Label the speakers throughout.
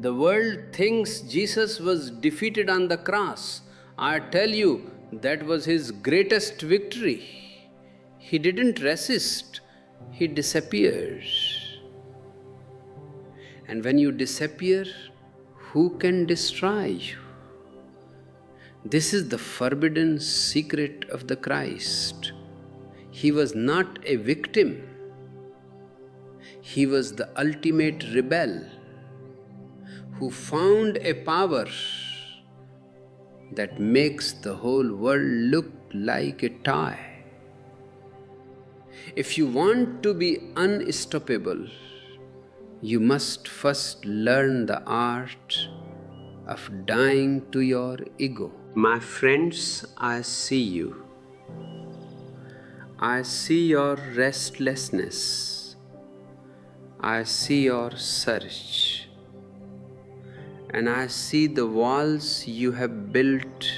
Speaker 1: The world thinks Jesus was defeated on the cross. I tell you, that was his greatest victory. He didn't resist, he disappeared. And when you disappear, who can destroy you? This is the forbidden secret of the Christ. He was not a victim. He was the ultimate rebel who found a power that makes the whole world look like a toy. If you want to be unstoppable, you must first learn the art of dying to your ego. My friends, I see you. I see your restlessness. I see your search. And I see the walls you have built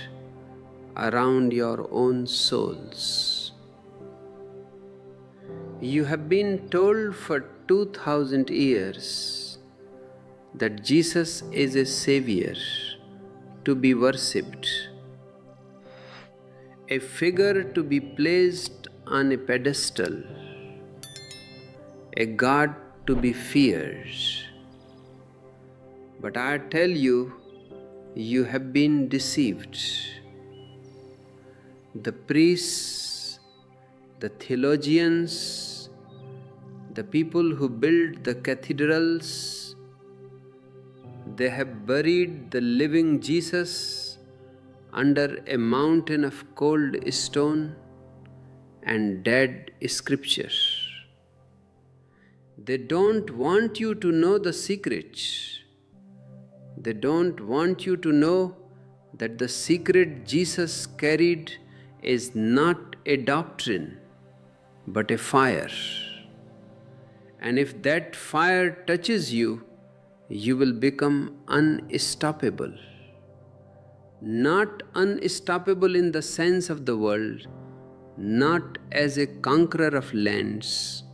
Speaker 1: around your own souls. You have been told for 2000 years that Jesus is a savior to be worshipped, a figure to be placed on a pedestal, a God to be feared. But I tell you, you have been deceived. The priests, the theologians, the people who build the cathedrals, they have buried the living Jesus under a mountain of cold stone and dead scripture. They don't want you to know the secret. They don't want you to know that the secret Jesus carried is not a doctrine, but a fire. And if that fire touches you, you will become unstoppable. Not unstoppable in the sense of the world, not as a conqueror of lands,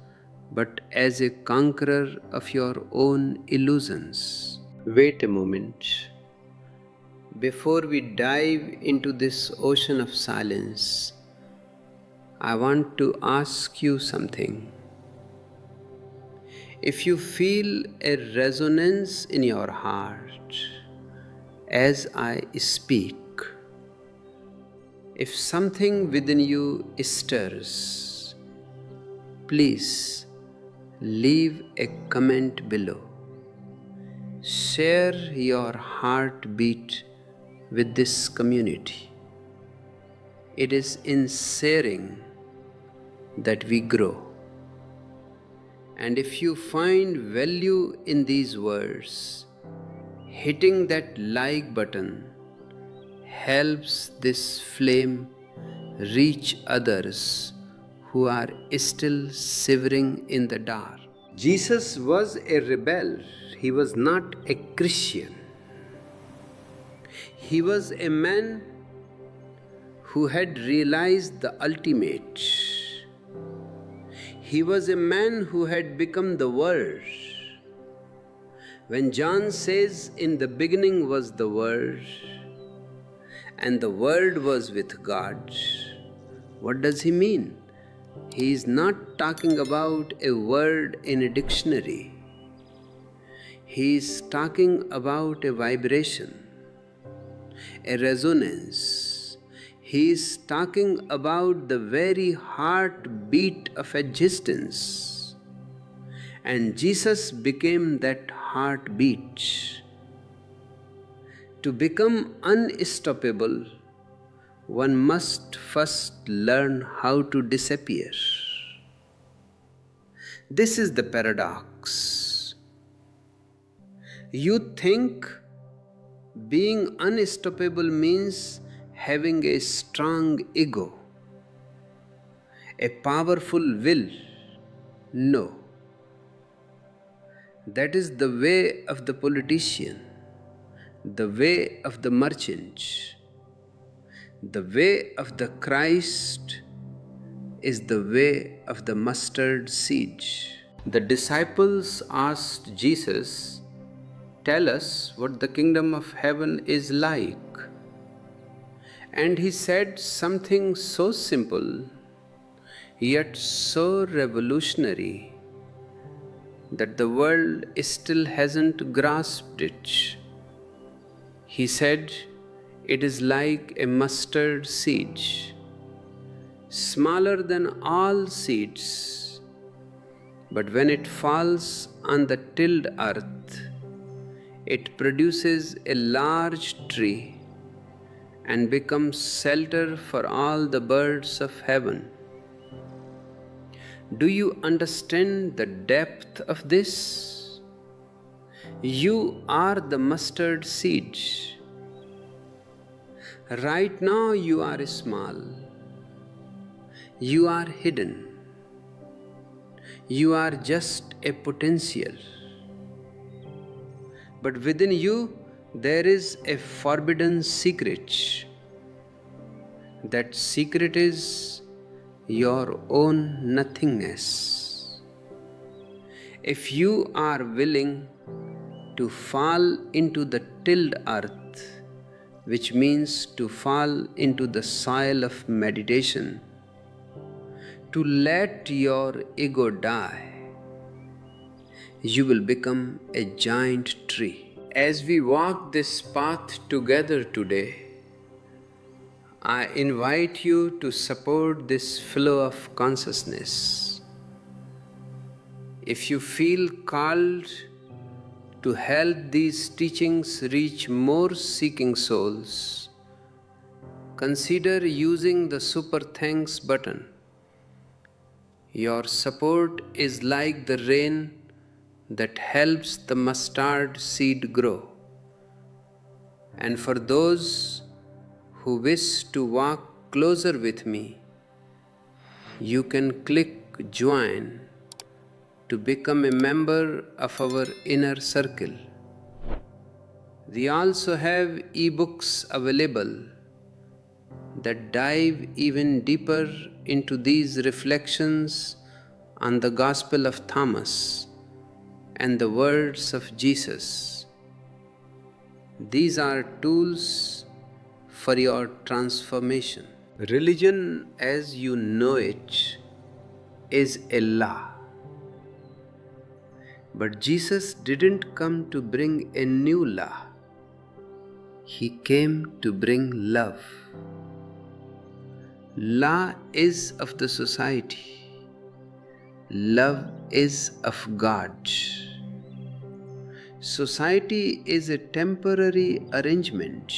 Speaker 1: but as a conqueror of your own illusions. Wait a moment. Before we dive into this ocean of silence, I want to ask you something. If you feel a resonance in your heart as I speak, if something within you stirs, please leave a comment below. Share your heartbeat with this community. It is in sharing that we grow. And if you find value in these words, hitting that like button helps this flame reach others who are still shivering in the dark. Jesus was a rebel. He was not a Christian. He was a man who had realized the ultimate. He was a man who had become the Word. When John says, "In the beginning was the Word, and the Word was with God," what does he mean? He is not talking about a word in a dictionary. He is talking about a vibration, a resonance. He is talking about the very heartbeat of existence. And Jesus became that heartbeat. To become unstoppable, one must first learn how to disappear. This is the paradox. You think being unstoppable means having a strong ego, a powerful will. No. That is the way of the politician, the way of the merchant. The way of the Christ is the way of the mustard seed. The disciples asked Jesus, tell us what the kingdom of heaven is like. And he said something so simple, yet so revolutionary, that the world still hasn't grasped it. He said, it is like a mustard seed, smaller than all seeds, but when it falls on the tilled earth, it produces a large tree and becomes shelter for all the birds of heaven. Do you understand the depth of this? You are the mustard seed. Right now you are small. You are hidden. You are just a potential. But within you, there is a forbidden secret. That secret is your own nothingness. If you are willing to fall into the tilled earth, which means to fall into the soil of meditation, to let your ego die, you will become a giant tree. As we walk this path together today, I invite you to support this flow of consciousness. If you feel called to help these teachings reach more seeking souls, consider using the Super Thanks button. Your support is like the rain that helps the mustard seed grow. And for those who wish to walk closer with me, you can click join to become a member of our inner circle. We also have ebooks available that dive even deeper into these reflections on the Gospel of Thomas and the words of Jesus. These are tools for your transformation. Religion as you know it is a law. But Jesus didn't come to bring a new law. He came to bring love. Law is of the society. Love is of God. Society is a temporary arrangement.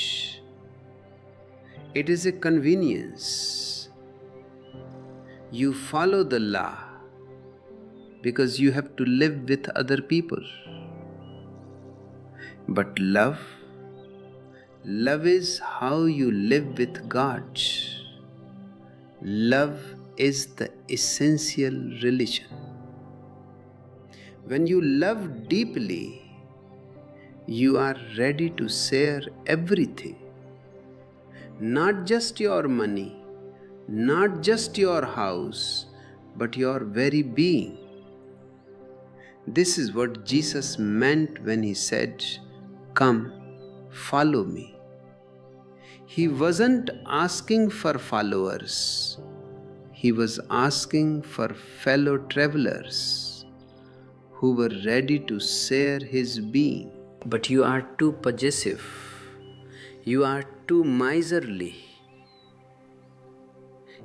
Speaker 1: It is a convenience. You follow the law because you have to live with other people. But love is how you live with God. Love is the essential religion. When you love deeply, you are ready to share everything. Not just your money, not just your house, but your very being. This is what Jesus meant when he said, "Come, follow me." He wasn't asking for followers. He was asking for fellow travelers who were ready to share his being. But you are too possessive. You are too miserly.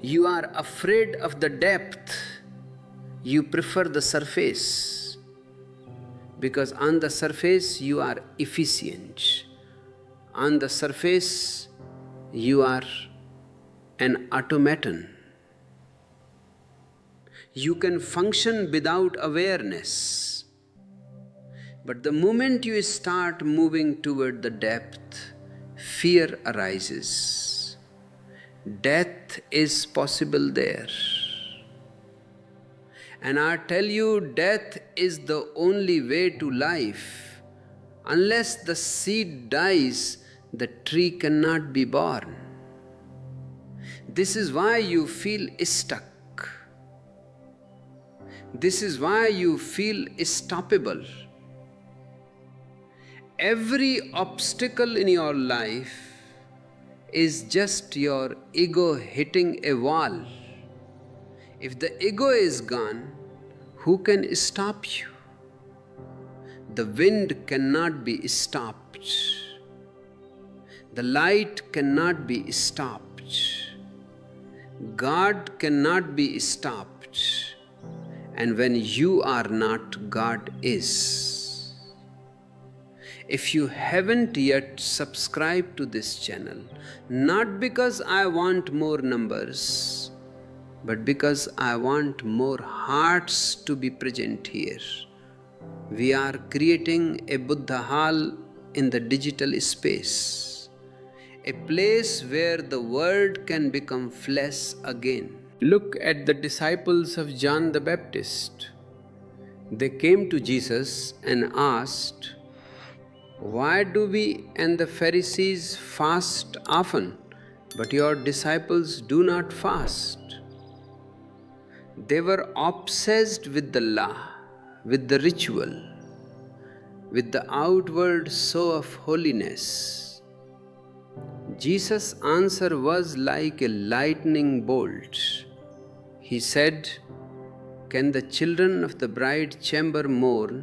Speaker 1: You are afraid of the depth. You prefer the surface. Because on the surface you are efficient. On the surface you are an automaton. You can function without awareness. But the moment you start moving toward the depth, fear arises. Death is possible there. And I tell you, death is the only way to life. Unless the seed dies, the tree cannot be born. This is why you feel stuck. This is why you feel stoppable. Every obstacle in your life is just your ego hitting a wall. If the ego is gone, who can stop you? The wind cannot be stopped. The light cannot be stopped. God cannot be stopped. And when you are not, God is. If you haven't yet subscribed to this channel, not because I want more numbers, but because I want more hearts to be present here. We are creating a Buddha hall in the digital space, a place where the word can become flesh again. Look at the disciples of John the Baptist. They came to Jesus and asked, "Why do we and the Pharisees fast often, but your disciples do not fast?" They were obsessed with the law, with the ritual, with the outward show of holiness. Jesus' answer was like a lightning bolt. He said, "Can the children of the bride chamber mourn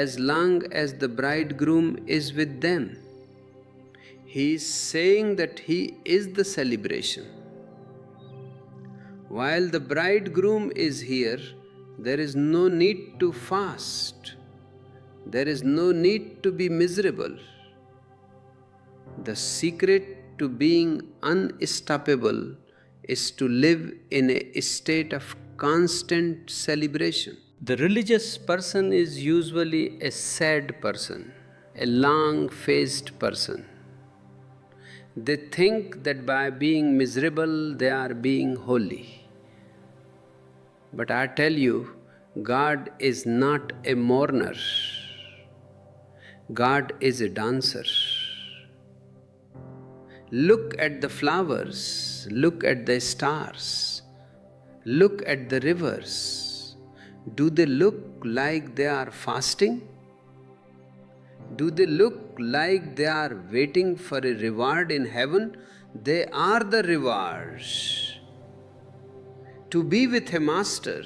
Speaker 1: as long as the bridegroom is with them?" He is saying that he is the celebration. While the bridegroom is here, there is no need to fast. There is no need to be miserable. The secret to being unstoppable is to live in a state of constant celebration. The religious person is usually a sad person, a long-faced person. They think that by being miserable, they are being holy. But I tell you, God is not a mourner. God is a dancer. Look at the flowers, look at the stars, look at the rivers. Do they look like they are fasting? Do they look like they are waiting for a reward in heaven? They are the rewards. To be with a master,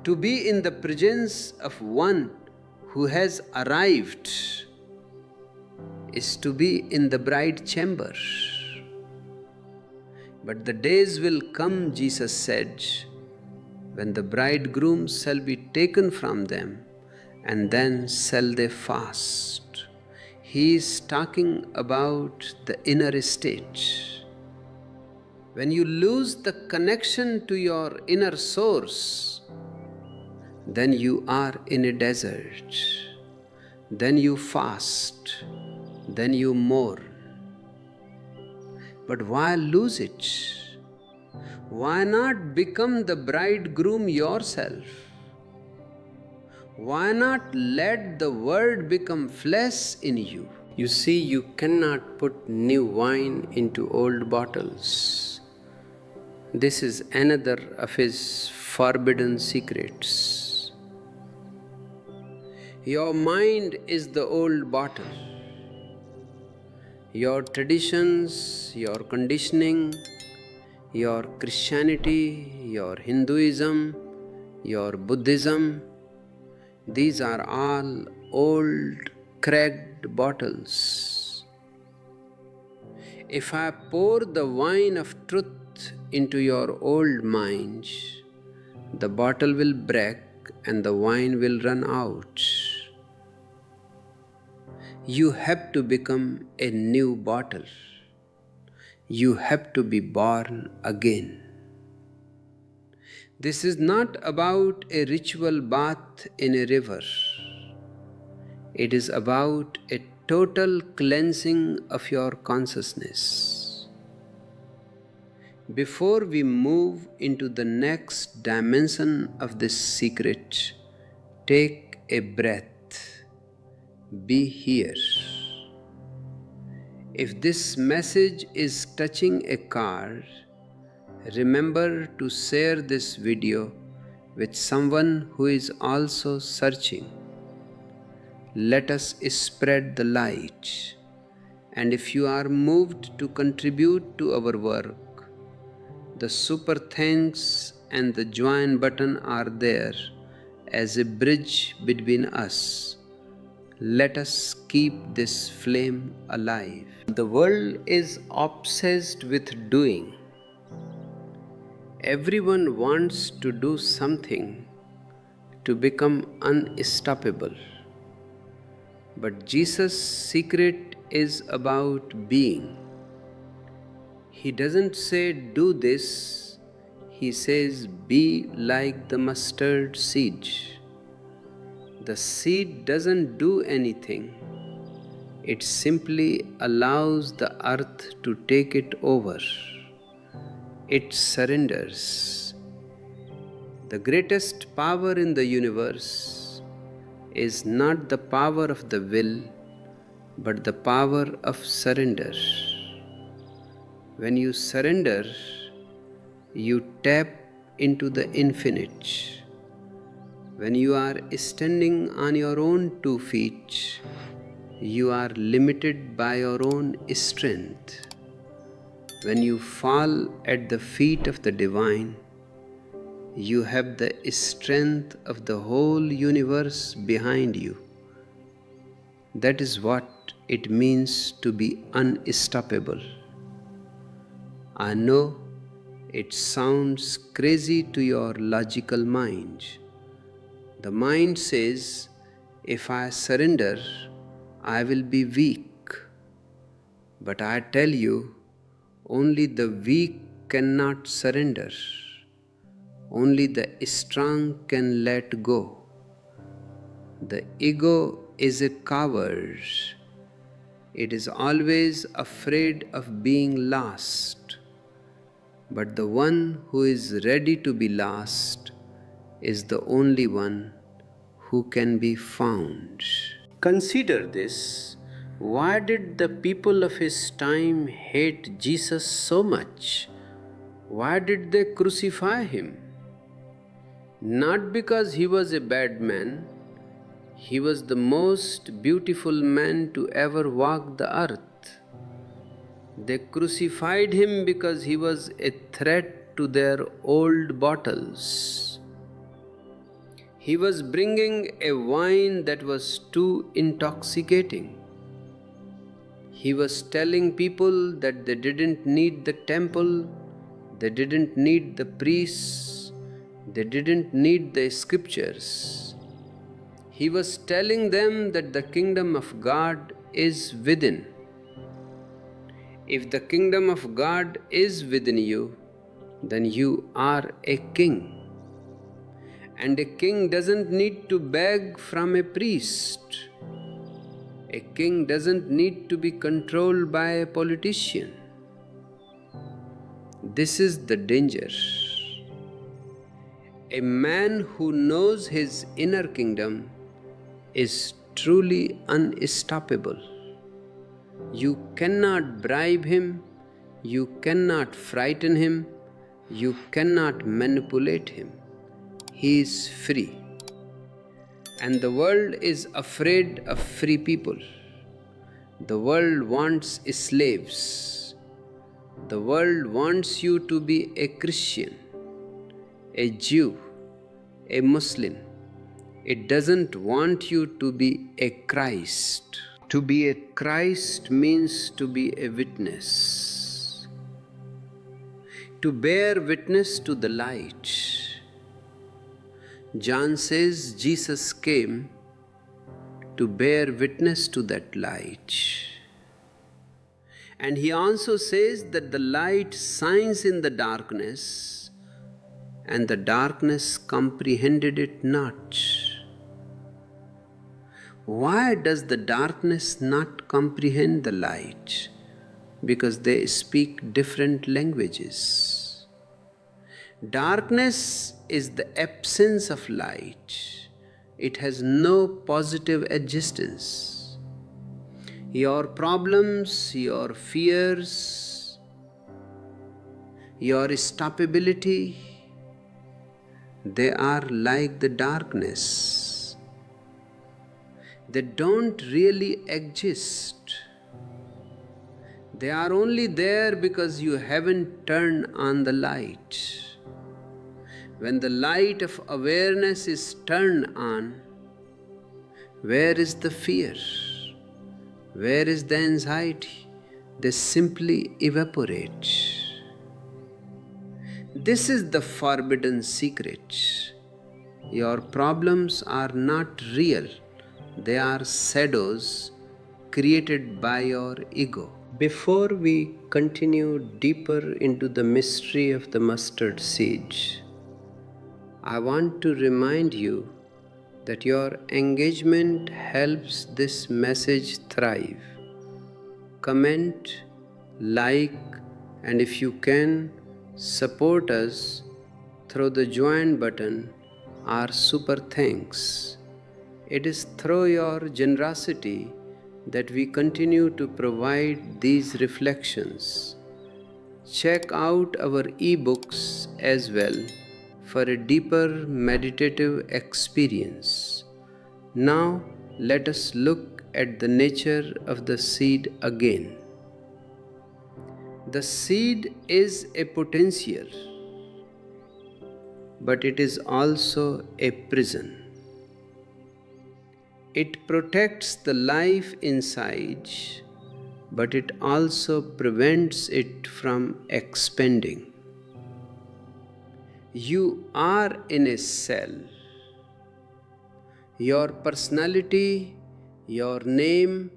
Speaker 1: to be in the presence of one who has arrived, is to be in the bride chamber. But the days will come, Jesus said, when the bridegroom shall be taken from them, and then shall they fast. He is talking about the inner state. When you lose the connection to your inner source, then you are in a desert. Then you fast. Then you mourn. But why lose it? Why not become the bridegroom yourself? Why not let the word become flesh in you? You see, you cannot put new wine into old bottles. This is another of his forbidden secrets. Your mind is the old bottle. Your traditions, your conditioning, your Christianity, your Hinduism, your Buddhism, these are all old, cracked bottles. If I pour the wine of truth into your old mind, the bottle will break and the wine will run out. You have to become a new bottle. You have to be born again. This is not about a ritual bath in a river. It is about a total cleansing of your consciousness. Before we move into the next dimension of this secret, take a breath. Be here. If this message is touching a chord, remember to share this video with someone who is also searching. let us spread the light. And if you are moved to contribute to our work, the super thanks and the join button are there as a bridge between us. Let us keep this flame alive. The world is obsessed with doing. Everyone wants to do something to become unstoppable. But Jesus' secret is about being. He doesn't say do this, he says be like the mustard seed. The seed doesn't do anything, it simply allows the earth to take it over. It surrenders. The greatest power in the universe is not the power of the will, but the power of surrender. When you surrender, you tap into the infinite. When you are standing on your own 2 feet, you are limited by your own strength. When you fall at the feet of the divine, you have the strength of the whole universe behind you. That is what it means to be unstoppable. I know it sounds crazy to your logical mind. The mind says, if I surrender, I will be weak. But I tell you, only the weak cannot surrender. Only the strong can let go. The ego is a coward. It is always afraid of being lost. But the one who is ready to be lost is the only one who can be found. Consider this. Why did the people of his time hate Jesus so much? Why did they crucify him? Not because he was a bad man. He was the most beautiful man to ever walk the earth. They crucified him because he was a threat to their old bottles. He was bringing a wine that was too intoxicating. He was telling people that they didn't need the temple, they didn't need the priests, they didn't need the scriptures. He was telling them that the kingdom of God is within. If the kingdom of God is within you, then you are a king. And a king doesn't need to beg from a priest. A king doesn't need to be controlled by a politician. This is the danger. A man who knows his inner kingdom is truly unstoppable. You cannot bribe him, you cannot frighten him, you cannot manipulate him. He is free. And the world is afraid of free people. The world wants slaves. The world wants you to be a Christian, a Jew, a Muslim. It doesn't want you to be a Christ. To be a Christ means to be a witness. To bear witness to the light. John says Jesus came to bear witness to that light. And he also says that the light shines in the darkness, and the darkness comprehended it not. Why does the darkness not comprehend the light? Because they speak different languages. Darkness is the absence of light. It has no positive existence. Your problems, your fears, your stoppability, they are like the darkness. they don't really exist. They are only there because you haven't turned on the light. When the light of awareness is turned on, where is the fear? Where is the anxiety? They simply evaporate. This is the forbidden secret. Your problems are not real. They are shadows created by your ego. Before we continue deeper into the mystery of the mustard seed, I want to remind you that your engagement helps this message thrive. Comment, like, and if you can, support us through the join button or super thanks. It is through your generosity that we continue to provide these reflections. Check out our ebooks as well for a deeper meditative experience. Now, let us look at the nature of the seed again. The seed is a potential, but it is also a prison. It protects the life inside, but it also prevents it from expanding. You are in a cell. Your personality, your name,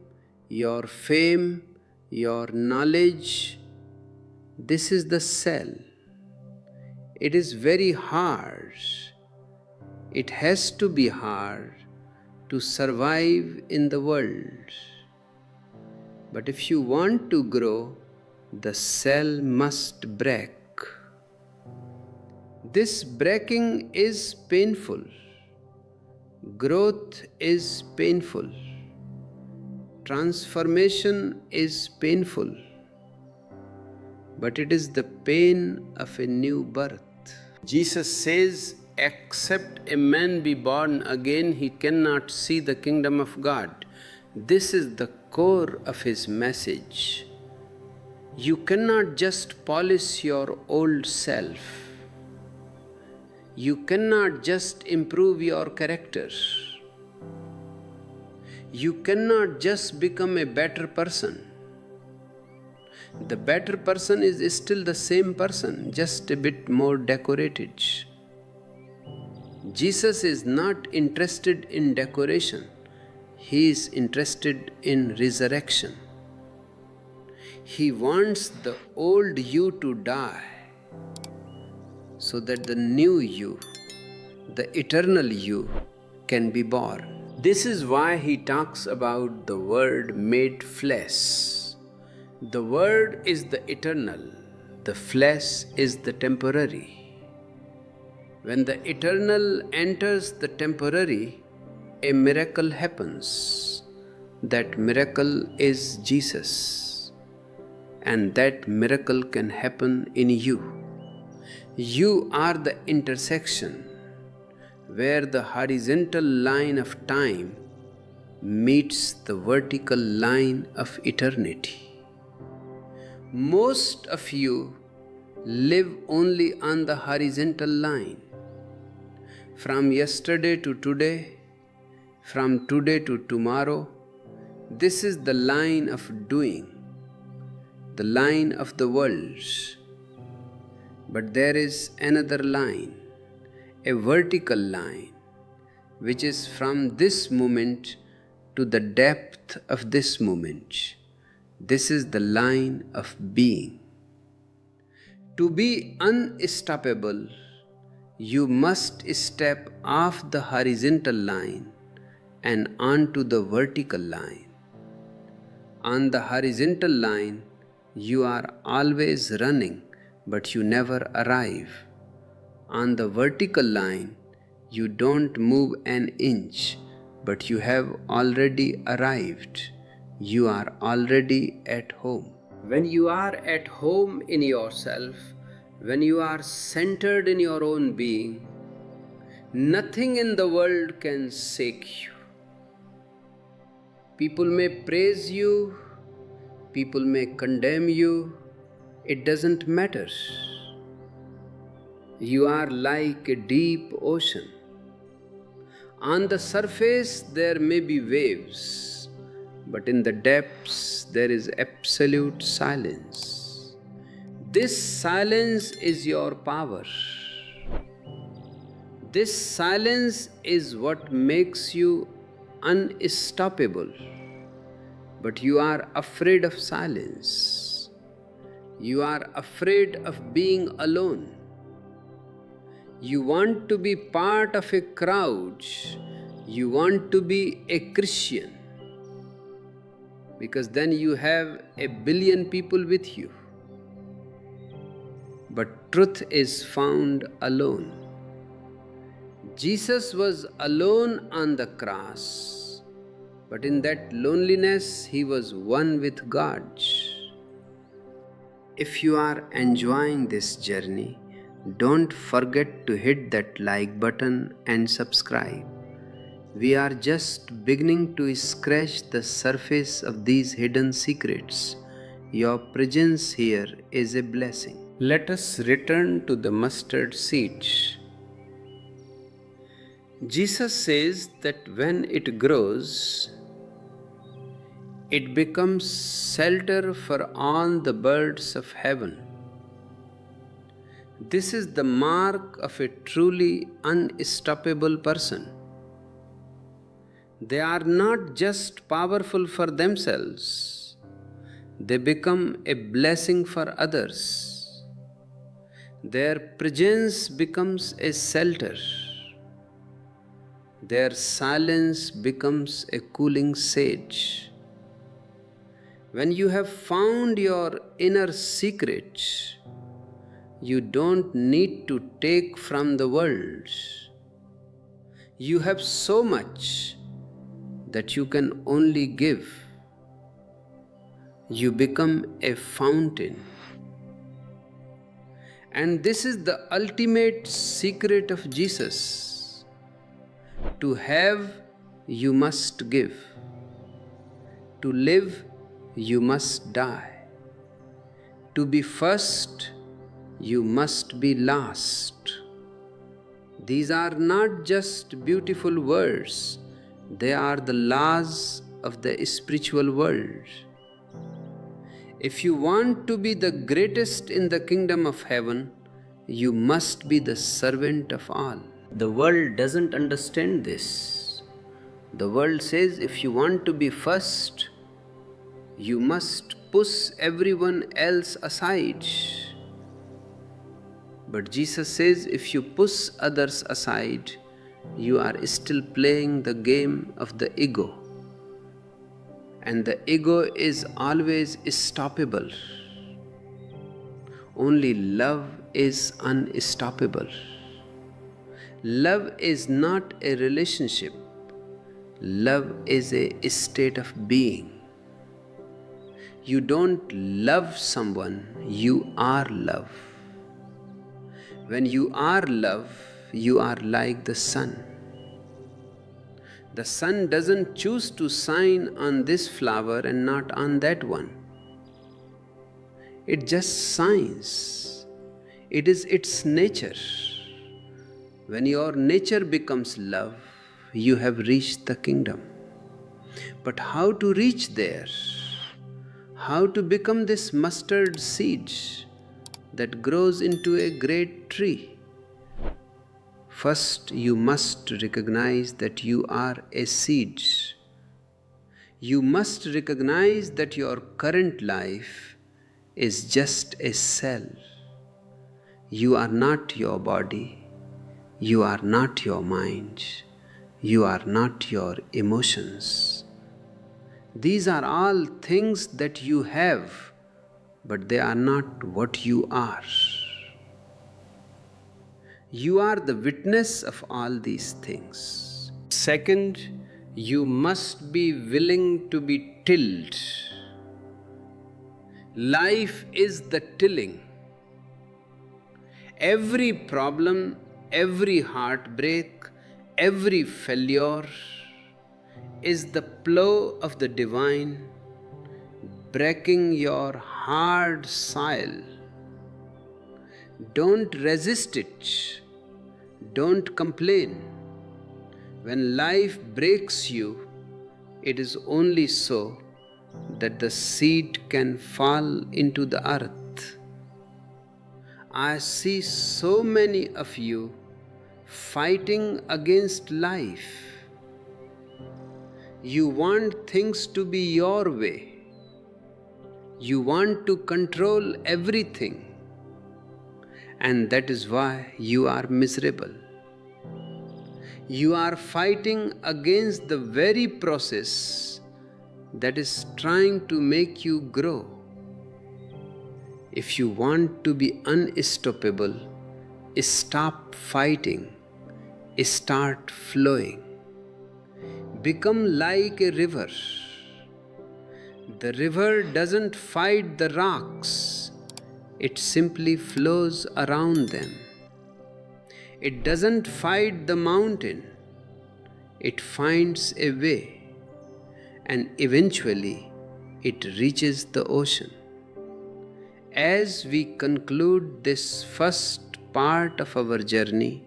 Speaker 1: your fame, your knowledge, this is the cell. It is very hard. It has to be hard to survive in the world. But if you want to grow, the cell must break. This breaking is painful. Growth is painful. Transformation is painful. But it is the pain of a new birth. Jesus says, except a man be born again, he cannot see the kingdom of God. This is the core of his message. You cannot just polish your old self. You cannot just improve your character. You cannot just become a better person. The better person is still the same person, just a bit more decorated. Jesus is not interested in decoration. He is interested in resurrection. He wants the old you to die so that the new you, the eternal you, can be born. This is why he talks about the Word made flesh. The Word is the eternal, the flesh is the temporary. When the eternal enters the temporary, a miracle happens. That miracle is Jesus. And that miracle can happen in you. You are the intersection where the horizontal line of time meets the vertical line of eternity. Most of you live only on the horizontal line. From yesterday to today, from today to tomorrow, this is the line of doing, the line of the world. But there is another line, a vertical line, which is from this moment to the depth of this moment. This is the line of being. To be unstoppable, you must step off the horizontal line and onto the vertical line. On the horizontal line, you are always running, but you never arrive. On the vertical line, you don't move an inch, but you have already arrived. You are already at home. When you are at home in yourself, when you are centered in your own being, nothing in the world can shake you. People may praise you, people may condemn you, it doesn't matter. You are like a deep ocean. On the surface, there may be waves, but in the depths, there is absolute silence. This silence is your power. This silence is what makes you unstoppable. But you are afraid of silence. You are afraid of being alone. You want to be part of a crowd. You want to be a Christian. Because then you have 1 billion people with you. But truth is found alone. Jesus was alone on the cross, but in that loneliness, he was one with God. If you are enjoying this journey, don't forget to hit that like button and subscribe. We are just beginning to scratch the surface of these hidden secrets. Your presence here is a blessing. Let us return to the mustard seed. Jesus says that when it grows, it becomes shelter for all the birds of heaven. This is the mark of a truly unstoppable person. They are not just powerful for themselves, they become a blessing for others. Their presence becomes a shelter. Their silence becomes a cooling shade. When you have found your inner secret, you don't need to take from the world. You have so much that you can only give. You become a fountain. And this is the ultimate secret of Jesus. To have, you must give. To live, you must die. To be first, you must be last. These are not just beautiful words, they are the laws of the spiritual world. If you want to be the greatest in the kingdom of heaven, you must be the servant of all. The world doesn't understand this. The world says if you want to be first, you must push everyone else aside. But Jesus says if you push others aside, you are still playing the game of the ego. And the ego is always stoppable. Only love is unstoppable. Love is not a relationship. Love is a state of being. You don't love someone, you are love. When you are love, you are like the sun. The sun doesn't choose to shine on this flower and not on that one. It just shines. It is its nature. When your nature becomes love, you have reached the kingdom. But how to reach there? How to become this mustard seed that grows into a great tree? First, you must recognize that you are a seed. You must recognize that your current life is just a cell. You are not your body. You are not your mind. You are not your emotions. These are all things that you have, but they are not what you are. You are the witness of all these things. Second, you must be willing to be tilled. Life is the tilling. Every problem, every heartbreak, every failure, is the flow of the divine breaking your hard soil. Don't resist it. Don't complain. When life breaks you, it is only so that the seed can fall into the earth. I see so many of you fighting against life. You want things to be your way. You want to control everything, and that is why you are miserable. You are fighting against the very process that is trying to make you grow. If you want to be unstoppable, stop fighting, start flowing. Become like a river. The river doesn't fight the rocks, it simply flows around them. It doesn't fight the mountain, it finds a way, and eventually it reaches the ocean. As we conclude this first part of our journey,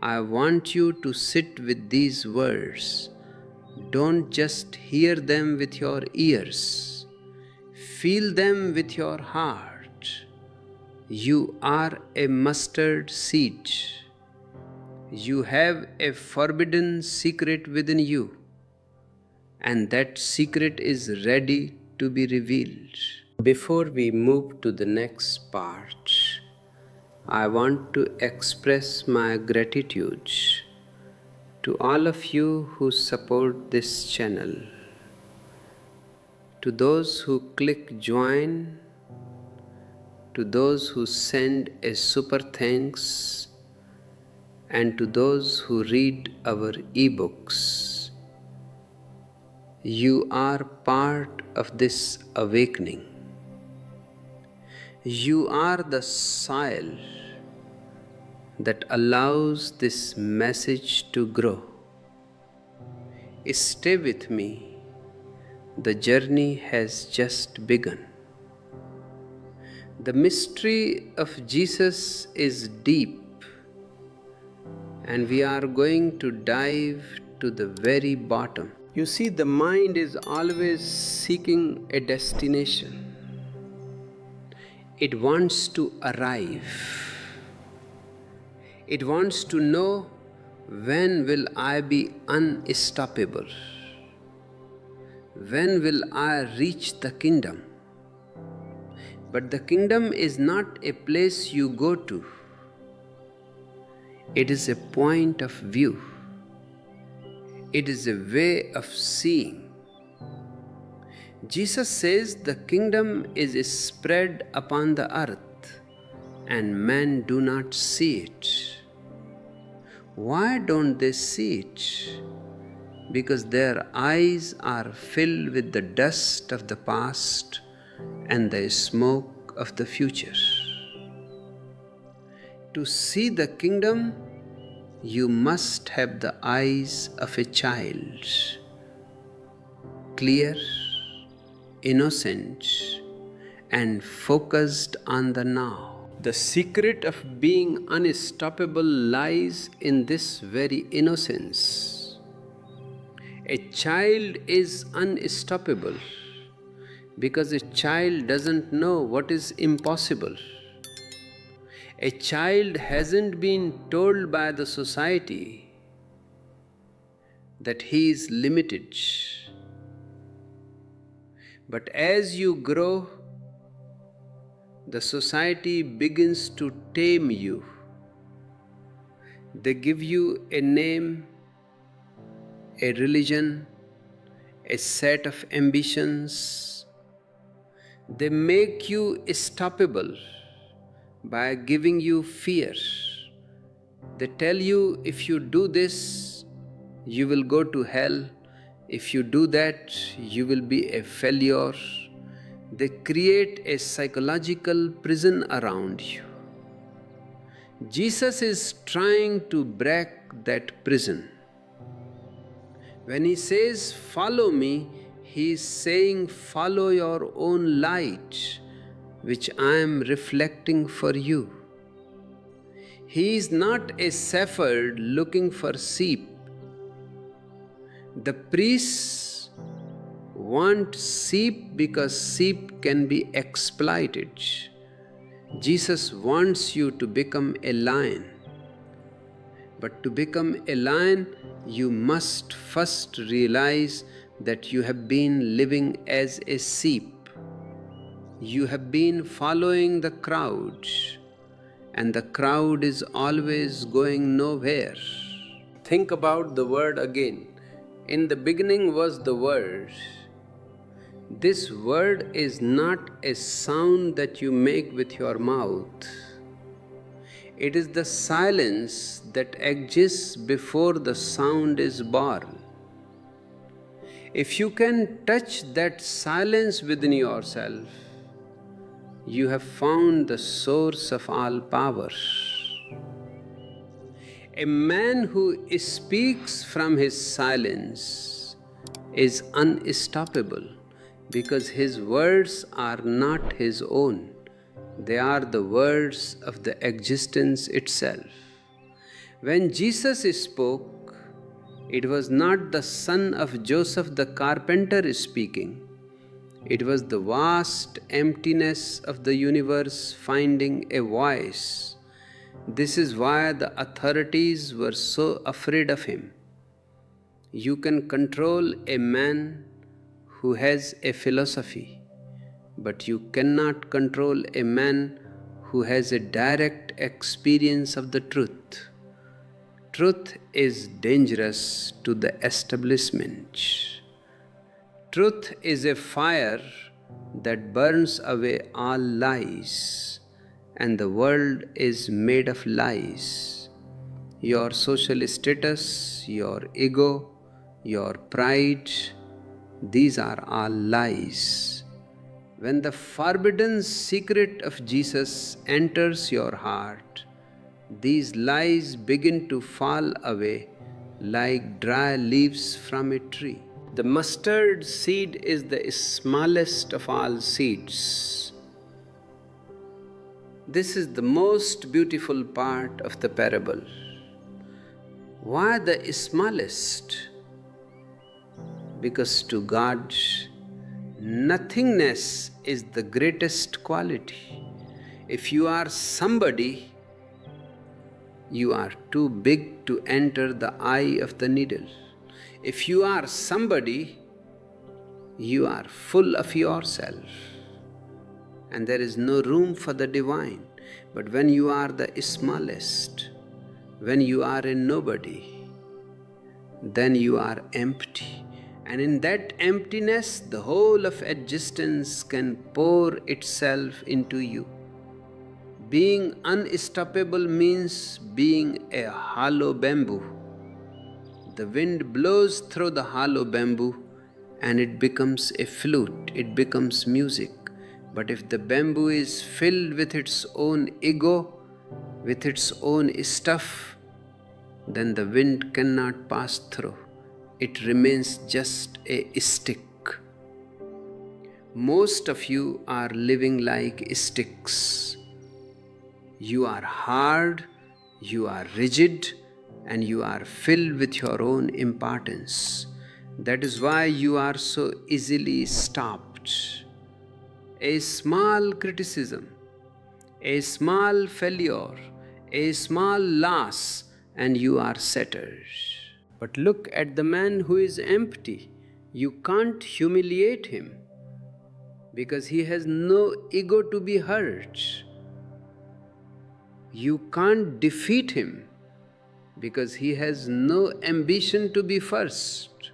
Speaker 1: I want you to sit with these words. Don't just hear them with your ears. Feel them with your heart. You are a mustard seed. You have a forbidden secret within you, and that secret is ready to be revealed. Before we move to the next part, I want to express my gratitude to all of you who support this channel, to those who click join, to those who send a super thanks, and to those who read our ebooks. You are part of this awakening. You are the soil that allows this message to grow. Stay with me. The journey has just begun. The mystery of Jesus is deep, and we are going to dive to the very bottom. You see, the mind is always seeking a destination. It wants to arrive. It wants to know, when will I be unstoppable? When will I reach the kingdom? But the kingdom is not a place you go to. It is a point of view. It is a way of seeing. Jesus says the kingdom is spread upon the earth, and men do not see it. Why don't they see it? Because their eyes are filled with the dust of the past and the smoke of the future. To see the kingdom, you must have the eyes of a child, clear, innocent, and focused on the now. The secret of being unstoppable lies in this very innocence. A child is unstoppable because a child doesn't know what is impossible. A child hasn't been told by the society that he is limited. But as you grow, the society begins to tame you. They give you a name, a religion, a set of ambitions. They make you stoppable by giving you fear. They tell you, if you do this, you will go to hell. If you do that, you will be a failure. They create a psychological prison around you. Jesus is trying to break that prison. When he says, follow me, he is saying, follow your own light, which I am reflecting for you. He is not a shepherd looking for sheep. The priests want sheep because sheep can be exploited. Jesus wants you to become a lion. But to become a lion, you must first realize that you have been living as a sheep. You have been following the crowd, and the crowd is always going nowhere. Think about the word again. In the beginning was the Word. This word is not a sound that you make with your mouth. It is the silence that exists before the sound is born. If you can touch that silence within yourself, you have found the source of all power. A man who speaks from his silence is unstoppable because his words are not his own. They are the words of the existence itself. When Jesus spoke, it was not the son of Joseph the carpenter speaking. It was the vast emptiness of the universe finding a voice. This is why the authorities were so afraid of him. You can control a man who has a philosophy, but you cannot control a man who has a direct experience of the truth. Truth is dangerous to the establishment. Truth is a fire that burns away all lies, and the world is made of lies. Your social status, your ego, your pride, these are all lies. When the forbidden secret of Jesus enters your heart, these lies begin to fall away like dry leaves from a tree. The mustard seed is the smallest of all seeds. This is the most beautiful part of the parable. Why the smallest? Because to God, nothingness is the greatest quality. If you are somebody, you are too big to enter the eye of the needle. If you are somebody, you are full of yourself, and there is no room for the divine. But when you are the smallest, when you are a nobody, then you are empty. And in that emptiness, the whole of existence can pour itself into you. Being unstoppable means being a hollow bamboo. The wind blows through the hollow bamboo and it becomes a flute, it becomes music. But if the bamboo is filled with its own ego, with its own stuff, then the wind cannot pass through. It remains just a stick. Most of you are living like sticks. You are hard, you are rigid, and you are filled with your own importance. That is why you are so easily stopped. A small criticism, a small failure, a small loss, and you are shattered. But look at the man who is empty. You can't humiliate him because he has no ego to be hurt. You can't defeat him because he has no ambition to be first.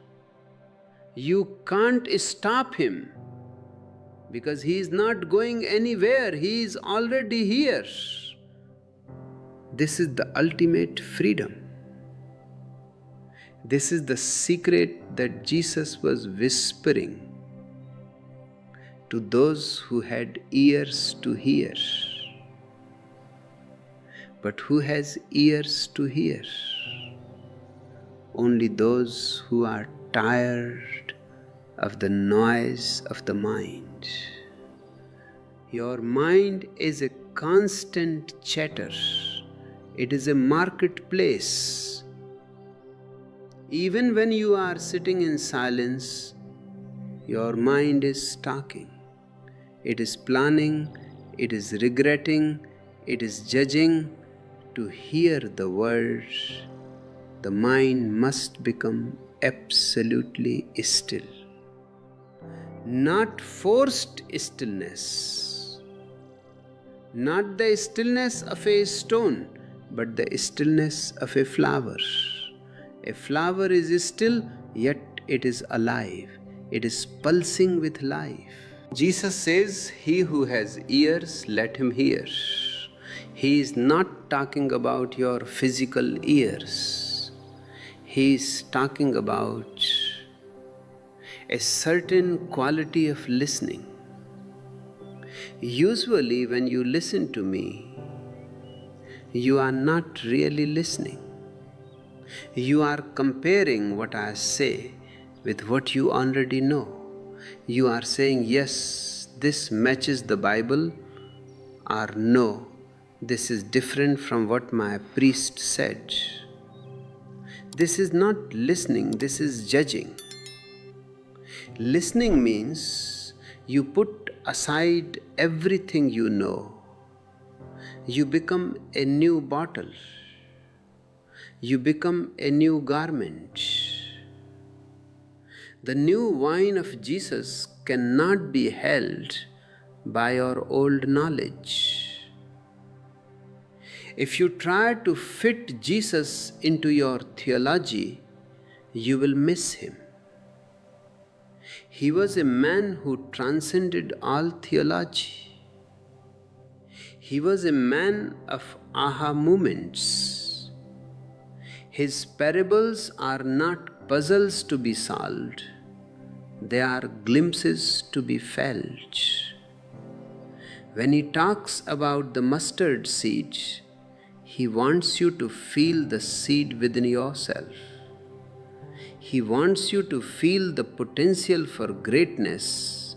Speaker 1: You can't stop him because he is not going anywhere. He is already here. This is the ultimate freedom. This is the secret that Jesus was whispering to those who had ears to hear. But who has ears to hear? Only those who are tired of the noise of the mind. Your mind is a constant chatter. It is a marketplace. Even when you are sitting in silence, your mind is talking. It is planning, it is regretting, it is judging. To hear the words, the mind must become absolutely still. Not forced stillness, not the stillness of a stone, but the stillness of a flower. A flower is still, yet it is alive. It is pulsing with life. Jesus says, "He who has ears, let him hear." He is not talking about your physical ears. He is talking about a certain quality of listening. Usually, when you listen to me, you are not really listening. You are comparing what I say with what you already know. You are saying, yes, this matches the Bible, or no, this is different from what my priest said. This is not listening, this is judging. Listening means you put aside everything you know. You become a new bottle. You become a new garment. The new wine of Jesus cannot be held by your old knowledge. If you try to fit Jesus into your theology, you will miss him. He was a man who transcended all theology. He was a man of aha moments. His parables are not puzzles to be solved. They are glimpses to be felt. When he talks about the mustard seed, he wants you to feel the seed within yourself. He wants you to feel the potential for greatness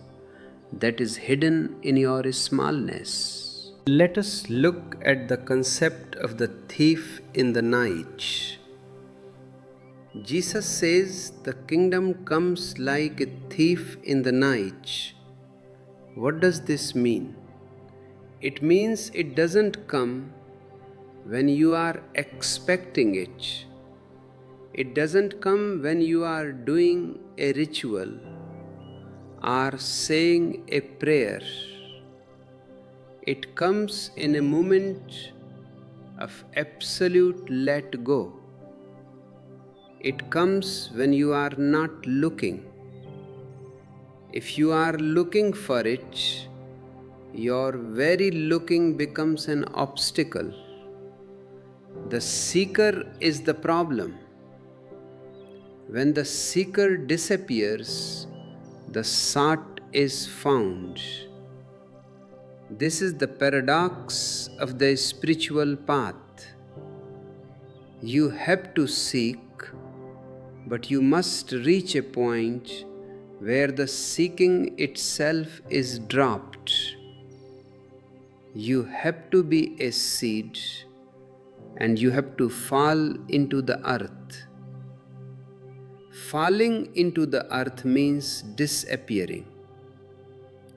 Speaker 1: that is hidden in your smallness. Let us look at the concept of the thief in the night. Jesus says the kingdom comes like a thief in the night. What does this mean? It means it doesn't come when you are expecting it. It doesn't come when you are doing a ritual or saying a prayer. It comes in a moment of absolute let go. It comes when you are not looking. If you are looking for it, your very looking becomes an obstacle. The seeker is the problem. When the seeker disappears, the sought is found. This is the paradox of the spiritual path. You have to seek, but you must reach a point where the seeking itself is dropped. You have to be a seed, and you have to fall into the earth. Falling into the earth means disappearing.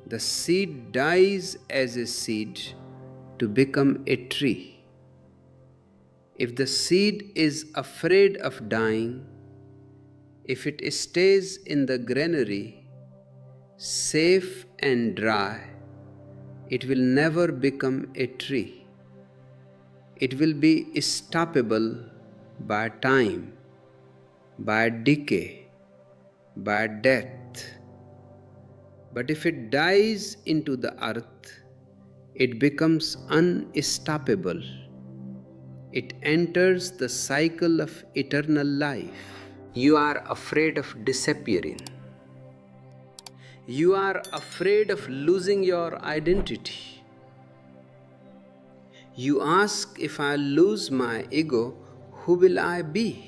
Speaker 1: The seed dies as a seed to become a tree. If the seed is afraid of dying, if it stays in the granary, safe and dry, it will never become a tree. It will be stoppable by time, by decay, by death. But if it dies into the earth, it becomes unstoppable. It enters the cycle of eternal life. You are afraid of disappearing. You are afraid of losing your identity. You ask, if I lose my ego, who will I be?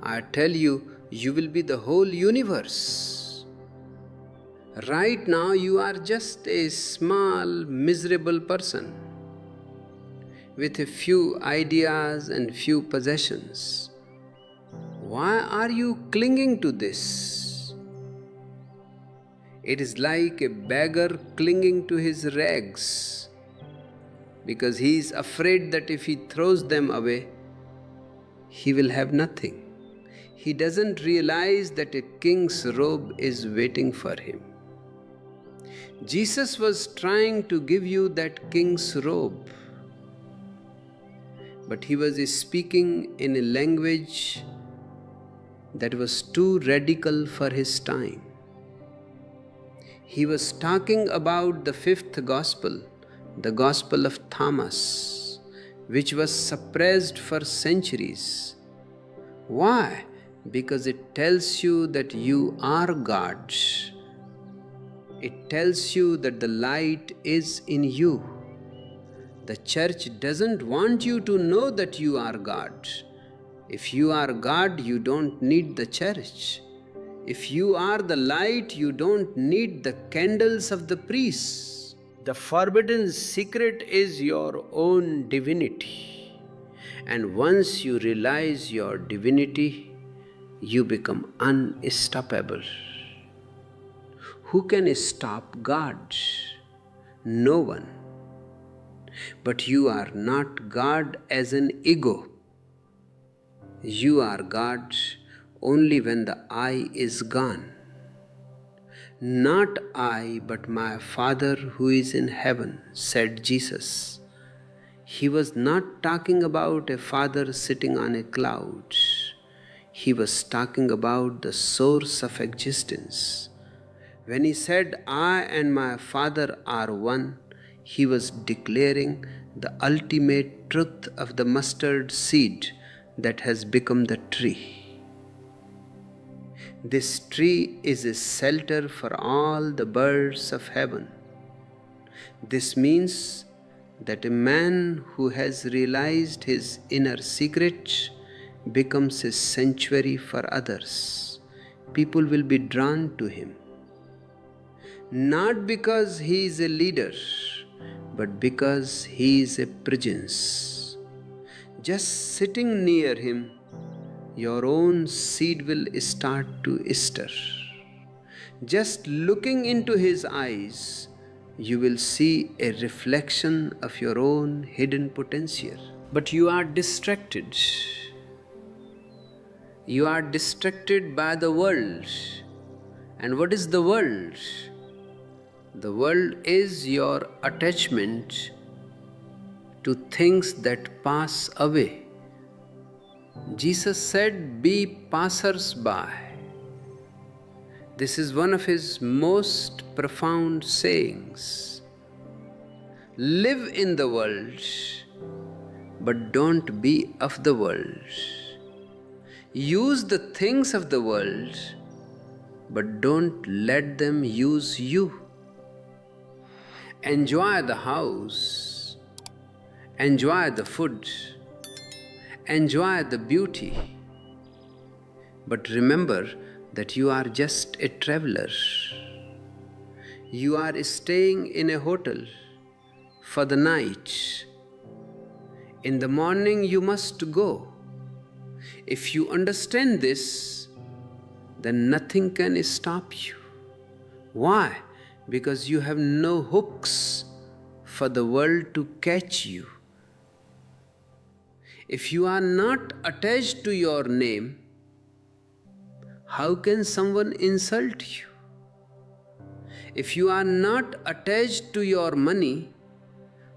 Speaker 1: I tell you, you will be the whole universe. Right now, you are just a small, miserable person with a few ideas and few possessions. Why are you clinging to this? It is like a beggar clinging to his rags because he is afraid that if he throws them away, he will have nothing. He doesn't realize that a king's robe is waiting for him. Jesus was trying to give you that king's robe, but he was speaking in a language that was too radical for his time. He was talking about the fifth gospel, the gospel of Thomas, which was suppressed for centuries. Why? Because it tells you that you are God. It tells you that the light is in you. The church doesn't want you to know that you are God. If you are God, you don't need the church. If you are the light, you don't need the candles of the priests. The forbidden secret is your own divinity. And once you realize your divinity, you become unstoppable. Who can stop God? No one. But you are not God as an ego. You are God only when the I is gone. Not I, but my Father who is in heaven, said Jesus. He was not talking about a father sitting on a cloud. He was talking about the source of existence. When he said, I and my Father are one, he was declaring the ultimate truth of the mustard seed that has become the tree. This tree is a shelter for all the birds of heaven. This means that a man who has realized his inner secret becomes a sanctuary for others. People will be drawn to him. Not because he is a leader, but because he is a presence. Just sitting near him, your own seed will start to stir. Just looking into his eyes, you will see a reflection of your own hidden potential. But you are distracted. You are distracted by the world. And what is the world? The world is your attachment to things that pass away. Jesus said, be passers-by. This is one of his most profound sayings. Live in the world, but don't be of the world. Use the things of the world, but don't let them use you. Enjoy the house, enjoy the food, enjoy the beauty, but remember that you are just a traveler. You are staying in a hotel for the night. In the morning you must go. If you understand this, then nothing can stop you. Why? Because you have no hooks for the world to catch you. If you are not attached to your name, how can someone insult you? If you are not attached to your money,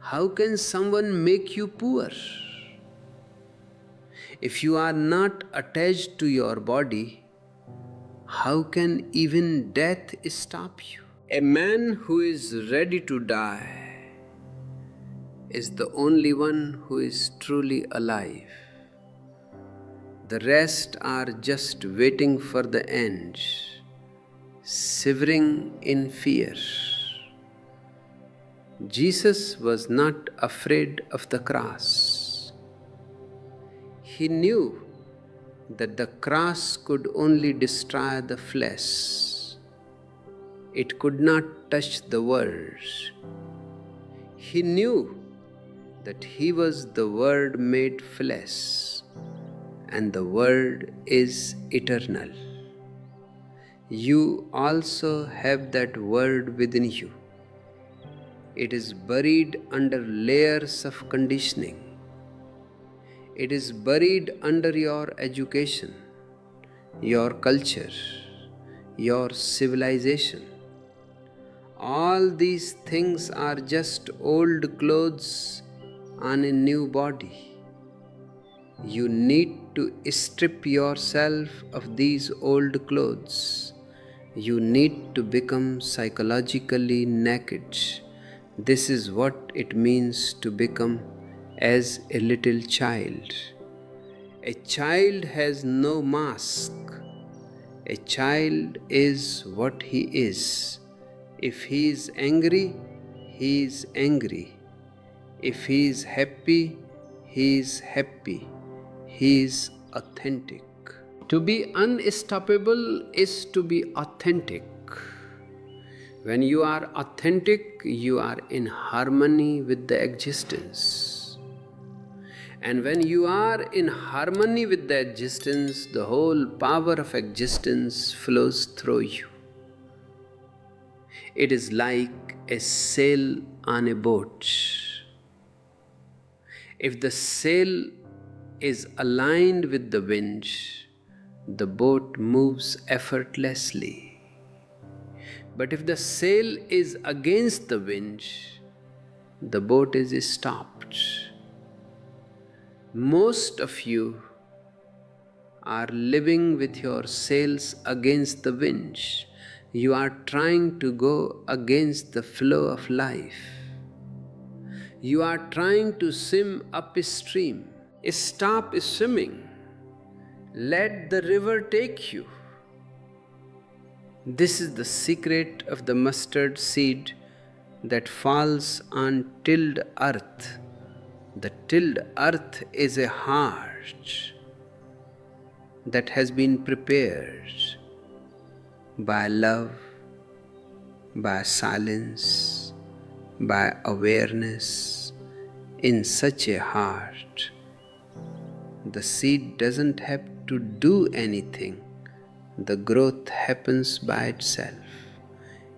Speaker 1: how can someone make you poor? If you are not attached to your body, how can even death stop you? A man who is ready to die is the only one who is truly alive. The rest are just waiting for the end, shivering in fear. Jesus was not afraid of the cross. He knew that the cross could only destroy the flesh. It could not touch the world. He knew that he was the Word made flesh, and the Word is eternal. You also have that Word within you. It is buried under layers of conditioning. It is buried under your education, your culture, your civilization. All these things are just old clothes on a new body. You need to strip yourself of these old clothes. You need to become psychologically naked. This is what it means to become as a little child. A child has no mask. A child is what he is. If he is angry, he is angry. If he is happy, he is happy. He is authentic. To be unstoppable is to be authentic. When you are authentic, you are in harmony with the existence. And when you are in harmony with the existence, the whole power of existence flows through you. It is like a sail on a boat. If the sail is aligned with the wind, the boat moves effortlessly. But if the sail is against the wind, the boat is stopped. Most of you are living with your sails against the wind. You are trying to go against the flow of life. You are trying to swim upstream. Stop swimming. Let the river take you. This is the secret of the mustard seed that falls on tilled earth. The tilled earth is a heart that has been prepared by love, by silence, by awareness. In such a heart, the seed doesn't have to do anything. The growth happens by itself.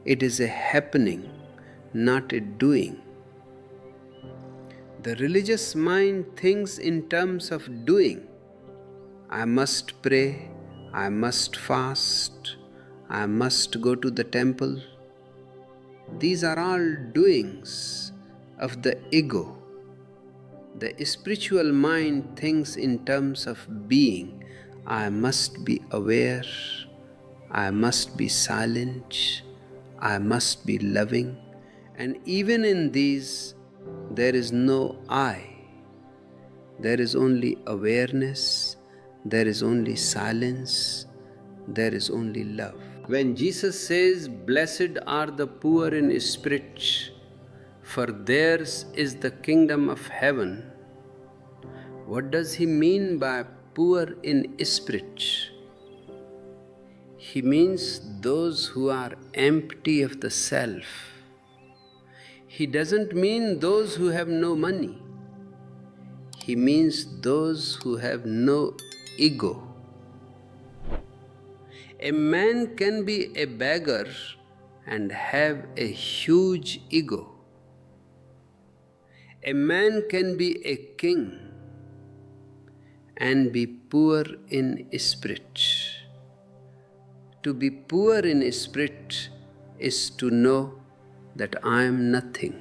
Speaker 1: It is a happening, not a doing. The religious mind thinks in terms of doing. I must pray, I must fast, I must go to the temple. These are all doings of the ego. The spiritual mind thinks in terms of being. I must be aware, I must be silent, I must be loving. And even in these, there is no I. There is only awareness, there is only silence, there is only love. When Jesus says, "Blessed are the poor in spirit, for theirs is the kingdom of heaven," what does he mean by poor in spirit? He means those who are empty of the self. He doesn't mean those who have no money. He means those who have no ego. A man can be a beggar and have a huge ego. A man can be a king and be poor in spirit. To be poor in spirit is to know that I am nothing.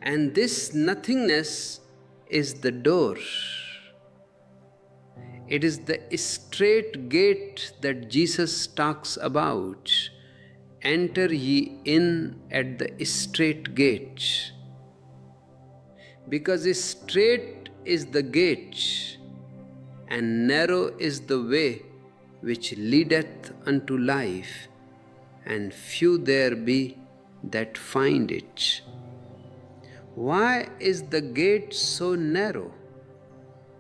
Speaker 1: And this nothingness is the door. It is the straight gate that Jesus talks about. Enter ye in at the straight gate. Because straight is the gate, and narrow is the way which leadeth unto life, and few there be that find it. Why is the gate so narrow?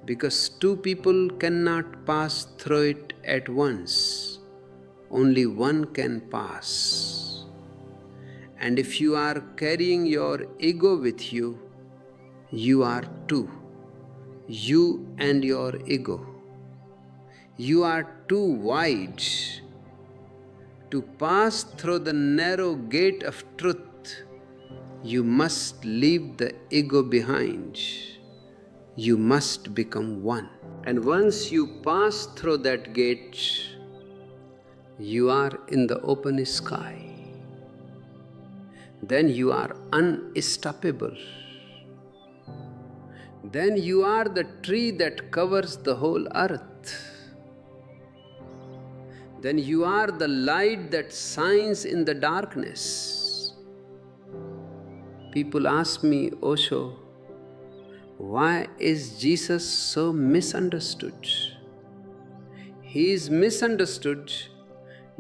Speaker 1: because two people cannot pass through it at once. Only one can pass. And if you are carrying your ego with you, you are two. You and your ego. You are too wide to pass through the narrow gate of truth. You must leave the ego behind. You must become one. And once you pass through that gate, you are in the open sky. Then you are unstoppable. Then you are the tree that covers the whole earth. Then you are the light that shines in the darkness. People ask me, Osho, why is Jesus so misunderstood? He is misunderstood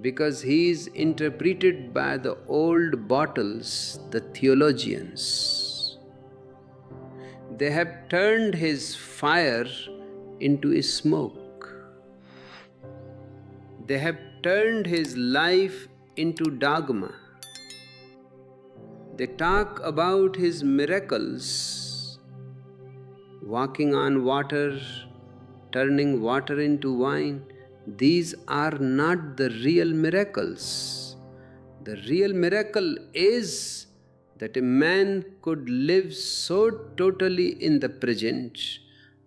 Speaker 1: because he is interpreted by the old bottles, the theologians. They have turned his fire into smoke. They have turned his life into dogma. They talk about his miracles, walking on water, turning water into wine. These are not the real miracles. The real miracle is that a man could live so totally in the present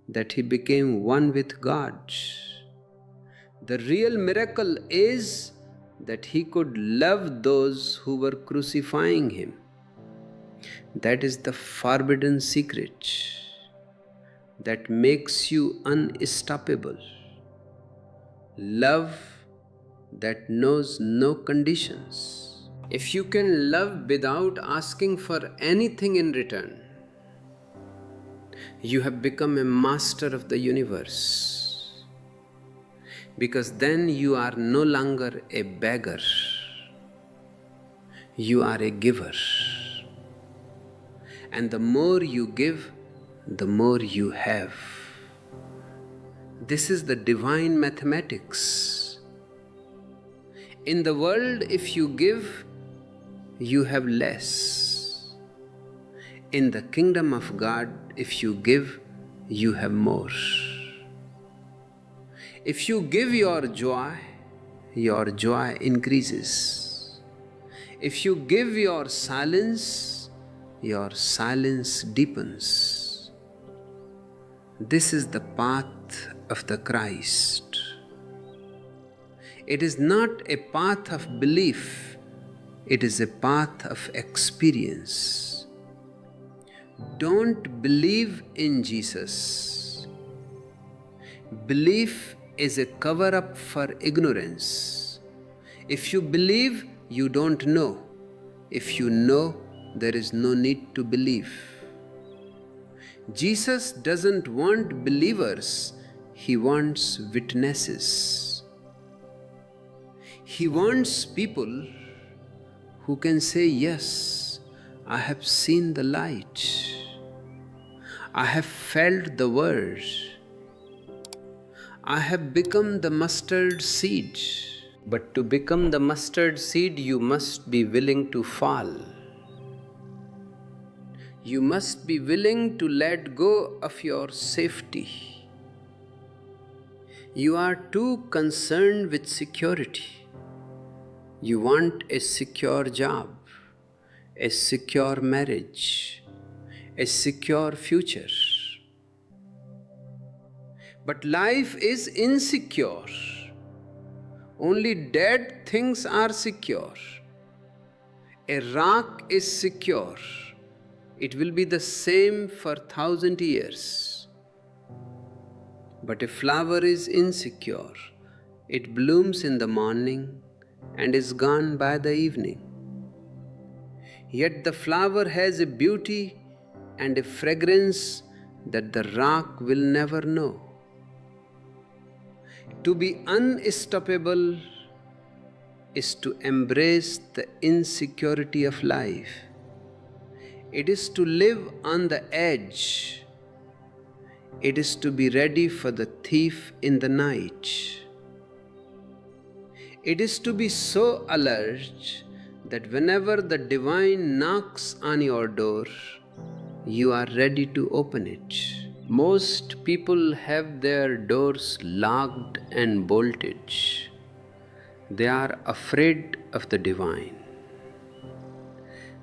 Speaker 1: that he became one with God. The real miracle is that he could love those who were crucifying him. That is the forbidden secret that makes you unstoppable. Love that knows no conditions. If you can love without asking for anything in return, you have become a master of the universe. Because then you are no longer a beggar. You are a giver. And the more you give, the more you have. This is the divine mathematics. In the world, if you give, you have less. In the kingdom of God, if you give, you have more. If you give your joy increases. If you give your silence deepens. This is the path of the Christ. It is not a path of belief, it is a path of experience. Don't believe in Jesus. Belief is a cover-up for ignorance. If you believe, you don't know. If you know, there is no need to believe. Jesus doesn't want believers, he wants witnesses. He wants people who can say, yes, I have seen the light. I have felt the word. I have become the mustard seed. But to become the mustard seed, you must be willing to fall. You must be willing to let go of your safety. You are too concerned with security. You want a secure job, a secure marriage, a secure future. But life is insecure. Only dead things are secure. A rock is secure. It will be the same for 1,000 years. But a flower is insecure. It blooms in the morning and is gone by the evening. Yet the flower has a beauty and a fragrance that the rock will never know. To be unstoppable is to embrace the insecurity of life. It is to live on the edge. It is to be ready for the thief in the night. It is to be so alert that whenever the divine knocks on your door, you are ready to open it. Most people have their doors locked and bolted. They are afraid of the divine.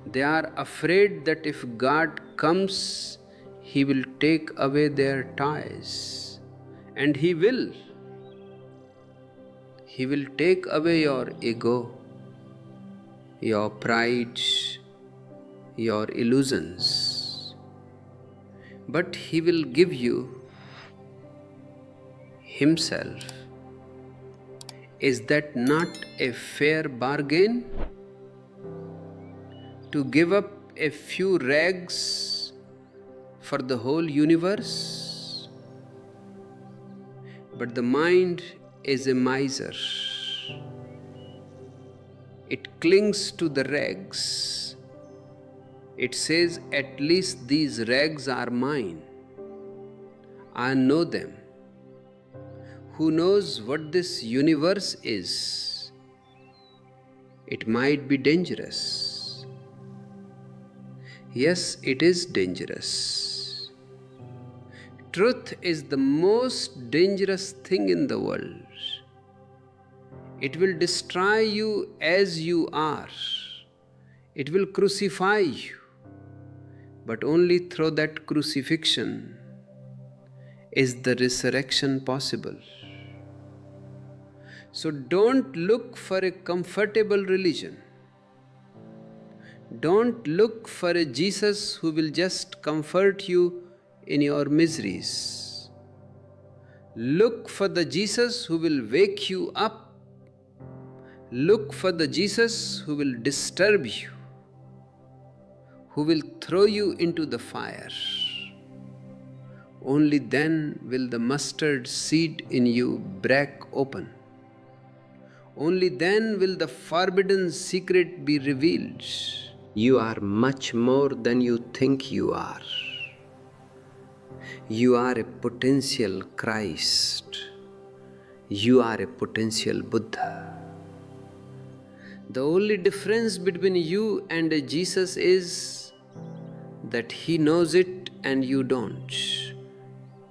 Speaker 1: They are afraid that if God comes, He will take away their toys. And He will. He will take away your ego, your pride, your illusions. But He will give you Himself. Is that not a fair bargain? To give up a few rags for the whole universe? But the mind is a miser. It clings to the rags. It says, at least these rags are mine. I know them. Who knows what this universe is? It might be dangerous. Yes, it is dangerous. Truth is the most dangerous thing in the world. It will destroy you as you are. It will crucify you. But only through that crucifixion is the resurrection possible. So don't look for a comfortable religion. Don't look for a Jesus who will just comfort you in your miseries. Look for the Jesus who will wake you up. Look for the Jesus who will disturb you, who will throw you into the fire. Only then will the mustard seed in you break open. Only then will the forbidden secret be revealed. You are much more than you think you are. You are a potential Christ. You are a potential Buddha. The only difference between you and a Jesus is that He knows it and you don't.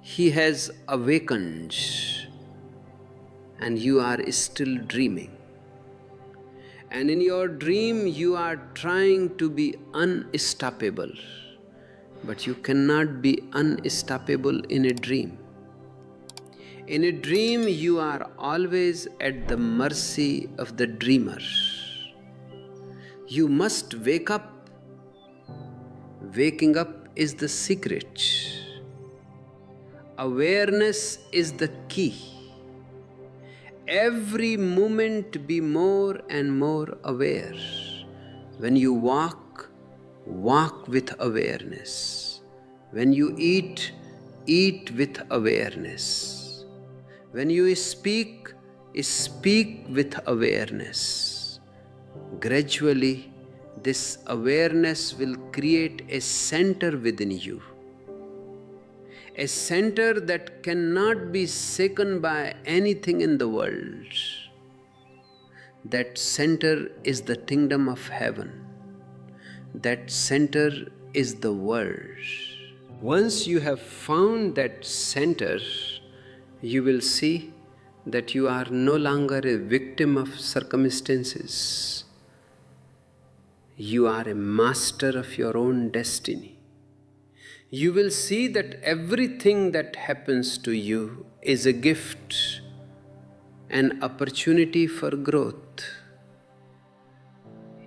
Speaker 1: He has awakened and you are still dreaming. And in your dream, you are trying to be unstoppable. But you cannot be unstoppable in a dream. In a dream, you are always at the mercy of the dreamer. You must wake up. Waking up is the secret. Awareness is the key. Every moment be more and more aware. When you walk, walk with awareness. When you eat, eat with awareness. When you speak, speak with awareness. Gradually, this awareness will create a center within you. A center that cannot be shaken by anything in the world. That center is the kingdom of heaven. That center is the world. Once you have found that center, you will see that you are no longer a victim of circumstances. You are a master of your own destiny. You will see that everything that happens to you is a gift, an opportunity for growth.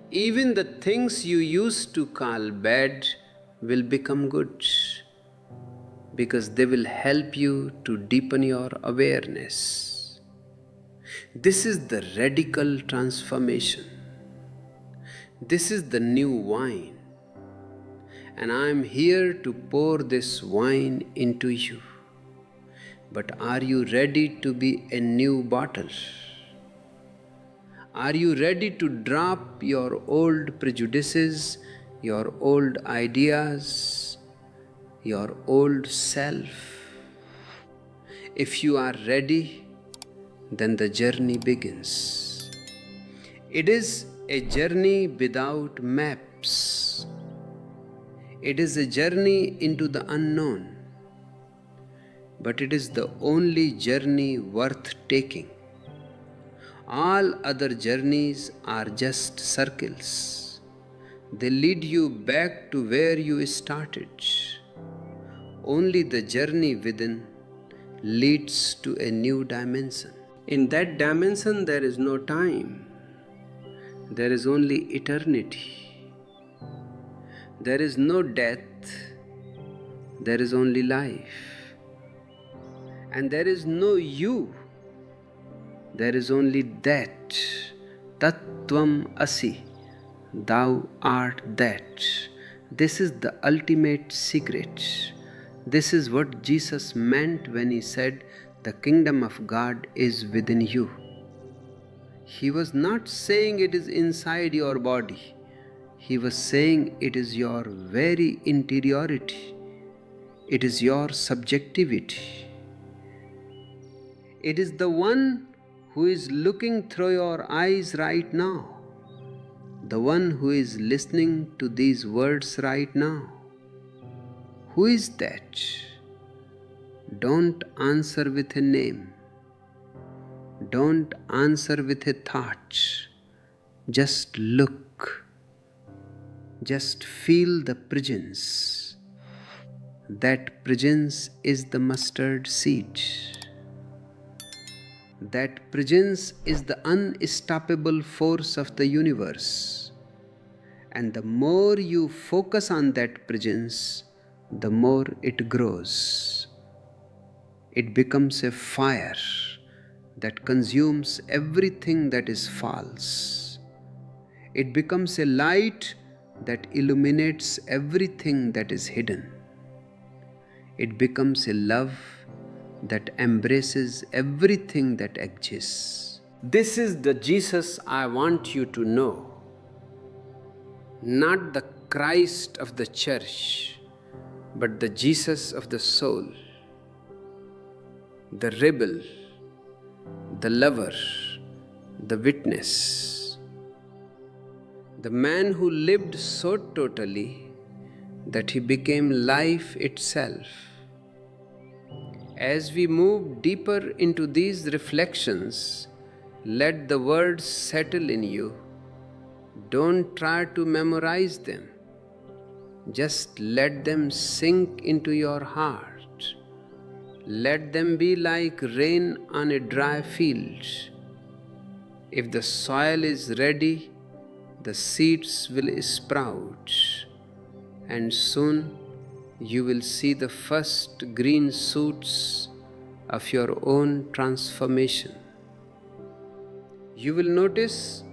Speaker 1: Even the things you used to call bad will become good, because they will help you to deepen your awareness. This is the radical transformation. This is the new wine. And I am here to pour this wine into you. But are you ready to be a new bottle? Are you ready to drop your old prejudices, your old ideas, your old self? If you are ready, then the journey begins. It is a journey without maps. It is a journey into the unknown, but it is the only journey worth taking. All other journeys are just circles. They lead you back to where you started. Only the journey within leads to a new dimension. In that dimension, there is no time. There is only eternity. There is no death. There is only life. And there is no you. There is only that. Tattvam asi. Thou art that. This is the ultimate secret. This is what Jesus meant when he said, "The kingdom of God is within you." He was not saying it is inside your body. He was saying it is your very interiority. It is your subjectivity. It is the one who is looking through your eyes right now. The one who is listening to these words right now. Who is that? Don't answer with a name. Don't answer with a thought. Just look. Just feel the presence. That presence is the mustard seed. That presence is the unstoppable force of the universe. And the more you focus on that presence, the more it grows. It becomes a fire that consumes everything that is false. It becomes a light that illuminates everything that is hidden. It becomes a love that embraces everything that exists. This is the Jesus I want you to know. Not the Christ of the church, but the Jesus of the soul. The rebel, the lover, the witness. The man who lived so totally that he became life itself. As we move deeper into these reflections, let the words settle in you. Don't try to memorize them. Just let them sink into your heart. Let them be like rain on a dry field. If the soil is ready, the seeds will sprout, and soon you will see the first green shoots of your own transformation. You will notice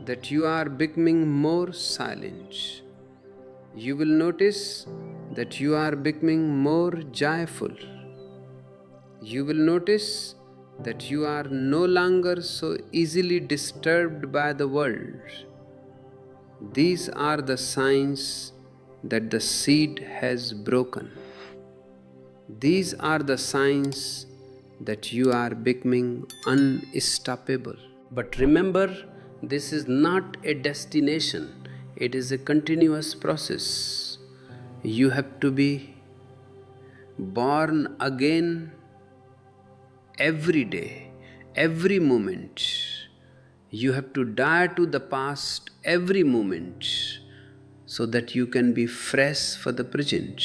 Speaker 1: that you are becoming more silent. You will notice that you are becoming more joyful. You will notice that you are no longer so easily disturbed by the world. These are the signs that the seed has broken. These are the signs that you are becoming unstoppable. But remember, this is not a destination, it is a continuous process. You have to be born again every day, every moment. You have to die to the past every moment so that you can be fresh for the present.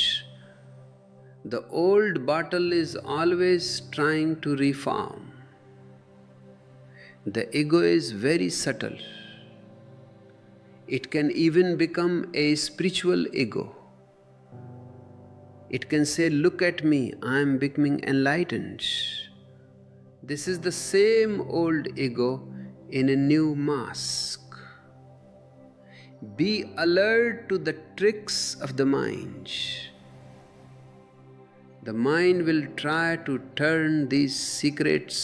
Speaker 1: The old bottle is always trying to reform. The ego is very subtle. It can even become a spiritual ego. It can say, "Look at me, I am becoming enlightened." This is the same old ego in a new mask. Be alert to the tricks of the mind. The mind will try to turn these secrets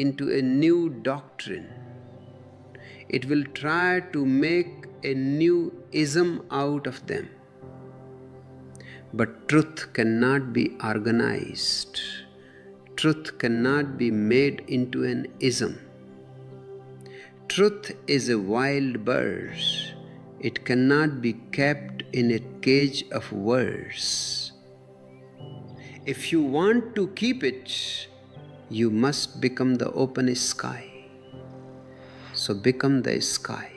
Speaker 1: into a new doctrine. It will try to make a new ism out of them. But truth cannot be organized. truth cannot be made into an ism. Truth is a wild bird. It cannot be kept in a cage of words. If you want to keep it, you must become the open sky. So become the sky.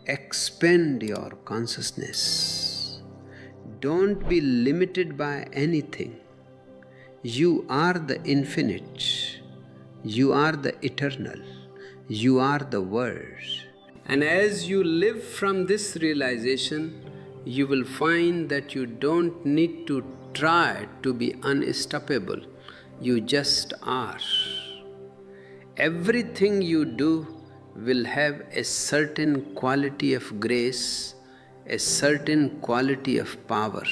Speaker 1: Expand your consciousness. Don't be limited by anything. You are the infinite. You are the eternal. You are the Word. And as you live from this realization, you will find that you don't need to try to be unstoppable. You just are. Everything you do will have a certain quality of grace, a certain quality of power.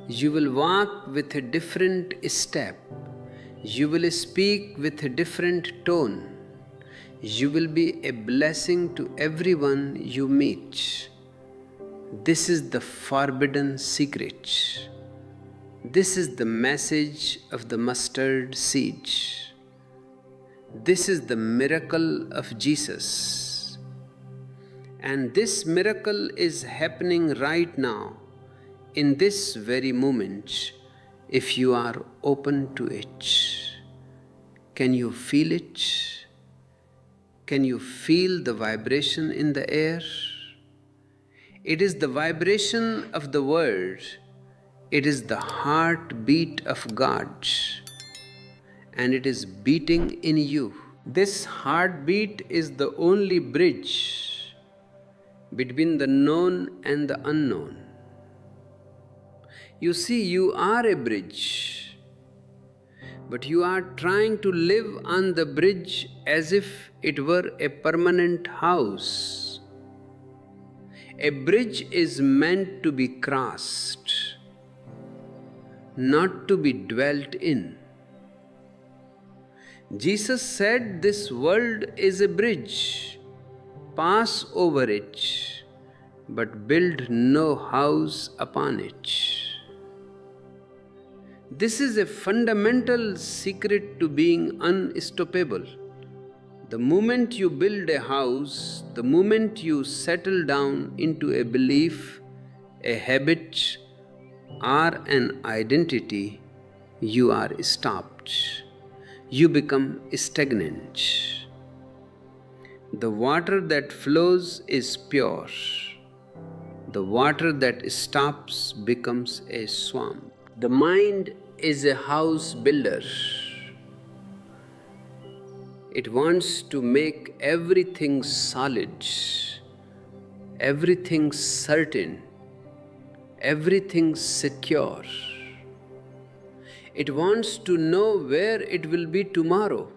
Speaker 1: You will walk with a different step. You will speak with a different tone. You will be a blessing to everyone you meet. This is the forbidden secret. This is the message of the mustard seed. This is the miracle of Jesus. And this miracle is happening right now, in this very moment, if you are open to it. Can you feel it? Can you feel the vibration in the air? It is the vibration of the Word. It is the heartbeat of God. And it is beating in you. This heartbeat is the only bridge between the known and the unknown. You see, you are a bridge, but you are trying to live on the bridge as if it were a permanent house. A bridge is meant to be crossed, not to be dwelt in. Jesus said this world is a bridge. Pass over it, but build no house upon it. This is a fundamental secret to being unstoppable. The moment you build a house, the moment you settle down into a belief, a habit, or an identity, you are stopped. You become stagnant. The water that flows is pure. The water that stops becomes a swamp. The mind is a house builder. It wants to make everything solid, everything certain, everything secure. It wants to know where it will be tomorrow.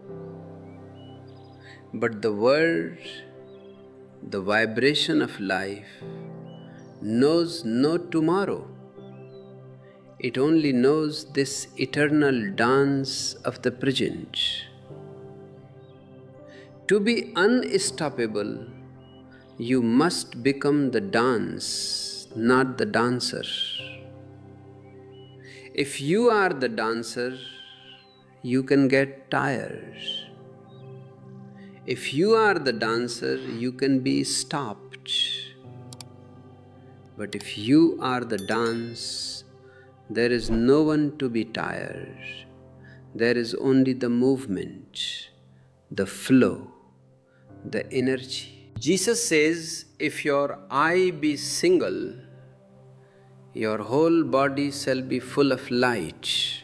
Speaker 1: But the Word, the vibration of life, knows no tomorrow. It only knows this eternal dance of the present. To be unstoppable, you must become the dance, not the dancer. If you are the dancer, you can get tired. If you are the dancer, you can be stopped. But if you are the dance, there is no one to be tired. There is only the movement, the flow, the energy. Jesus says, if your eye be single, your whole body shall be full of light.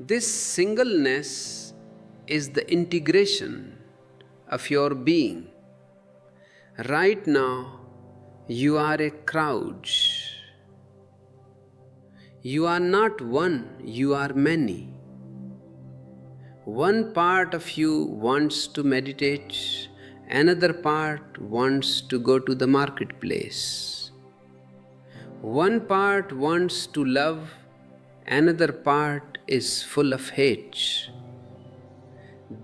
Speaker 1: This singleness is the integration of your being. Right now, you are a crowd. You are not one, you are many. One part of you wants to meditate, another part wants to go to the marketplace. One part wants to love, another part is full of hate.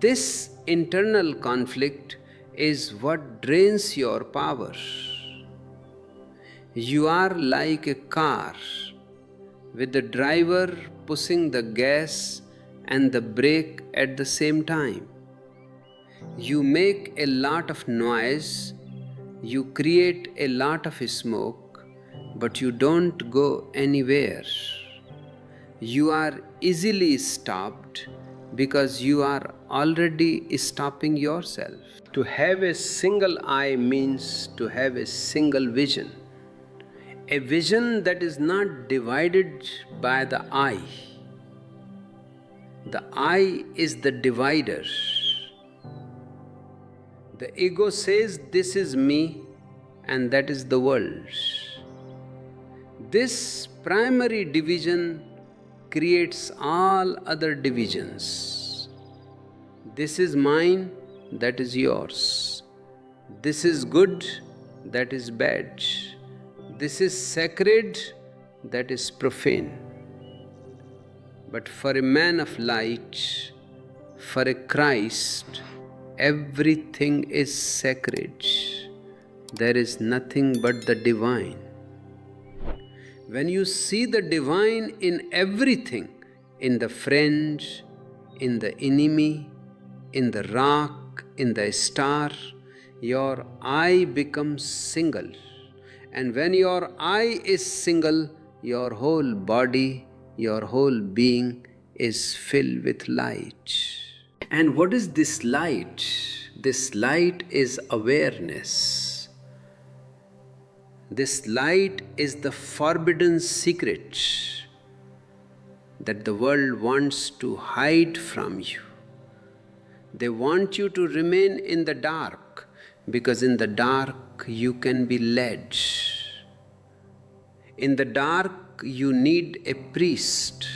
Speaker 1: This internal conflict is what drains your power. You are like a car with the driver pushing the gas and the brake at the same time. You make a lot of noise, you create a lot of smoke, but you don't go anywhere. You are easily stopped because you are already stopping yourself. To have a single eye means to have a single vision. A vision that is not divided by the eye. The eye is the divider. The ego says, this is me and that is the world. This primary division creates all other divisions. This is mine, that is yours. This is good, that is bad. This is sacred, that is profane. But for a man of light, for a Christ, everything is sacred. There is nothing but the divine. When you see the divine in everything, in the friend, in the enemy, in the rock, in the star, your eye becomes single. And when your eye is single, your whole body, your whole being is filled with light. And what is this light? This light is awareness. This light is the forbidden secret that the world wants to hide from you. They want you to remain in the dark because in the dark you can be led. In the dark you need a priest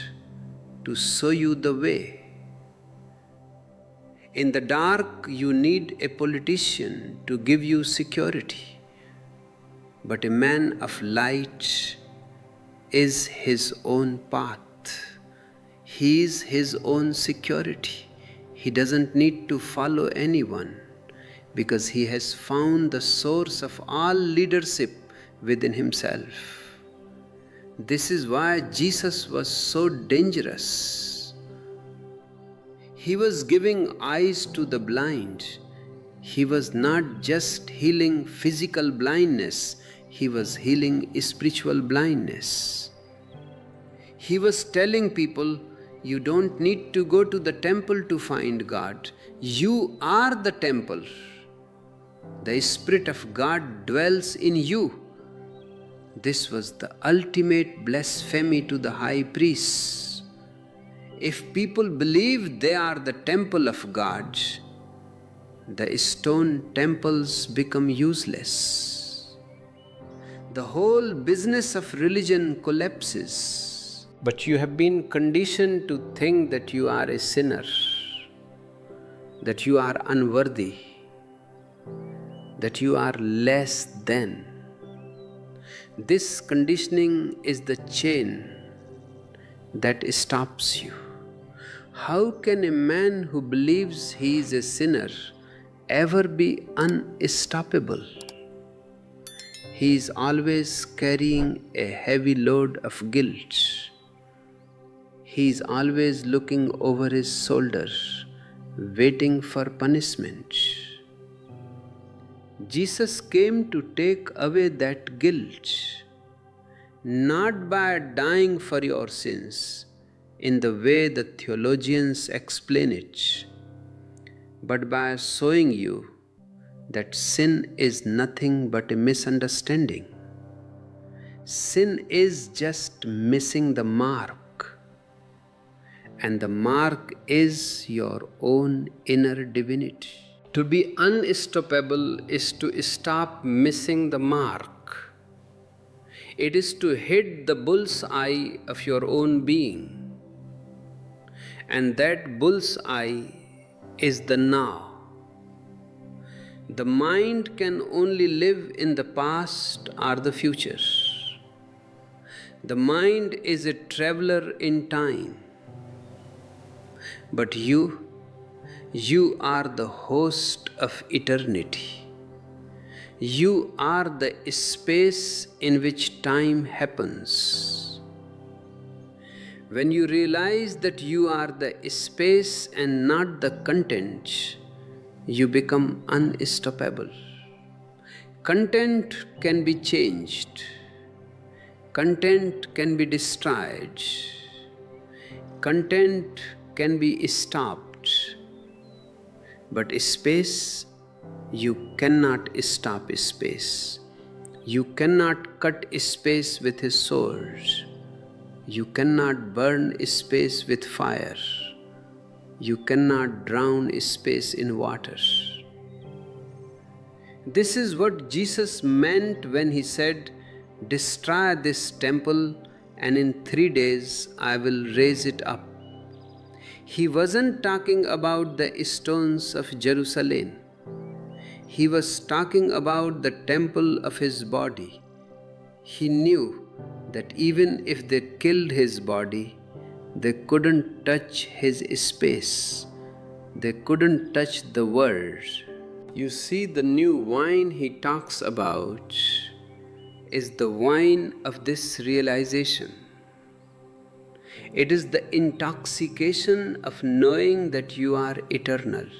Speaker 1: to show you the way. In the dark you need a politician to give you security. But a man of light is his own path. He is his own security. He doesn't need to follow anyone because he has found the source of all leadership within himself. This is why Jesus was so dangerous. He was giving eyes to the blind. He was not just healing physical blindness, he was healing spiritual blindness. He was telling people, you don't need to go to the temple to find God. You are the temple. The Spirit of God dwells in you. This was the ultimate blasphemy to the high priests. If people believe they are the temple of God, the stone temples become useless. The whole business of religion collapses. But you have been conditioned to think that you are a sinner, that you are unworthy, that you are less than. This conditioning is the chain that stops you. How can a man who believes he is a sinner ever be unstoppable? He is always carrying a heavy load of guilt. He is always looking over his shoulder, waiting for punishment. Jesus came to take away that guilt, not by dying for your sins in the way the theologians explain it, but by showing you that sin is nothing but a misunderstanding. Sin is just missing the mark, and the mark is your own inner divinity. To be unstoppable is to stop missing the mark. It is to hit the bull's eye of your own being. And that bull's eye is the now. The mind can only live in the past or the future. The mind is a traveler in time. But you are the host of eternity. You are the space in which time happens. When you realize that you are the space and not the content, you become unstoppable. Content can be changed. Content can be destroyed. Content can be stopped. But space, you cannot stop space. You cannot cut space with a sword. You cannot burn space with fire. You cannot drown space in water. This is what Jesus meant when he said, "Destroy this temple, and in 3 days I will raise it up." He wasn't talking about the stones of Jerusalem. He was talking about the temple of his body. He knew that even if they killed his body, they couldn't touch his space. They couldn't touch the world. You see, the new wine he talks about is the wine of this realization. It is the intoxication of knowing that you are eternal.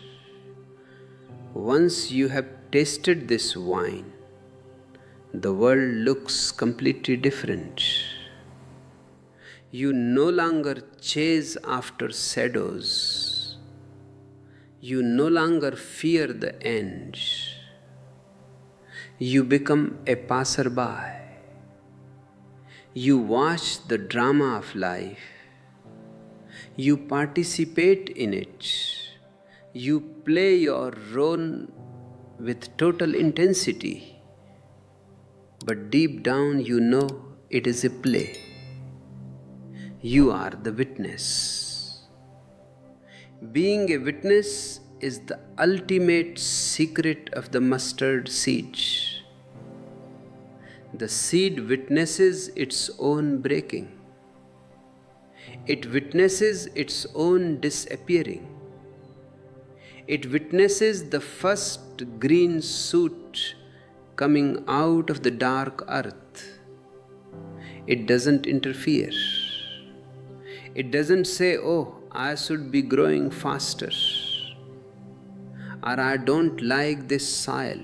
Speaker 1: Once you have tasted this wine, the world looks completely different. You no longer chase after shadows. You no longer fear the end. You become a passerby. You watch the drama of life. You participate in it. You play your role with total intensity. But deep down you know it is a play. You are the witness. Being a witness is the ultimate secret of the mustard seed. The seed witnesses its own breaking. It witnesses its own disappearing. It witnesses the first green shoot coming out of the dark earth. It doesn't interfere. It doesn't say, "Oh, I should be growing faster," or "I don't like this soil."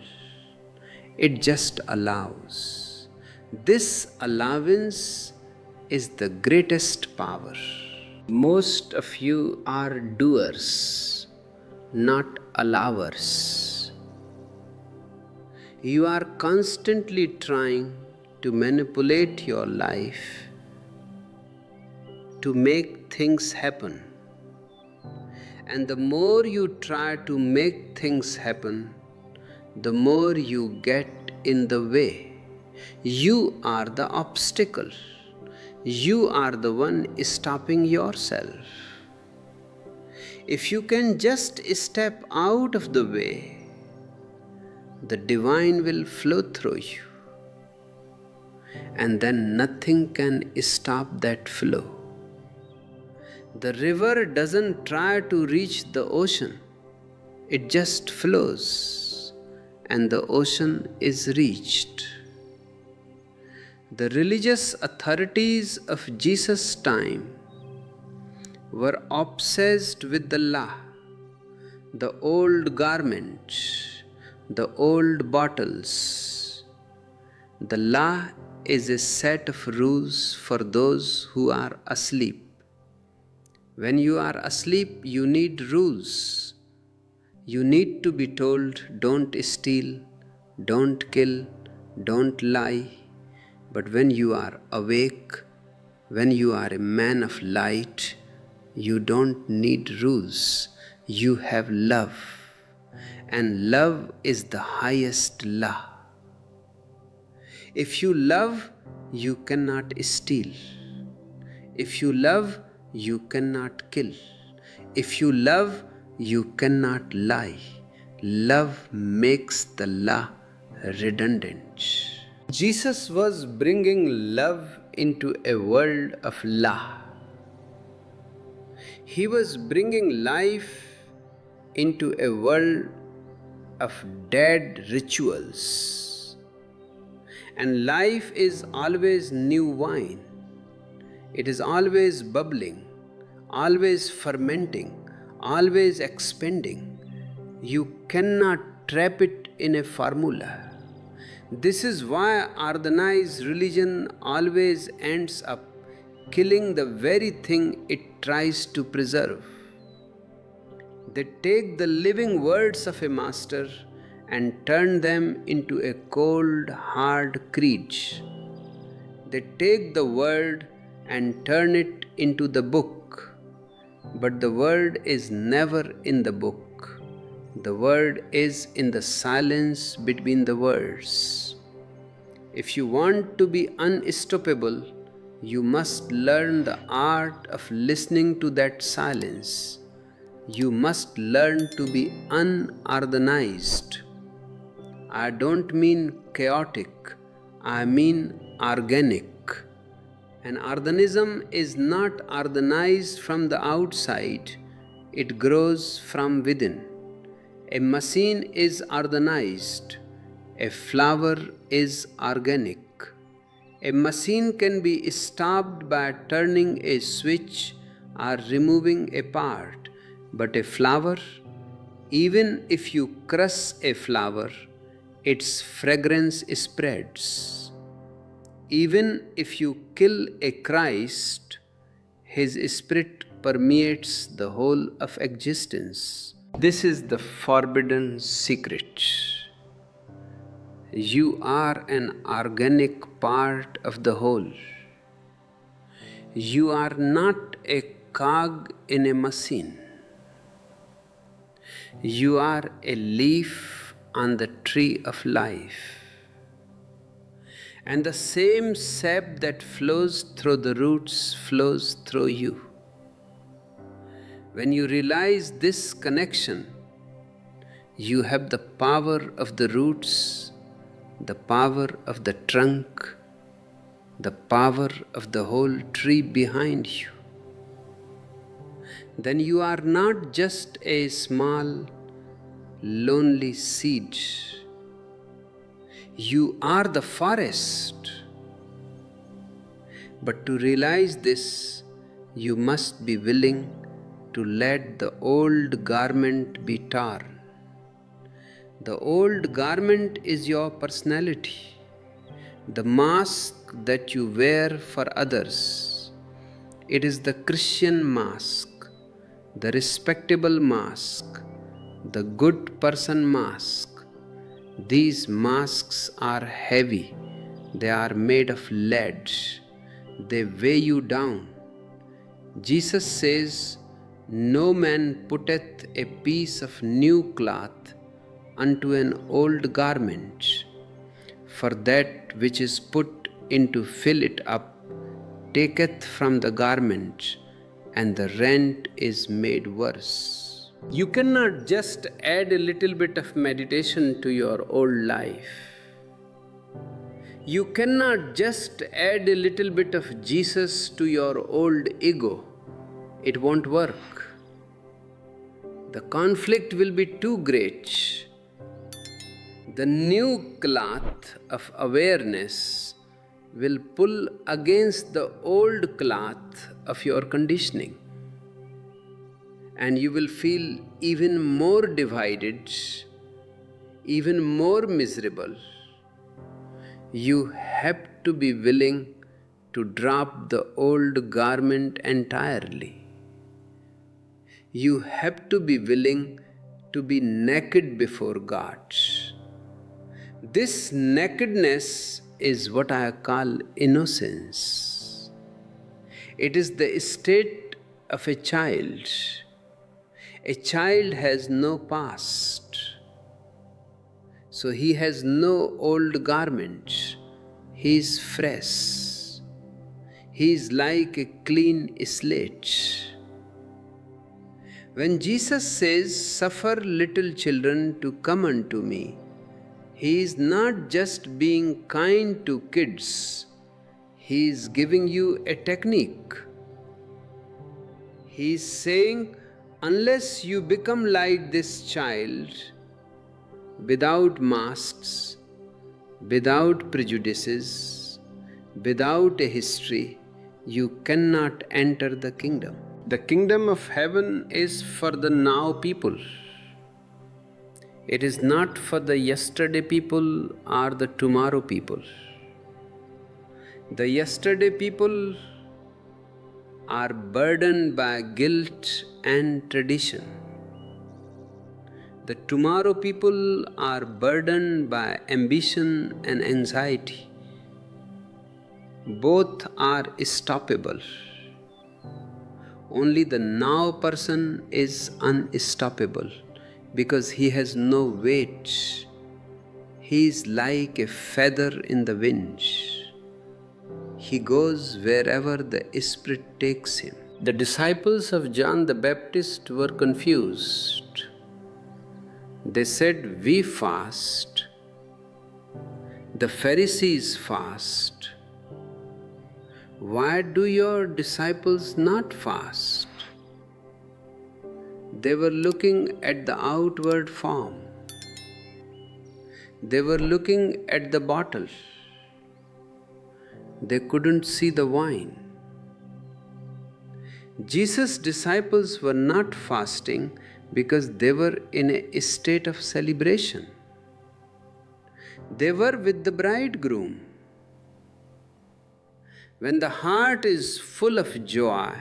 Speaker 1: It just allows. This allowance is the greatest power. Most of you are doers, not allowers. You are constantly trying to manipulate your life, to make things happen. And the more you try to make things happen, the more you get in the way. You are the obstacle. You are the one stopping yourself. If you can just step out of the way, the divine will flow through you. And then nothing can stop that flow. The river doesn't try to reach the ocean. It just flows, and the ocean is reached. The religious authorities of Jesus' time were obsessed with the law, the old garments, the old bottles. The law is a set of rules for those who are asleep. When you are asleep, you need rules. You need to be told, "Don't steal, don't kill, don't lie." But when you are awake, when you are a man of light, you don't need rules. You have love. And love is the highest law. If you love, you cannot steal. If you love, you cannot kill. If you love, you cannot lie. Love makes the law redundant. Jesus was bringing love into a world of law. He was bringing life into a world of dead rituals. And life is always new wine. It is always bubbling, always fermenting, always expanding. You cannot trap it in a formula. This is why organized religion always ends up killing the very thing it tries to preserve. They take the living words of a master and turn them into a cold, hard creed. They take the word and turn it into the book. But the word is never in the book. The word is in the silence between the words. If you want to be unstoppable, you must learn the art of listening to that silence. You must learn to be unorganized. I don't mean chaotic, I mean organic. An organism is not organized from the outside, it grows from within. A machine is organized, a flower is organic. A machine can be stopped by turning a switch or removing a part, but a flower, even if you crush a flower, its fragrance spreads. Even if you kill a Christ, his spirit permeates the whole of existence. This is the forbidden secret. You are an organic part of the whole. You are not a cog in a machine. You are a leaf on the tree of life. And the same sap that flows through the roots flows through you. When you realize this connection, you have the power of the roots, the power of the trunk, the power of the whole tree behind you. Then you are not just a small, lonely seed. You are the forest. But to realize this, you must be willing to let the old garment be torn. The old garment is your personality, the mask that you wear for others. It is the Christian mask, the respectable mask, the good person mask. These masks are heavy, they are made of lead, they weigh you down. Jesus says, "No man putteth a piece of new cloth unto an old garment, for that which is put in to fill it up taketh from the garment, and the rent is made worse." You cannot just add a little bit of meditation to your old life. You cannot just add a little bit of Jesus to your old ego. It won't work. The conflict will be too great. The new cloth of awareness will pull against the old cloth of your conditioning. And you will feel even more divided, even more miserable. You have to be willing to drop the old garment entirely. You have to be willing to be naked before God. This nakedness is what I call innocence. It is the state of a child. A child has no past, so he has no old garment. He is fresh. He is like a clean slate. When Jesus says, "Suffer little children to come unto me," he is not just being kind to kids. He is giving you a technique. He is saying, unless you become like this child, without masks, without prejudices, without a history, you cannot enter the kingdom. The kingdom of heaven is for the now people. It is not for the yesterday people or the tomorrow people. The yesterday people are burdened by guilt and tradition. The tomorrow people are burdened by ambition and anxiety. Both are stoppable. Only the now person is unstoppable because he has no weight. He is like a feather in the wind. He goes wherever the Spirit takes him. The disciples of John the Baptist were confused. They said, "We fast." The Pharisees fast. Why do your disciples not fast? They were looking at the outward form. They were looking at the bottle. They couldn't see the wine. Jesus' disciples were not fasting because they were in a state of celebration. They were with the bridegroom. When the heart is full of joy,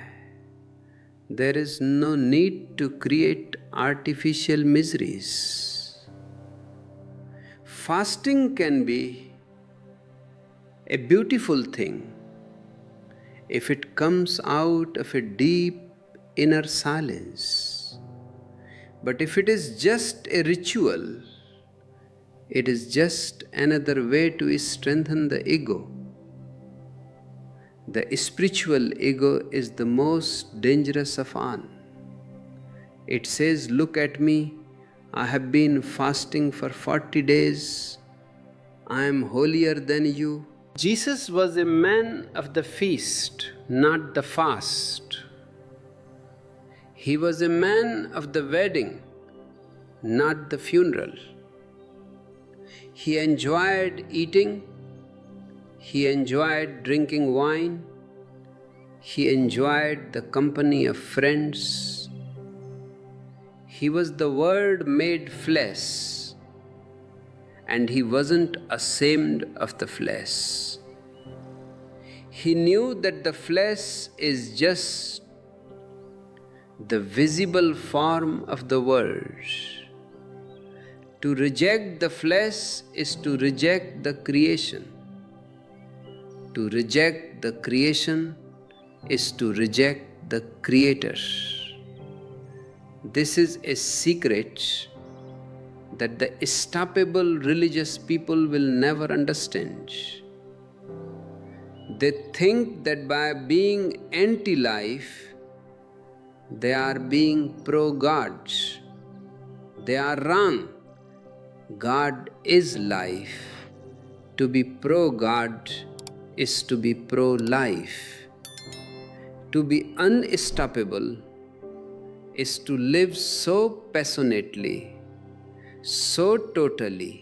Speaker 1: there is no need to create artificial miseries. Fasting can be a beautiful thing if it comes out of a deep inner silence. But if it is just a ritual, it is just another way to strengthen the ego. The spiritual ego is the most dangerous of all. It says, "Look at me, I have been fasting for 40 days. I am holier than you." Jesus was a man of the feast, not the fast. He was a man of the wedding, not the funeral. He enjoyed eating. He enjoyed drinking wine. He enjoyed the company of friends. He was the Word made flesh, and he wasn't ashamed of the flesh. He knew that the flesh is just the visible form of the Word. To reject the flesh is to reject the creation. To reject the creation is to reject the Creator. This is a secret that the stoppable religious people will never understand. They think that by being anti-life, they are being pro-God. They are wrong. God is life. To be pro-God is to be pro-life. To be unstoppable is to live so passionately, so totally,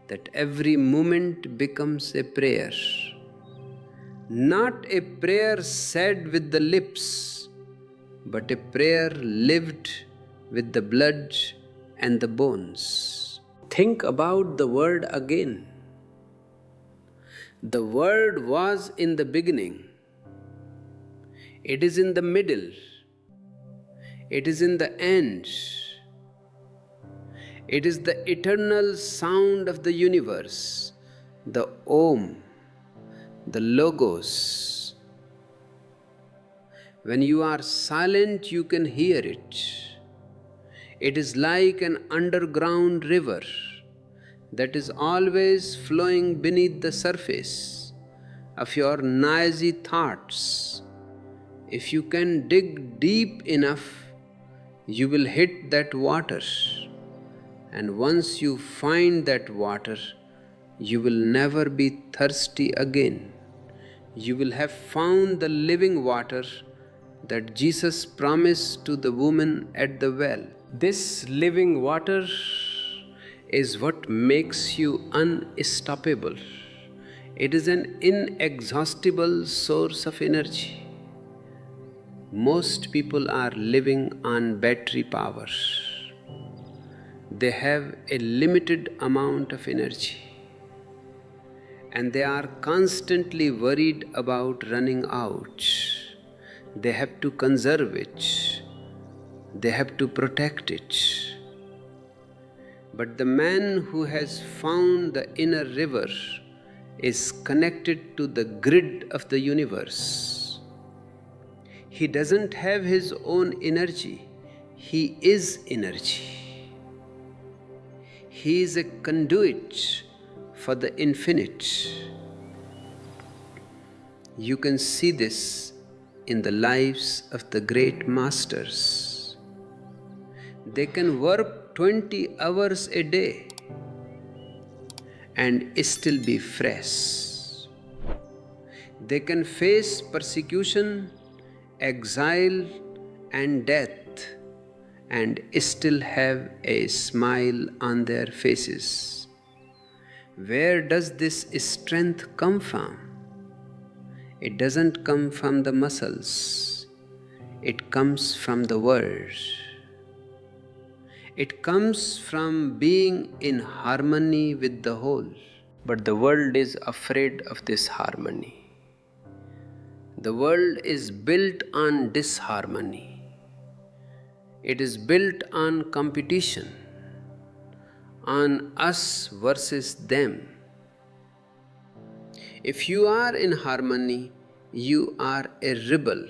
Speaker 1: that every moment becomes a prayer. Not a prayer said with the lips, but a prayer lived with the blood and the bones. Think about the Word again. The Word was in the beginning. It is in the middle. It is in the end. It is the eternal sound of the universe, the Om, the Logos. When you are silent, you can hear it. It is like an underground river that is always flowing beneath the surface of your noisy thoughts. If you can dig deep enough, you will hit that water. And once you find that water, you will never be thirsty again. You will have found the living water that Jesus promised to the woman at the well. This living water is what makes you unstoppable. It is an inexhaustible source of energy. Most people are living on battery power. They have a limited amount of energy, and they are constantly worried about running out. They have to conserve it. They have to protect it. But the man who has found the inner river is connected to the grid of the universe. He doesn't have his own energy. He is energy. He is a conduit for the infinite. You can see this in the lives of the great masters. They can work 20 hours a day and still be fresh. They can face persecution, exile, and death and still have a smile on their faces. Where does this strength come from? It doesn't come from the muscles. It comes from the word. It comes from being in harmony with the whole. But the world is afraid of this harmony. The world is built on disharmony. It is built on competition, on us versus them. If you are in harmony, you are a rebel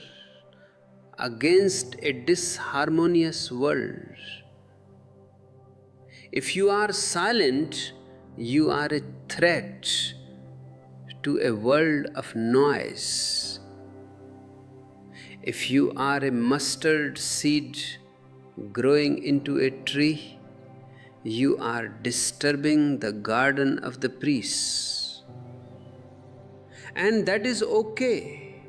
Speaker 1: against a disharmonious world. If you are silent, you are a threat to a world of noise. If you are a mustard seed growing into a tree, you are disturbing the garden of the priests. And that is okay.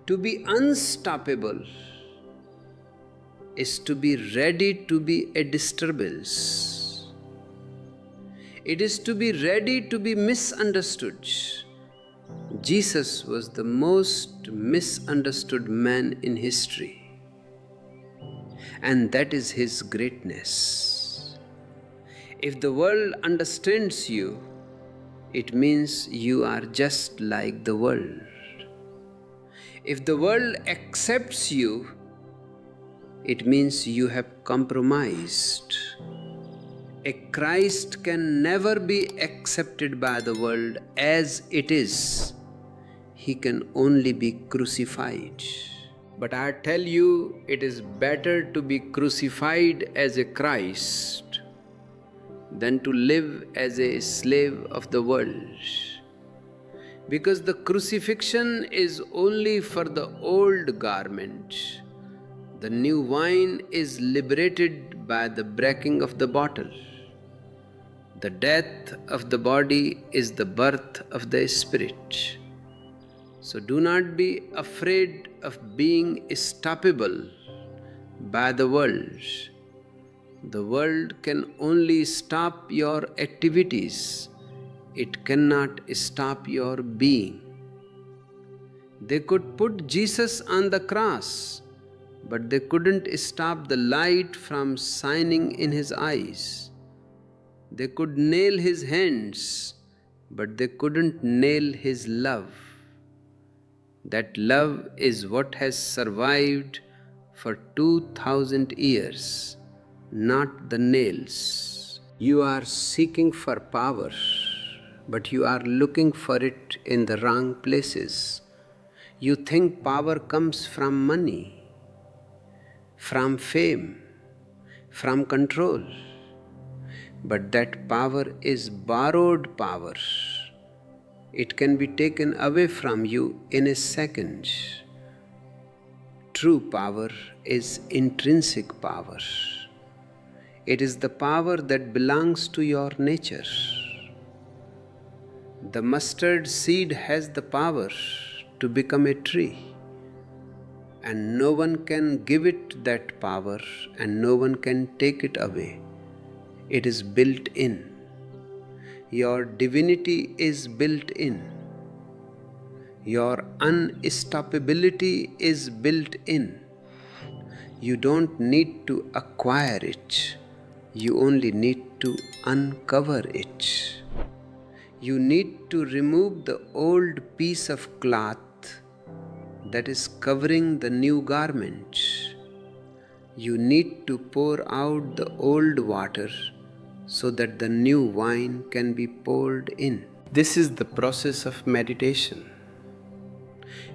Speaker 1: To be unstoppable is to be ready to be a disturbance. It is to be ready to be misunderstood. Jesus was the most misunderstood man in history. And that is his greatness. If the world understands you, it means you are just like the world. If the world accepts you, it means you have compromised. A Christ can never be accepted by the world as it is. He can only be crucified. But I tell you, it is better to be crucified as a Christ than to live as a slave of the world. Because the crucifixion is only for the old garment. The new wine is liberated by the breaking of the bottle. The death of the body is the birth of the spirit. So do not be afraid of being stoppable by the world. The world can only stop your activities. It cannot stop your being. They could put Jesus on the cross, but they couldn't stop the light from shining in his eyes. They could nail his hands, but they couldn't nail his love. That love is what has survived for 2000 years, not the nails. You are seeking for power, but you are looking for it in the wrong places. You think power comes from money, from fame, from control. But that power is borrowed power. It can be taken away from you in a second. True power is intrinsic power. It is the power that belongs to your nature. The mustard seed has the power to become a tree, and no one can give it that power, and no one can take it away. It is built in. your divinity is built in. Your unstoppability is built in. You don't need to acquire it. You only need to uncover it. You need to remove the old piece of cloth that is covering the new garment. You need to pour out the old water so that the new wine can be poured in. This is the process of meditation.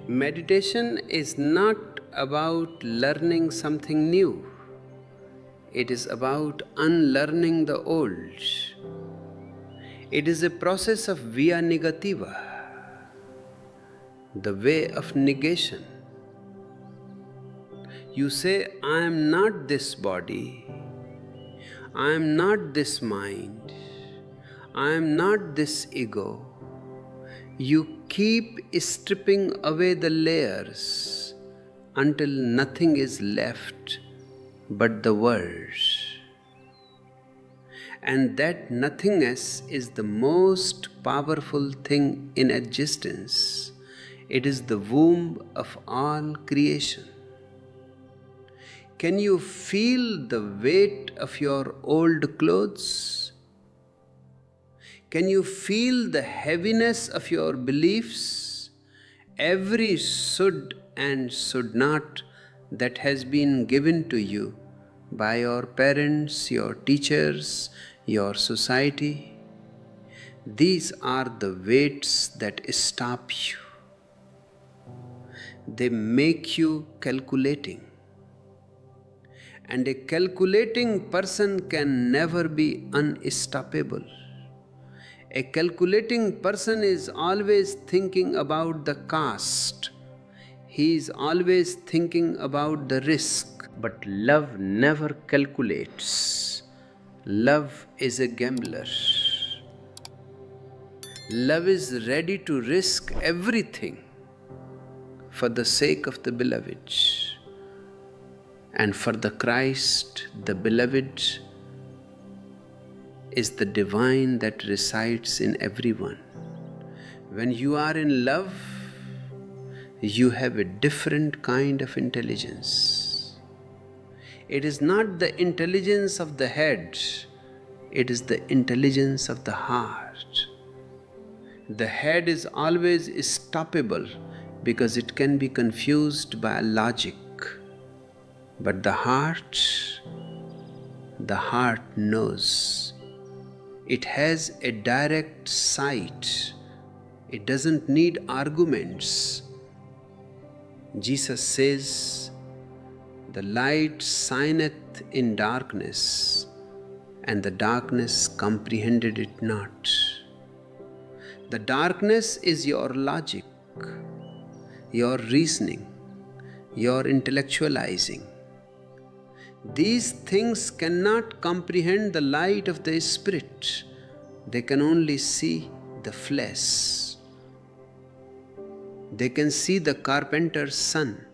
Speaker 1: Meditation is not about learning something new. It is about unlearning the old. It is a process of via negativa, the way of negation. You say, I am not this body, I am not this mind, I am not this ego. You keep stripping away the layers until nothing is left but the words. And that nothingness is the most powerful thing in existence. It is the womb of all creation. Can you feel the weight of your old clothes? Can you feel the heaviness of your beliefs? Every should and should not that has been given to you by your parents, your teachers, your society. These are the weights that stop you. They make you calculating. And a calculating person can never be unstoppable. A calculating person is always thinking about the cost. He is always thinking about the risk. But love never calculates. Love is a gambler. Love is ready to risk everything for the sake of the beloved. And for the Christ, the beloved is the divine that resides in everyone. When you are in love, you have a different kind of intelligence. It is not the intelligence of the head, it is the intelligence of the heart. The head is always stoppable because it can be confused by logic. But the heart knows. It has a direct sight. It doesn't need arguments. Jesus says, the light shineth in darkness, and the darkness comprehended it not. The darkness is your logic, your reasoning, your intellectualizing. These things cannot comprehend the light of the Spirit. They can only see the flesh. They can see the carpenter's son,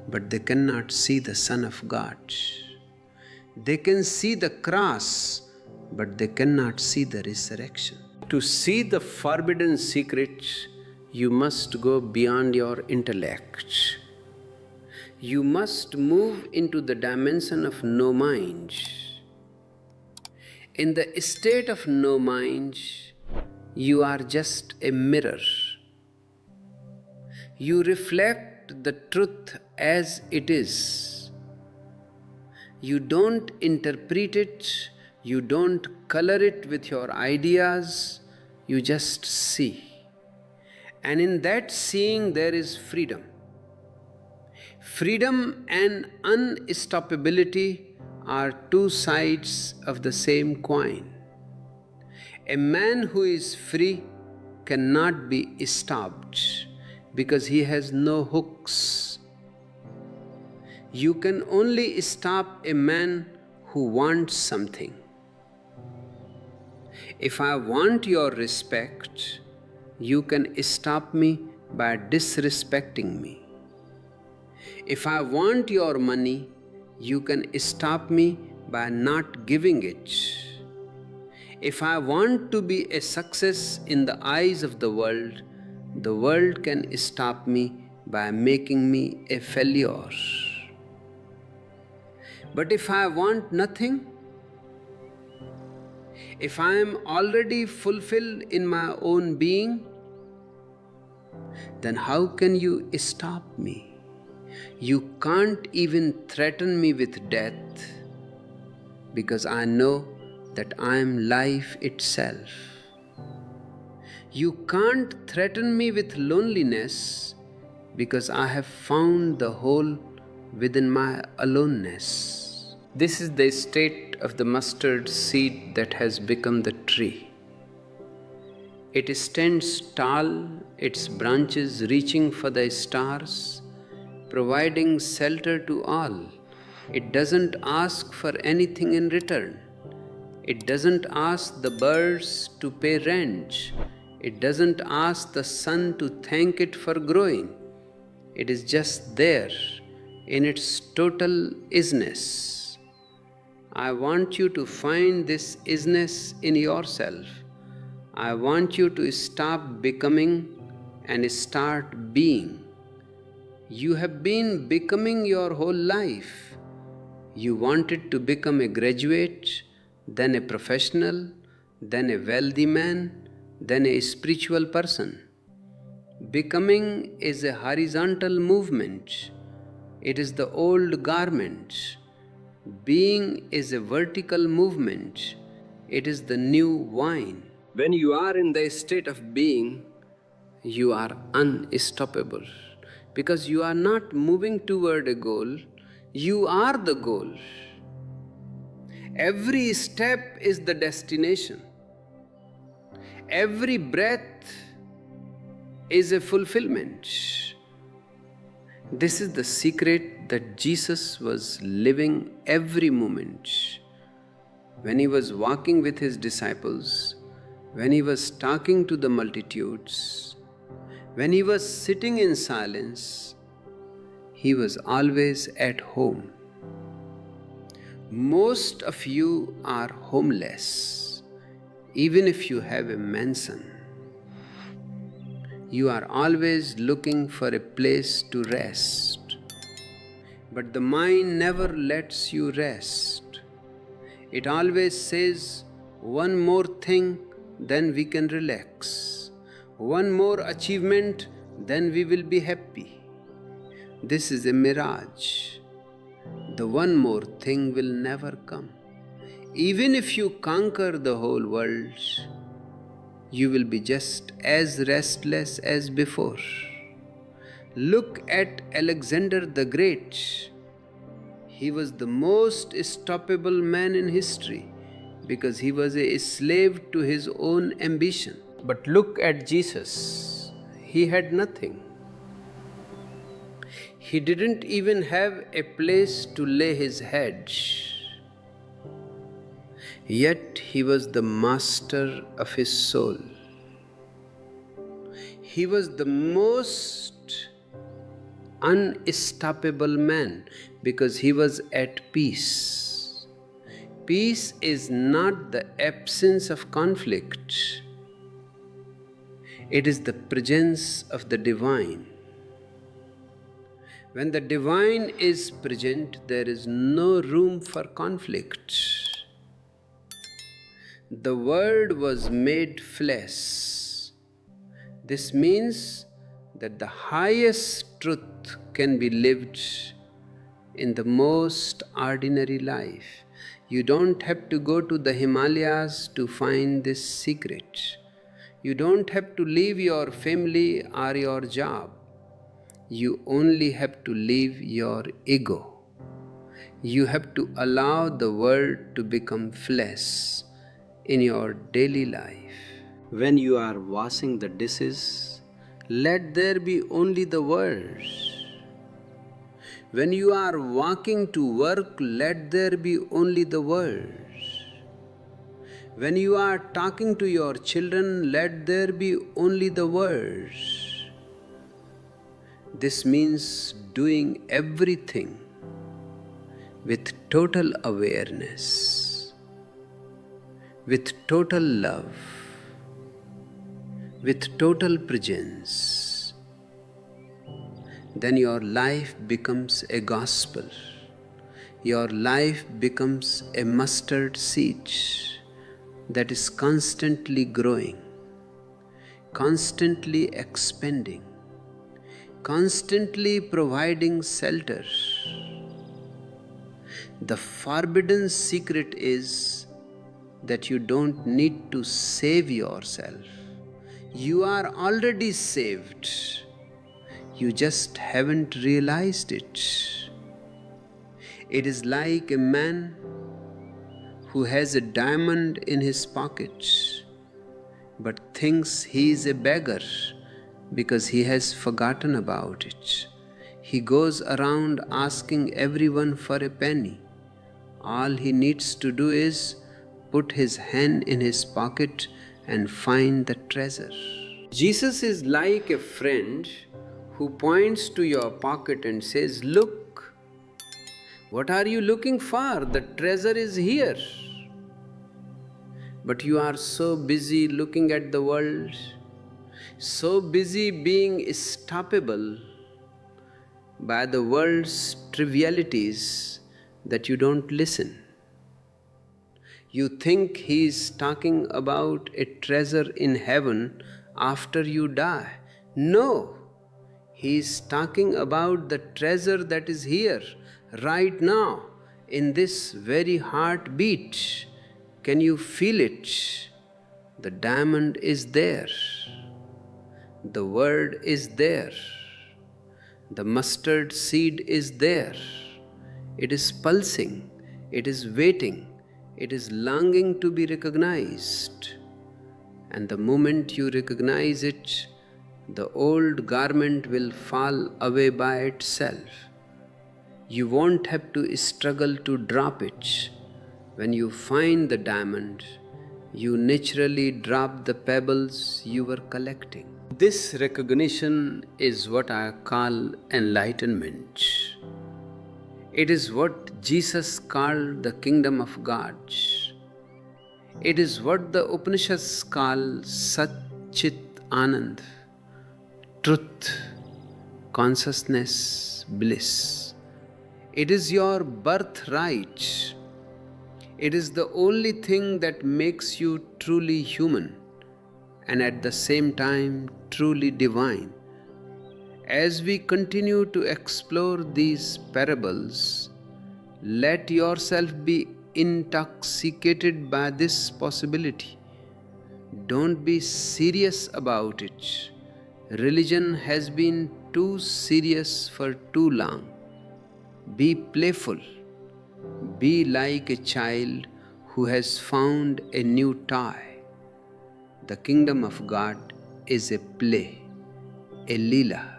Speaker 1: but they cannot see the Son of God. They can see the cross, but they cannot see the resurrection. To see the forbidden secret, you must go beyond your intellect. You must move into the dimension of no mind. In the state of no mind, you are just a mirror. You reflect the truth as it is. You don't interpret it, you don't color it with your ideas, you just see. And in that seeing, there is freedom. Freedom and unstoppability are two sides of the same coin. A man who is free cannot be stopped because he has no hooks. You can only stop a man who wants something. If I want your respect, you can stop me by disrespecting me. If I want your money, you can stop me by not giving it. If I want to be a success in the eyes of the world can stop me by making me a failure. But if I want nothing, if I am already fulfilled in my own being, then how can you stop me? You can't even threaten me with death, because I know that I am life itself. You can't threaten me with loneliness, because I have found the whole within my aloneness. This is the state of the mustard seed that has become the tree. It stands tall, its branches reaching for the stars, providing shelter to all. It doesn't ask for anything in return. It doesn't ask the birds to pay rent. It doesn't ask the sun to thank it for growing. It is just there in its total isness. I want you to find this isness in yourself. I want you to stop becoming and start being. You have been becoming your whole life. You wanted to become a graduate, then a professional, then a wealthy man, then a spiritual person. Becoming is a horizontal movement. It is the old garment. Being is a vertical movement. It is the new wine. When you are in the state of being, you are unstoppable, because you are not moving toward a goal, you are the goal. Every step is the destination. Every breath is a fulfillment. This is the secret that Jesus was living every moment. When he was walking with his disciples, when he was talking to the multitudes, when he was sitting in silence, he was always at home. Most of you are homeless, even if you have a mansion. You are always looking for a place to rest. But the mind never lets you rest. It always says, one more thing, then we can relax. One more achievement, then we will be happy. This is a mirage. The one more thing will never come. Even if you conquer the whole world, you will be just as restless as before. Look at Alexander the Great. He was the most stoppable man in history because he was a slave to his own ambition. But look at Jesus. He had nothing. He didn't even have a place to lay his head. Yet he was the master of his soul. He was the most unstoppable man because he was at peace. Peace is not the absence of conflict. It is the presence of the divine. When the divine is present, there is no room for conflict. The Word was made flesh. This means that the highest truth can be lived in the most ordinary life. You don't have to go to the Himalayas to find this secret. You don't have to leave your family or your job. You only have to leave your ego. You have to allow the Word to become flesh in your daily life. When you are washing the dishes, let there be only the Word. When you are walking to work, let there be only the Word. When you are talking to your children, let there be only the Word. This means doing everything with total awareness, with total love, with total presence, then your life becomes a gospel. Your life becomes a mustard seed that is constantly growing, constantly expanding, constantly providing shelter. The forbidden secret is that you don't need to save yourself. You are already saved. You just haven't realized it. It is like a man who has a diamond in his pocket but thinks he is a beggar because he has forgotten about it. He goes around asking everyone for a penny. All he needs to do is put his hand in his pocket and find the treasure. Jesus is like a friend who points to your pocket and says, "Look, what are you looking for? The treasure is here." But you are so busy looking at the world, so busy being stoppable by the world's trivialities that you don't listen. You think he is talking about a treasure in heaven after you die. No, he is talking about the treasure that is here, right now, in this very heartbeat. Can you feel it? The diamond is there. The word is there. The mustard seed is there. It is pulsing. It is waiting. It is longing to be recognized. And the moment you recognize it, the old garment will fall away by itself. You won't have to struggle to drop it. When you find the diamond, you naturally drop the pebbles you were collecting. This recognition is what I call enlightenment. It is what Jesus called the kingdom of God. It is what the Upanishads call Sat Chit Anand, truth, consciousness, bliss. It is your birthright. It is the only thing that makes you truly human and at the same time truly divine. As we continue to explore these parables, let yourself be intoxicated by this possibility. Don't be serious about it. Religion has been too serious for too long. Be playful. Be like a child who has found a new toy. The kingdom of God is a play, a lila.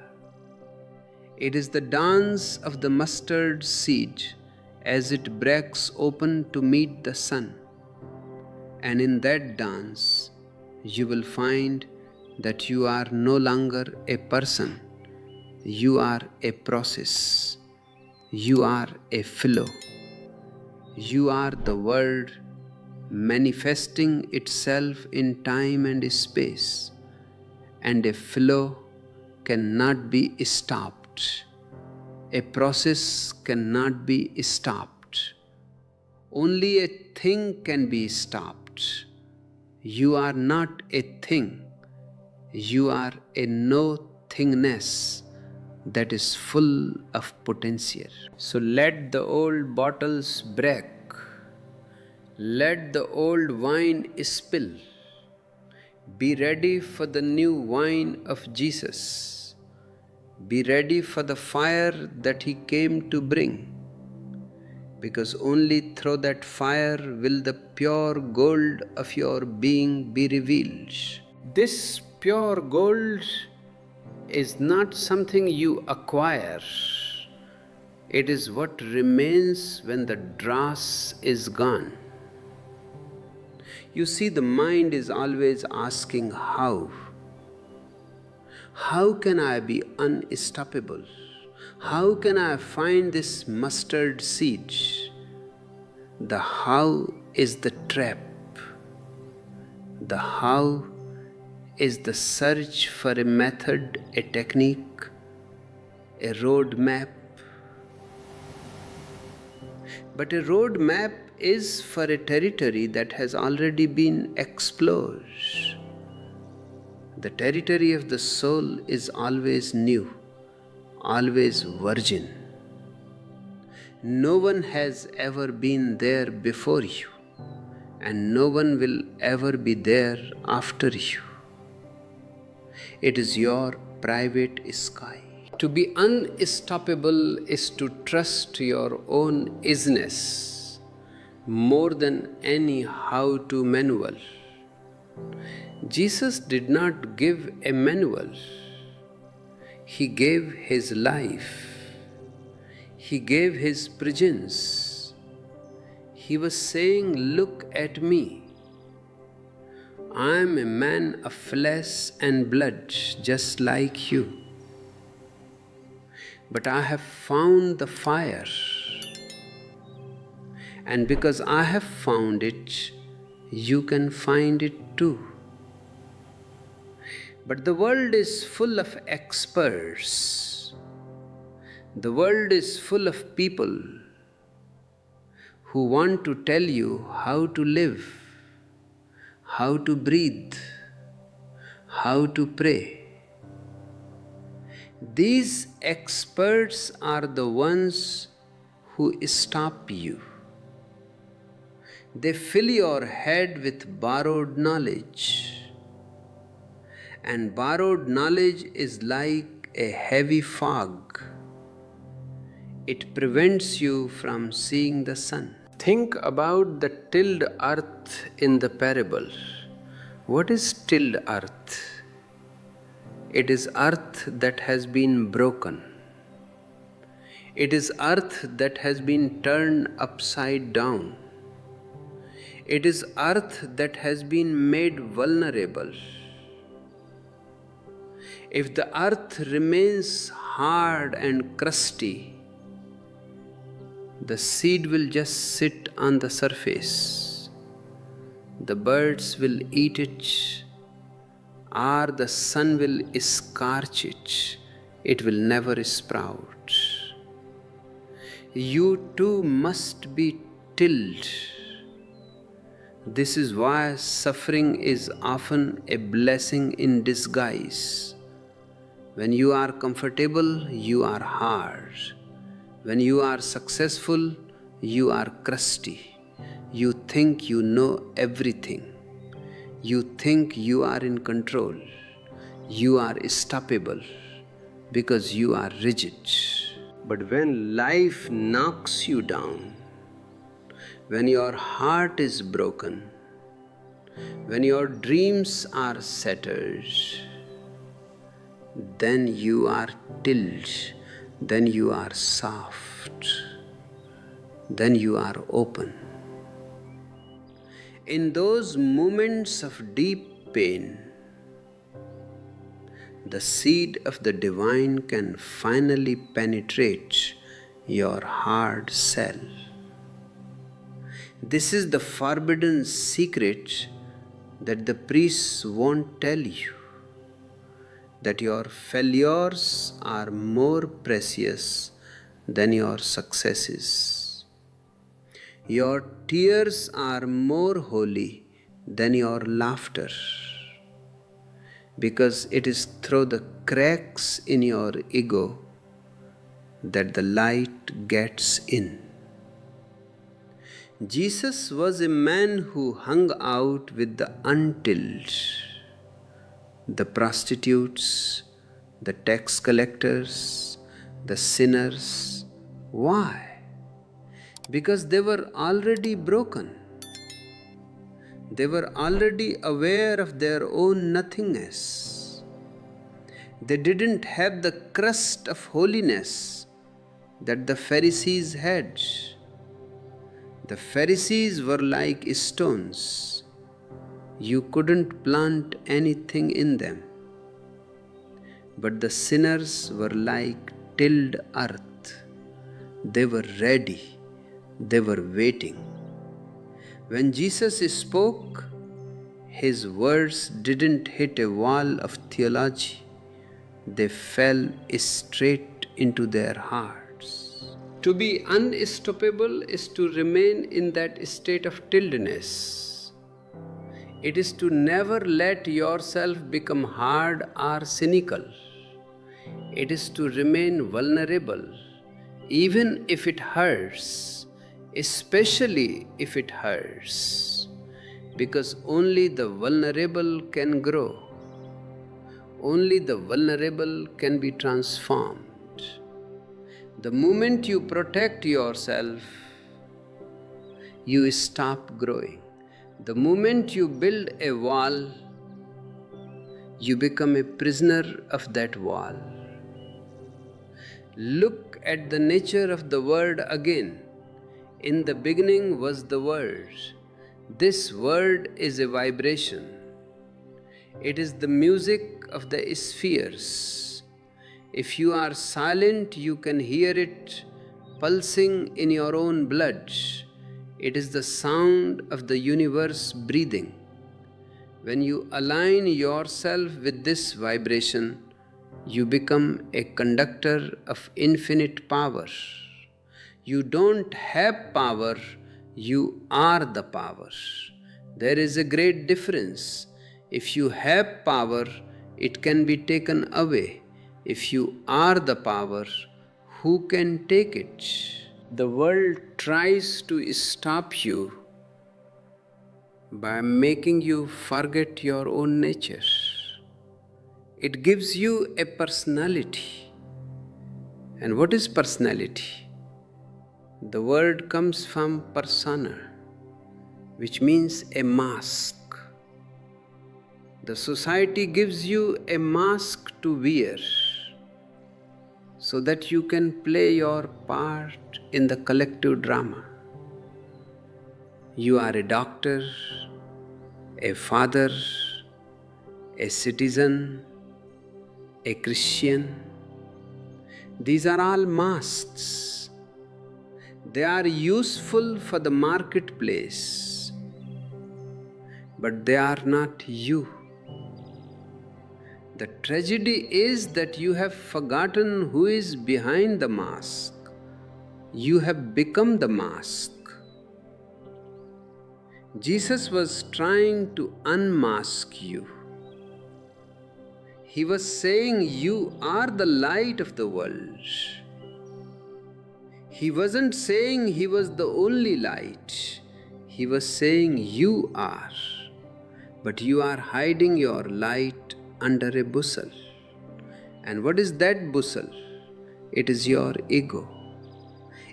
Speaker 1: It is the dance of the mustard seed as it breaks open to meet the sun. And in that dance, you will find that you are no longer a person. You are a process. You are a flow. You are the world manifesting itself in time and space, and a flow cannot be stopped. A process cannot be stopped. Only a thing can be stopped. You are not a thing. You are a no-thingness that is full of potential. So let the old bottles break. Let the old wine spill. Be ready for the new wine of Jesus. Be ready for the fire that He came to bring. Because only through that fire will the pure gold of your being be revealed. This pure gold is not something you acquire. It is what remains when the dross is gone. You see, the mind is always asking how. How can I be unstoppable? How can I find this mustard seed? The how is the trap. The how is the search for a method, a technique, a road map. But a road map is for a territory that has already been explored. The territory of the soul is always new, always virgin. No one has ever been there before you, and no one will ever be there after you. It is your private sky. To be unstoppable is to trust your own isness more than any how-to manual. Jesus did not give a manual. He gave his life. He gave his presence. He was saying, "Look at me. I am a man of flesh and blood, just like you. But I have found the fire. And because I have found it, you can find it too." But the world is full of experts. The world is full of people who want to tell you how to live, how to breathe, how to pray. These experts are the ones who stop you. They fill your head with borrowed knowledge. And borrowed knowledge is like a heavy fog. It prevents you from seeing the sun. Think about the tilled earth in the parable. What is tilled earth? It is earth that has been broken. It is earth that has been turned upside down. It is earth that has been made vulnerable. If the earth remains hard and crusty, the seed will just sit on the surface. The birds will eat it, or the sun will scorch it. It will never sprout. You too must be tilled. This is why suffering is often a blessing in disguise. When you are comfortable, you are hard. When you are successful, you are crusty. You think you know everything. You think you are in control. You are stoppable because you are rigid. But when life knocks you down, when your heart is broken, when your dreams are shattered, then you are tilled, then you are soft, then you are open. In those moments of deep pain, the seed of the divine can finally penetrate your hard shell. This is the forbidden secret that the priests won't tell you. That your failures are more precious than your successes. Your tears are more holy than your laughter, because it is through the cracks in your ego that the light gets in. Jesus was a man who hung out with the untilled, the prostitutes, the tax collectors, the sinners. Why? Because they were already broken. They were already aware of their own nothingness. They didn't have the crust of holiness that the Pharisees had. The Pharisees were like stones. You couldn't plant anything in them. But the sinners were like tilled earth. They were ready. They were waiting. When Jesus spoke, His words didn't hit a wall of theology, they fell straight into their hearts. To be unstoppable is to remain in that state of tildness. It is to never let yourself become hard or cynical. It is to remain vulnerable, even if it hurts, especially if it hurts, because only the vulnerable can grow. Only the vulnerable can be transformed. The moment you protect yourself, you stop growing. The moment you build a wall, you become a prisoner of that wall. Look at the nature of the word again. In the beginning was the word. This word is a vibration. It is the music of the spheres. If you are silent, you can hear it pulsing in your own blood. It is the sound of the universe breathing. When you align yourself with this vibration, you become a conductor of infinite power. You don't have power, you are the power. There is a great difference. If you have power, it can be taken away. If you are the power, who can take it? The world tries to stop you by making you forget your own nature. It gives you a personality. And what is personality? The word comes from persona, which means a mask. The society gives you a mask to wear so that you can play your part in the collective drama. You are a doctor, a father, a citizen, a Christian. These are all masks. They are useful for the marketplace, but they are not you. The tragedy is that you have forgotten who is behind the mask. You have become the mask. Jesus was trying to unmask you. He was saying you are the light of the world. He wasn't saying he was the only light. He was saying you are. But you are hiding your light under a bushel. And what is that bushel? It is your ego.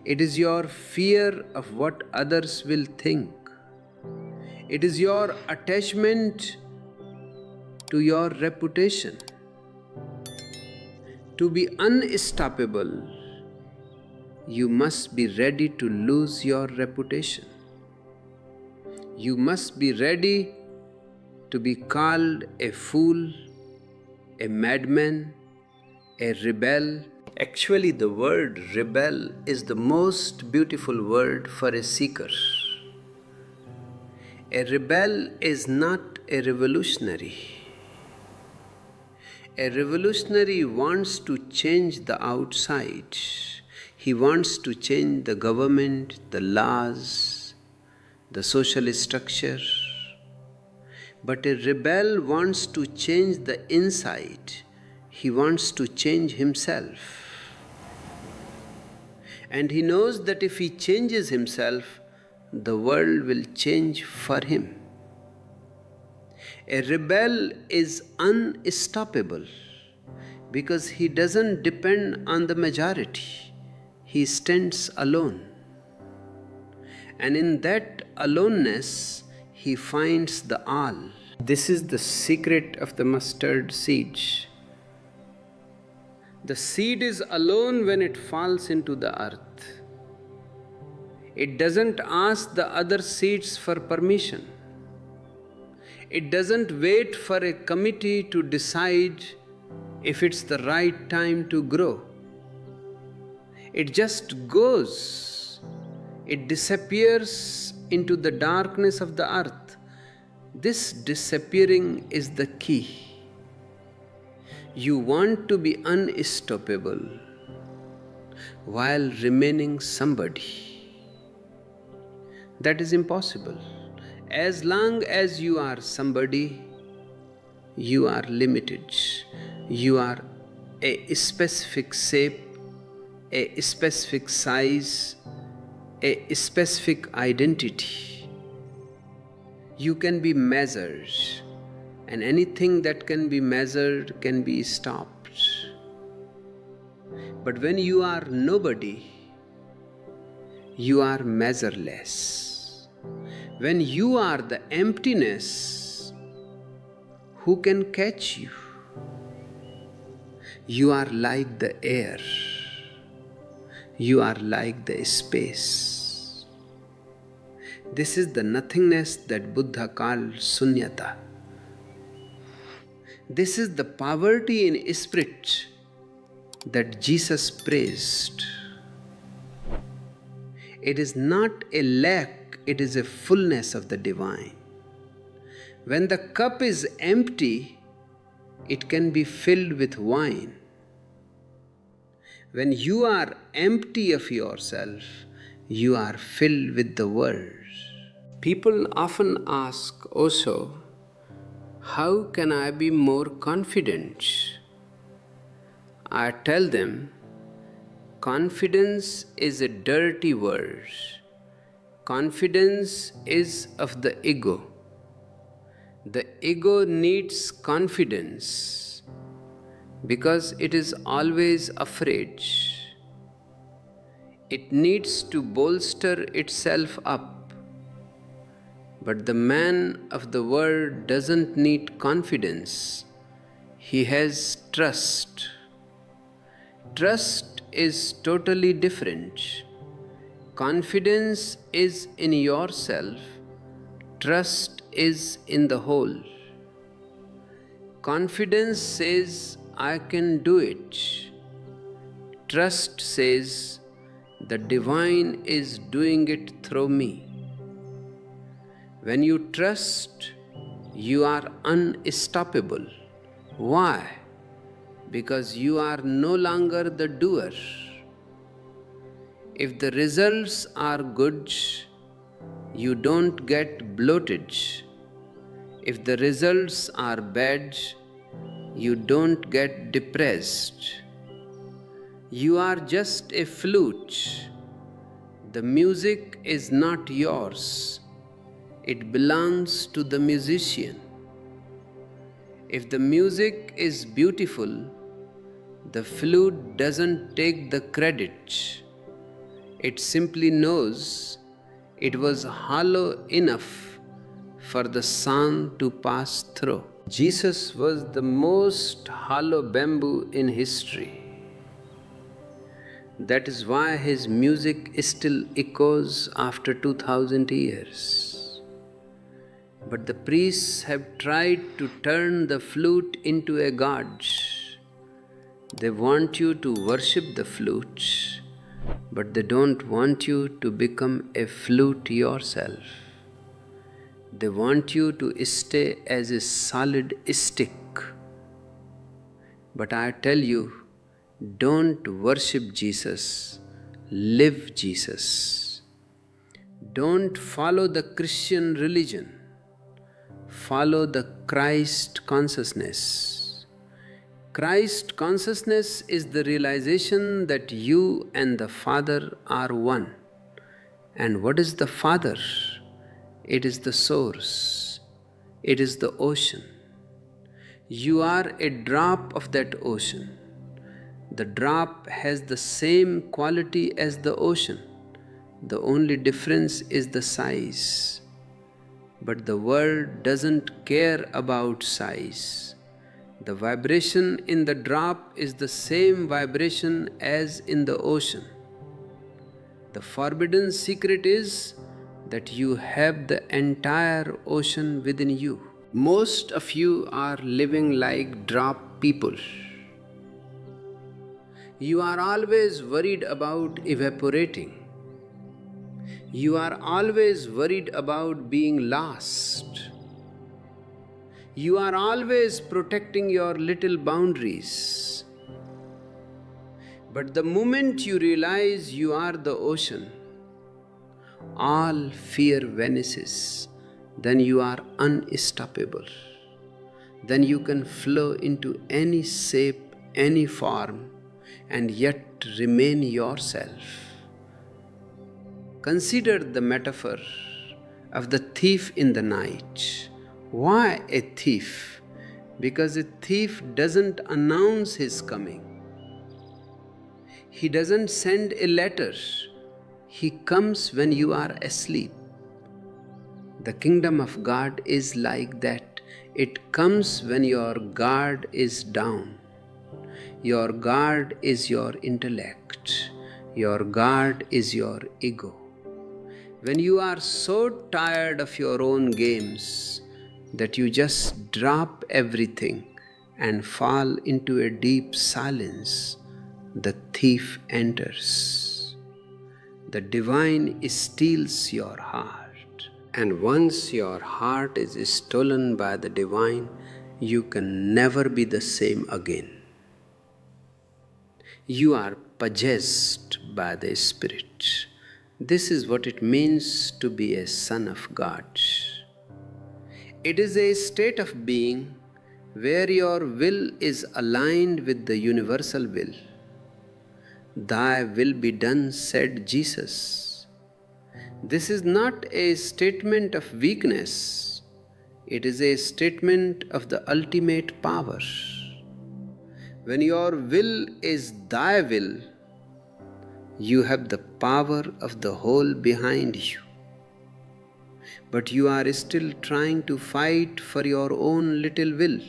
Speaker 1: It is your fear of what others will think. It is your attachment to your reputation. To be unstoppable, you must be ready to lose your reputation. You must be ready to be called a fool, a madman, a rebel. Actually, the word rebel is the most beautiful word for a seeker. A rebel is not a revolutionary. A revolutionary wants to change the outside. He wants to change the government, the laws, the social structure. But a rebel wants to change the inside. He wants to change himself. And he knows that if he changes himself, the world will change for him. A rebel is unstoppable because he doesn't depend on the majority. He stands alone. And in that aloneness, he finds the all. This is the secret of the mustard seed. The seed is alone when it falls into the earth. It doesn't ask the other seeds for permission. It doesn't wait for a committee to decide if it's the right time to grow. It just goes. It disappears into the darkness of the earth. This disappearing is the key. You want to be unstoppable while remaining somebody. That is impossible. As long as you are somebody, you are limited. You are a specific shape, a specific size, a specific identity. You can be measured, and anything that can be measured can be stopped. But when you are nobody, you are measureless. When you are the emptiness, who can catch you? You are like the air. You are like the space. This is the nothingness that Buddha called sunyata. This is the poverty in spirit that Jesus praised. It is not a lack, it is a fullness of the divine. When the cup is empty, it can be filled with wine. When you are empty of yourself, you are filled with the world. People often ask Osho, how can I be more confident? I tell them, confidence is a dirty word. Confidence is of the ego. The ego needs confidence because it is always afraid. It needs to bolster itself up. But the man of the world doesn't need confidence. He has trust. Trust is totally different. Confidence is in yourself. Trust is in the whole. Confidence says, I can do it. Trust says, the divine is doing it through me. When you trust, you are unstoppable. Why? Because you are no longer the doer. If the results are good, you don't get bloated. If the results are bad, you don't get depressed. You are just a flute. The music is not yours. It belongs to the musician. If the music is beautiful, the flute doesn't take the credit. It simply knows it was hollow enough for the sound to pass through. Jesus was the most hollow bamboo in history. That is why his music still echoes after 2000 years. But the priests have tried to turn the flute into a god. They want you to worship the flute, but they don't want you to become a flute yourself. They want you to stay as a solid stick. But I tell you, don't worship Jesus, live Jesus. Don't follow the Christian religion. Follow the Christ consciousness. Christ consciousness is the realization that you and the Father are one. And what is the Father? It is the source. It is the ocean. You are a drop of that ocean. The drop has the same quality as the ocean. The only difference is the size. But the world doesn't care about size. The vibration in the drop is the same vibration as in the ocean. The forbidden secret is that you have the entire ocean within you. Most of you are living like drop people. You are always worried about evaporating. You are always worried about being lost. You are always protecting your little boundaries. But the moment you realize you are the ocean, all fear vanishes. Then you are unstoppable. Then you can flow into any shape, any form, and yet remain yourself. Consider the metaphor of the thief in the night. Why a thief? Because a thief doesn't announce his coming. He doesn't send a letter. He comes when you are asleep. The kingdom of God is like that. It comes when your guard is down. Your guard is your intellect. Your guard is your ego. When you are so tired of your own games that you just drop everything and fall into a deep silence, the thief enters. The divine steals your heart. And once your heart is stolen by the divine, you can never be the same again. You are possessed by the Spirit. This is what it means to be a son of God. It is a state of being where your will is aligned with the universal will. Thy will be done, said Jesus. This is not a statement of weakness. It is a statement of the ultimate power. When your will is thy will, you have the power of the whole behind you. But you are still trying to fight for your own little will.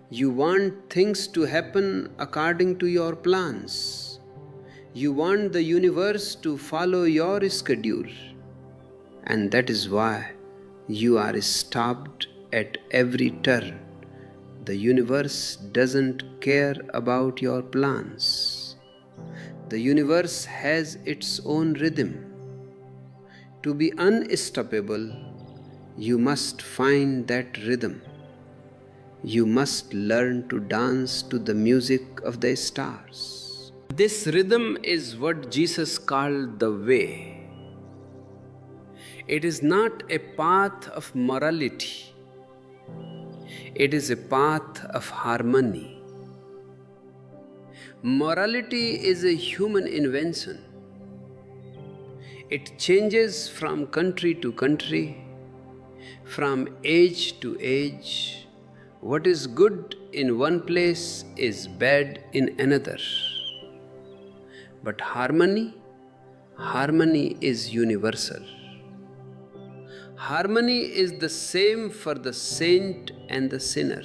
Speaker 1: You want things to happen according to your plans. You want the universe to follow your schedule. And that is why you are stopped at every turn. The universe doesn't care about your plans. The universe has its own rhythm. To be unstoppable, you must find that rhythm. You must learn to dance to the music of the stars. This rhythm is what Jesus called the way. It is not a path of morality. It is a path of harmony. Morality is a human invention. It changes from country to country, from age to age. What is good in one place is bad in another. But harmony is universal. Harmony is the same for the saint and the sinner.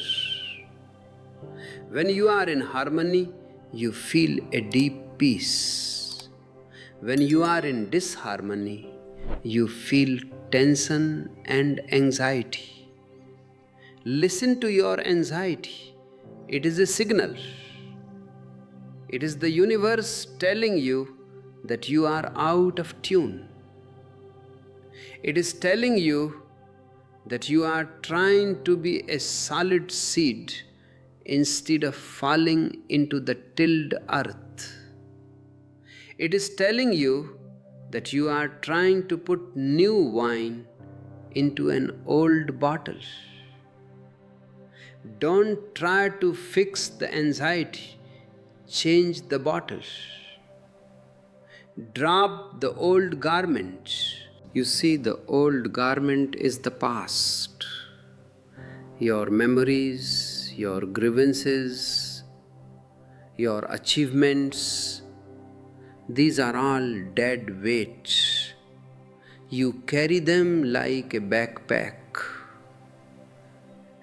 Speaker 1: When you are in harmony, you feel a deep peace. When you are in disharmony, you feel tension and anxiety. Listen to your anxiety. It is a signal. It is the universe telling you that you are out of tune. It is telling you that you are trying to be a solid seed instead of falling into the tilled earth. It is telling you that you are trying to put new wine into an old bottle. Don't try to fix the anxiety. Change the bottle. Drop the old garment. You see, the old garment is the past. Your memories, your grievances, your achievements, these are all dead weights. You carry them like a backpack.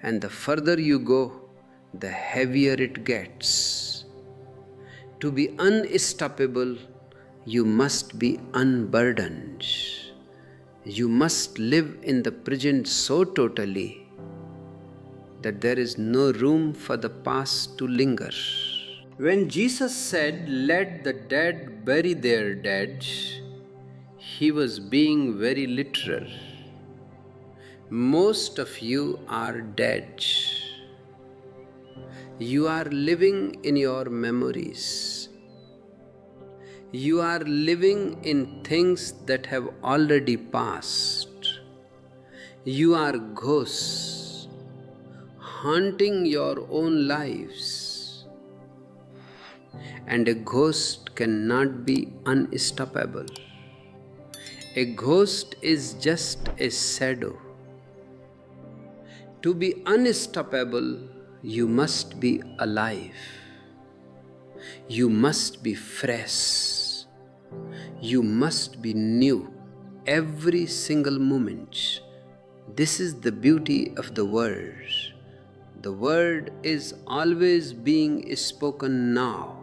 Speaker 1: And the further you go, the heavier it gets. To be unstoppable, you must be unburdened. You must live in the present so totally that there is no room for the past to linger. When Jesus said, "Let the dead bury their dead," he was being very literal. Most of you are dead. You are living in your memories. You are living in things that have already passed. You are ghosts haunting your own lives. And a ghost cannot be unstoppable. A ghost is just a shadow. To be unstoppable, you must be alive. You must be fresh. You must be new every single moment. This is the beauty of the word. The word is always being spoken now.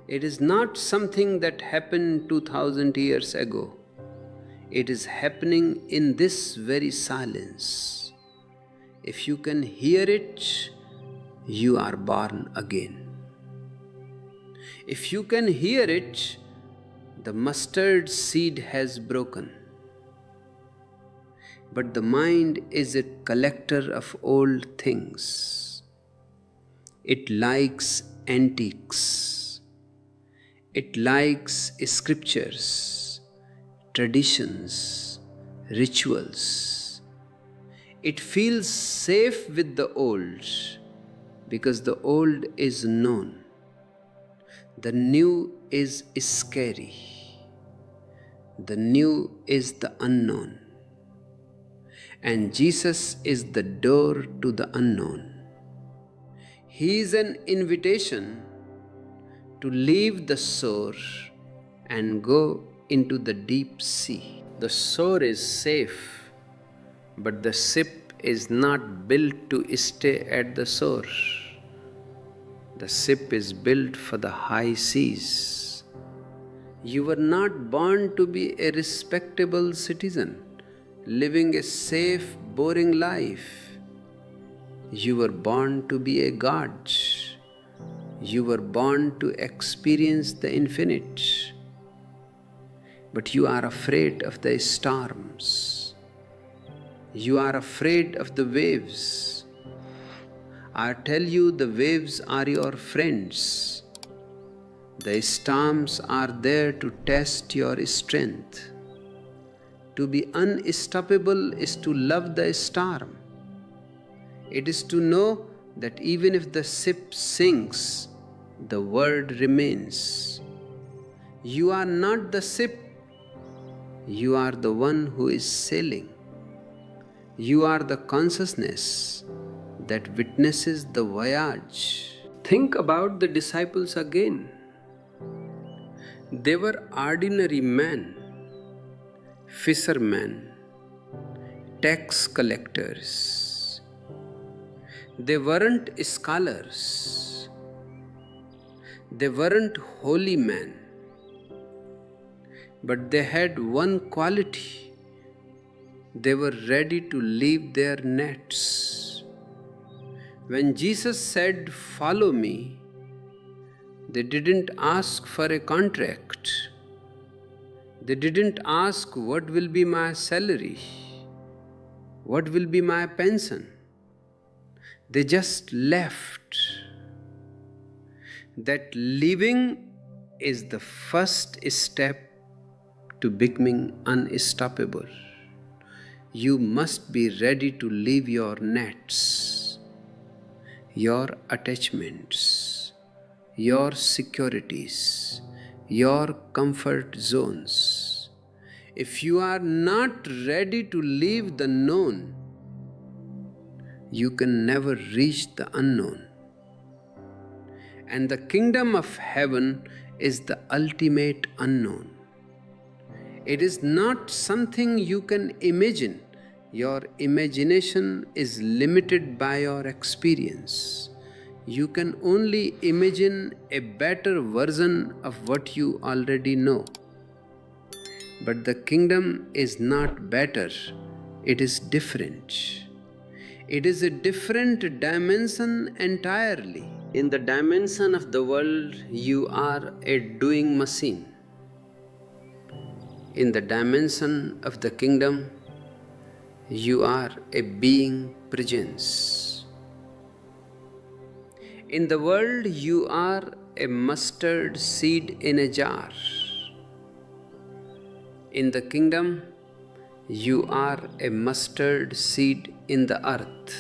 Speaker 1: It is not something that happened 2000 years ago. It is happening in this very silence. If you can hear it, you are born again. If you can hear it, the mustard seed has broken. But the mind is a collector of old things. It likes antiques. It likes scriptures, traditions, rituals. It feels safe with the old because the old is known. The new is scary. The new is the unknown. And Jesus is the door to the unknown. He is an invitation to leave the shore and go into the deep sea. The shore is safe, but the ship is not built to stay at the shore. The ship is built for the high seas. You were not born to be a respectable citizen, living a safe, boring life. You were born to be a god. You were born to experience the infinite. But you are afraid of the storms. You are afraid of the waves. I tell you, the waves are your friends. The storms are there to test your strength. To be unstoppable is to love the storm. It is to know that even if the ship sinks, the word remains. You are not the ship. You are the one who is sailing. You are the consciousness that witnesses the voyage. Think about the disciples again. They were ordinary men, fishermen, tax collectors. They weren't scholars. They weren't holy men. But they had one quality. They were ready to leave their nets. When Jesus said, "Follow me," they didn't ask for a contract. They didn't ask, "What will be my salary? What will be my pension?" They just left. That leaving is the first step to becoming unstoppable. You must be ready to leave your nets, your attachments, your securities, your comfort zones. If you are not ready to leave the known, you can never reach the unknown. And the kingdom of heaven is the ultimate unknown. It is not something you can imagine. Your imagination is limited by your experience. You can only imagine a better version of what you already know. But the kingdom is not better, it is different. It is a different dimension entirely. In the dimension of the world, you are a doing machine. In the dimension of the kingdom, You are a being presence. In the world, you are a mustard seed in a jar. In the kingdom, you are a mustard seed in the earth.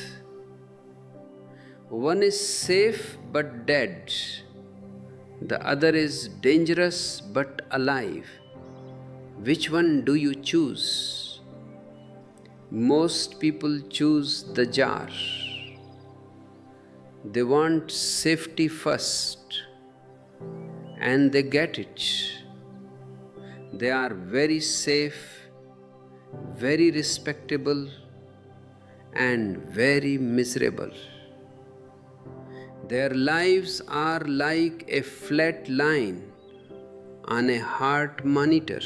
Speaker 1: One is safe but dead. The other is dangerous but alive. Which one do you choose? Most people choose the jar. They want safety first, and they get it. They are very safe, very respectable, and very miserable. Their lives are like a flat line on a heart monitor.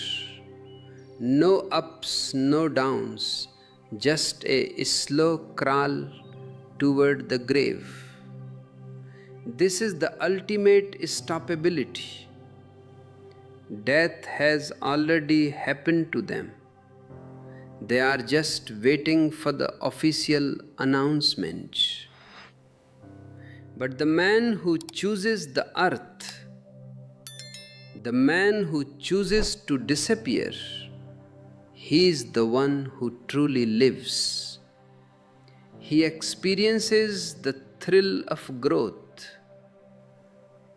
Speaker 1: No ups, no downs, just a slow crawl toward the grave. This is the ultimate stoppability. Death has already happened to them. They are just waiting for the official announcement. But the man who chooses the earth, the man who chooses to disappear, he is the one who truly lives. He experiences the thrill of growth.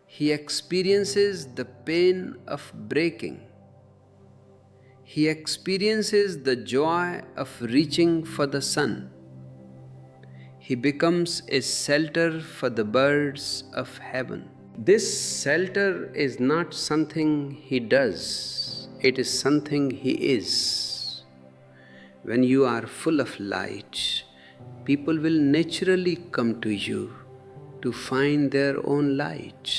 Speaker 1: He experiences the pain of breaking. He experiences the joy of reaching for the sun. He becomes a shelter for the birds of heaven. This shelter is not something he does, it is something he is. When you are full of light, people will naturally come to you to find their own light.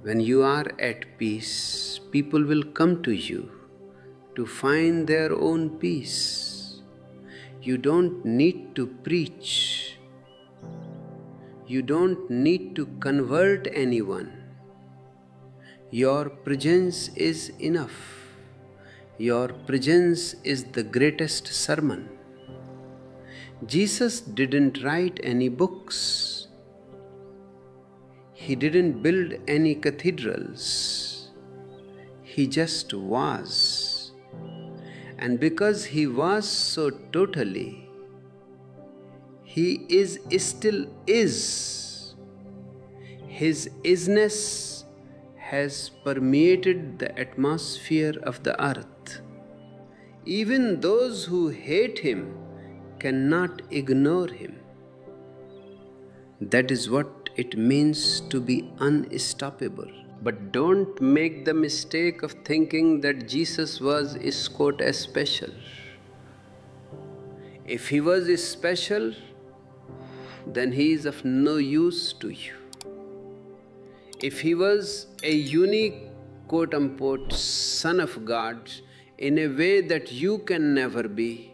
Speaker 1: When you are at peace, people will come to you to find their own peace. You don't need to preach. You don't need to convert anyone. Your presence is enough. Your presence is the greatest sermon. Jesus didn't write any books. He didn't build any cathedrals. He just was. And because he was so totally, he still is. His isness has permeated the atmosphere of the earth. Even those who hate him cannot ignore him. That is what it means to be unstoppable. But don't make the mistake of thinking that Jesus was special. If he was special, then he is of no use to you. If he was a unique, quote-unquote, Son of God in a way that you can never be,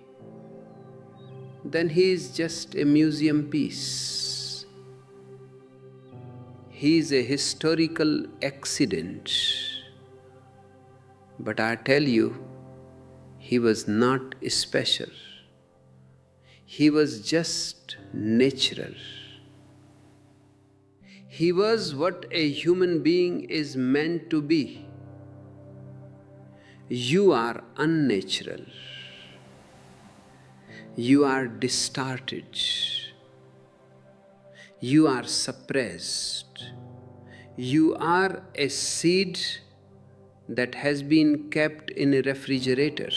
Speaker 1: then he is just a museum piece. He is a historical accident. But I tell you, he was not special. He was just natural. He was what a human being is meant to be. You are unnatural. You are distorted. You are suppressed. You are a seed that has been kept in a refrigerator.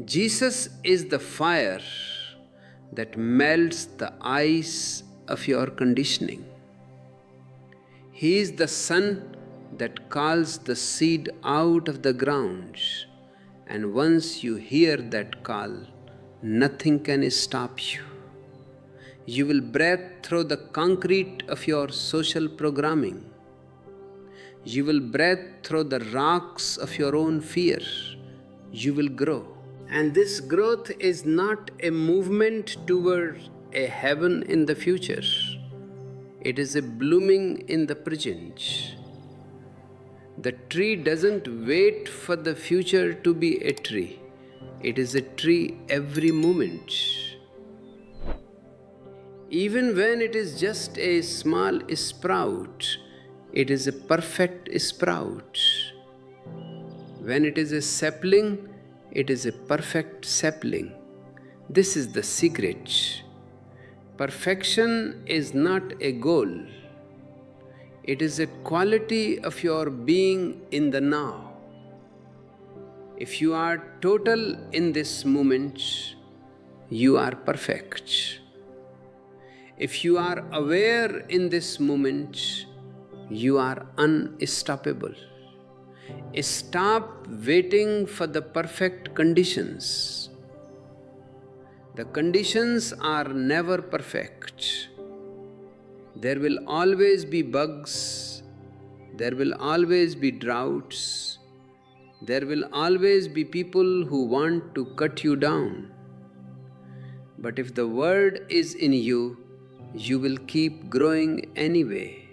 Speaker 1: Jesus is the fire that melts the ice of your conditioning. He is the sun that calls the seed out of the ground. And once you hear that call, nothing can stop you. You will breathe through the concrete of your social programming. You will breathe through the rocks of your own fear. You will grow. And this growth is not a movement toward a heaven in the future. It is a blooming in the present. The tree doesn't wait for the future to be a tree. It is a tree every moment. Even when it is just a small sprout, it is a perfect sprout. When it is a sapling, it is a perfect sapling. This is the secret. Perfection is not a goal. It is a quality of your being in the now. If you are total in this moment, you are perfect. If you are aware in this moment, you are unstoppable. Stop waiting for the perfect conditions. The conditions are never perfect. There will always be bugs. There will always be droughts. There will always be people who want to cut you down. But if the word is in you, you will keep growing anyway.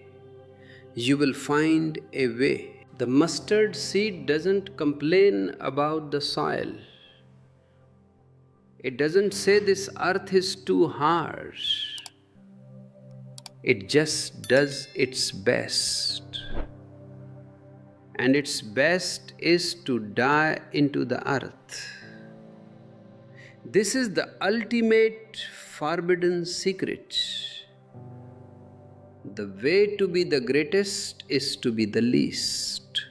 Speaker 1: You will find a way. The mustard seed doesn't complain about the soil. It doesn't say this earth is too harsh. It just does its best. And its best is to die into the earth. This is the ultimate forbidden secret. The way to be the greatest is to be the least.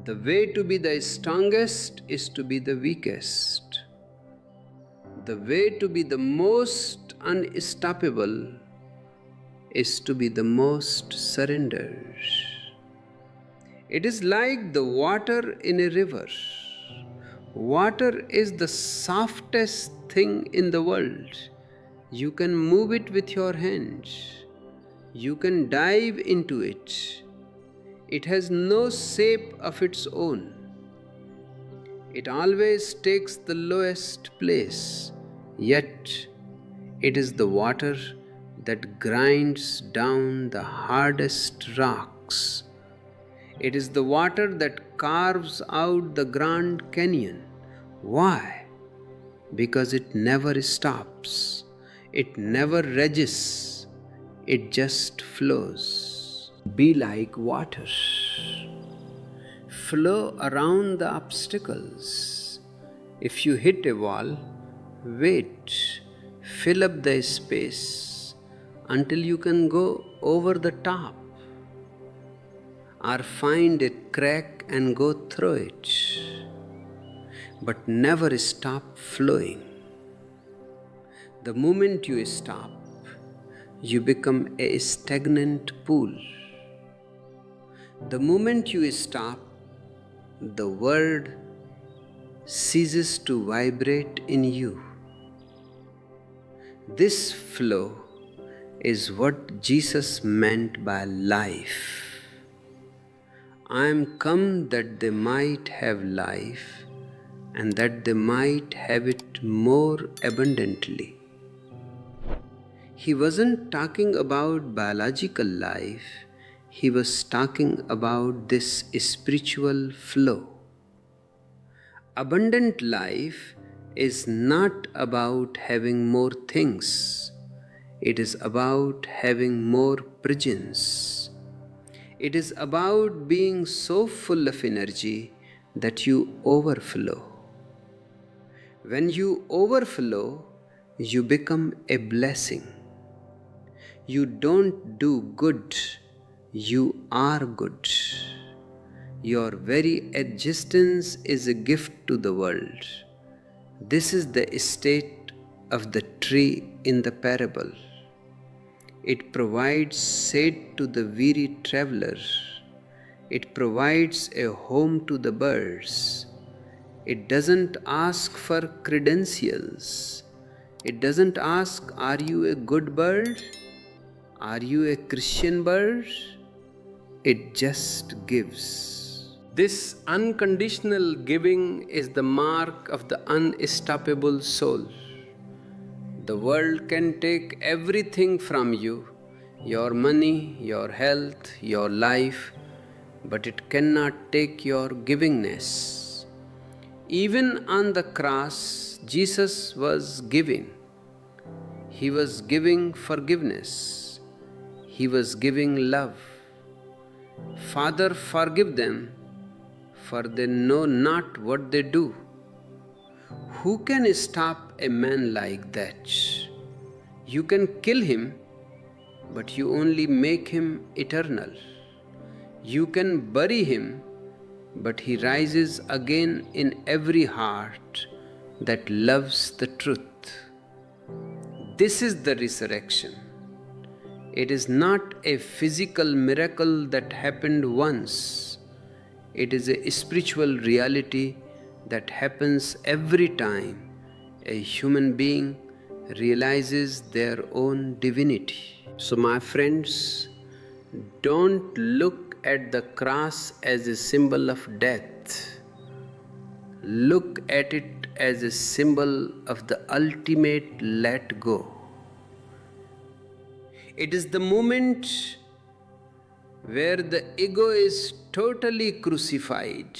Speaker 1: The way to be the strongest is to be the weakest. The way to be the most unstoppable is to be the most surrendered. It is like the water in a river. Water is the softest thing in the world. You can move it with your hands. You can dive into it. It has no shape of its own. It always takes the lowest place, yet it is the water that grinds down the hardest rocks. It is the water that carves out the Grand Canyon. Why? Because it never stops. It never rages. It just flows. Be like water. Flow around the obstacles. If you hit a wall, wait. Fill up the space until you can go over the top. Or find a crack and go through it. But never stop flowing. The moment you stop, you become a stagnant pool. The moment you stop, the word ceases to vibrate in you. This flow is what Jesus meant by life. I am come that they might have life, and that they might have it more abundantly. He wasn't talking about biological life, he was talking about this spiritual flow. Abundant life is not about having more things, it is about having more presence. It is about being so full of energy that you overflow. When you overflow, you become a blessing. You don't do good, you are good. Your very existence is a gift to the world. This is the state of the tree in the parable. It provides shade to the weary traveler. It provides a home to the birds. It doesn't ask for credentials. It doesn't ask, are you a good bird? Are you a Christian bird? It just gives. This unconditional giving is the mark of the unstoppable soul. The world can take everything from you, your money, your health, your life, but it cannot take your givingness. Even on the cross, Jesus was giving. He was giving forgiveness. He was giving love. Father, forgive them, for they know not what they do. Who can stop a man like that? You can kill him, but you only make him eternal. You can bury him, but he rises again in every heart that loves the truth. This is the resurrection. It is not a physical miracle that happened once. It is a spiritual reality that happens every time a human being realizes their own divinity. So, my friends, don't look at the cross as a symbol of death. Look at it as a symbol of the ultimate let go. It is the moment where the ego is totally crucified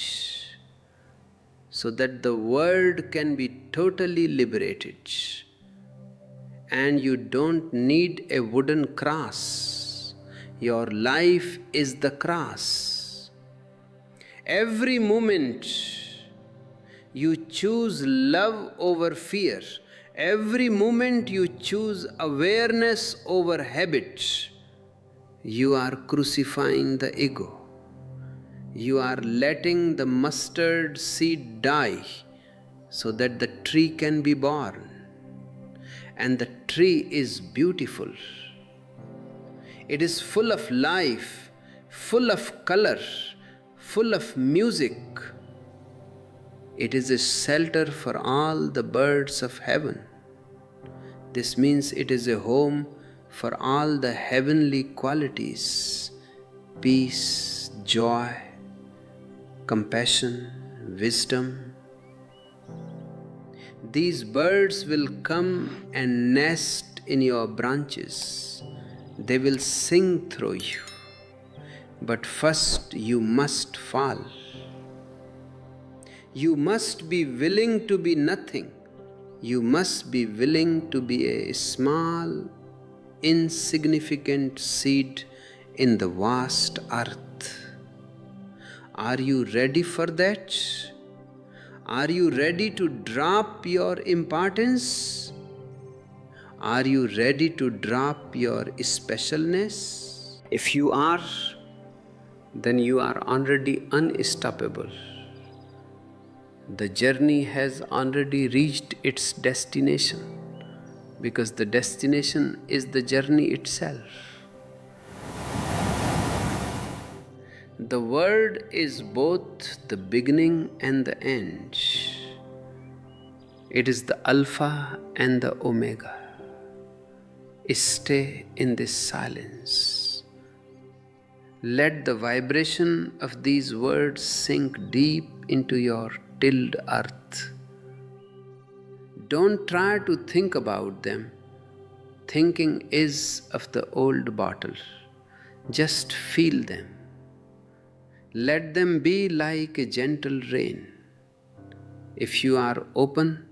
Speaker 1: so that the world can be totally liberated. And you don't need a wooden cross. Your life is the cross. Every moment you choose love over fear. Every moment you choose awareness over habit. You are crucifying the ego. You are letting the mustard seed die so that the tree can be born. And the tree is beautiful. It is full of life, full of color, full of music. It is a shelter for all the birds of heaven. This means it is a home for all the heavenly qualities: peace, joy, compassion, wisdom. These birds will come and nest in your branches. They will sing through you. But first you must fall. You must be willing to be nothing. You must be willing to be a small, insignificant seed in the vast earth. Are you ready for that? Are you ready to drop your importance? Are you ready to drop your specialness? If you are, then you are already unstoppable. The journey has already reached its destination, because the destination is the journey itself. The word is both the beginning and the end. It is the Alpha and the Omega. Stay in this silence. Let the vibration of these words sink deep into your tilled earth. Don't try to think about them. Thinking is of the old bottle. Just feel them. Let them be like a gentle rain. If you are open,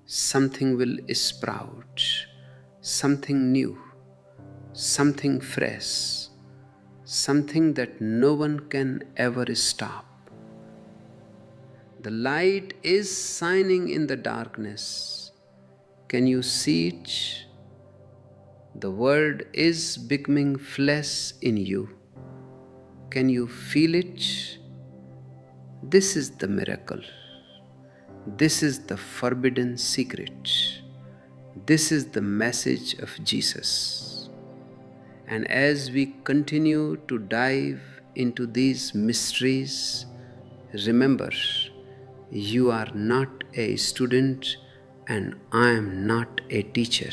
Speaker 1: something will sprout, something new, something fresh, something that no one can ever stop. The light is shining in the darkness. Can you see it? The word is becoming flesh in you. Can you feel it? This is the miracle. This is the forbidden secret. This is the message of Jesus. And as we continue to dive into these mysteries, remember, you are not a student and I am not a teacher.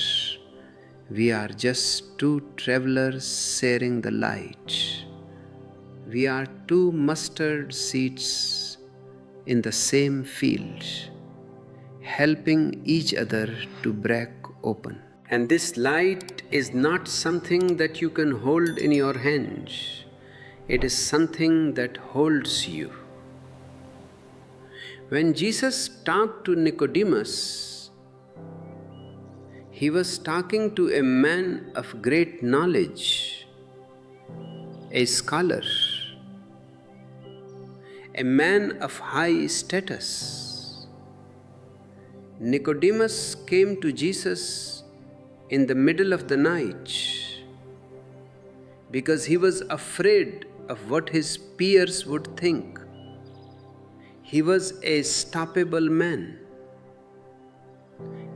Speaker 1: We are just two travelers sharing the light. We are two mustard seeds in the same field, helping each other to break open. And this light is not something that you can hold in your hands. It is something that holds you. When Jesus talked to Nicodemus, he was talking to a man of great knowledge, a scholar, a man of high status. Nicodemus came to Jesus in the middle of the night because he was afraid of what his peers would think. He was a stoppable man,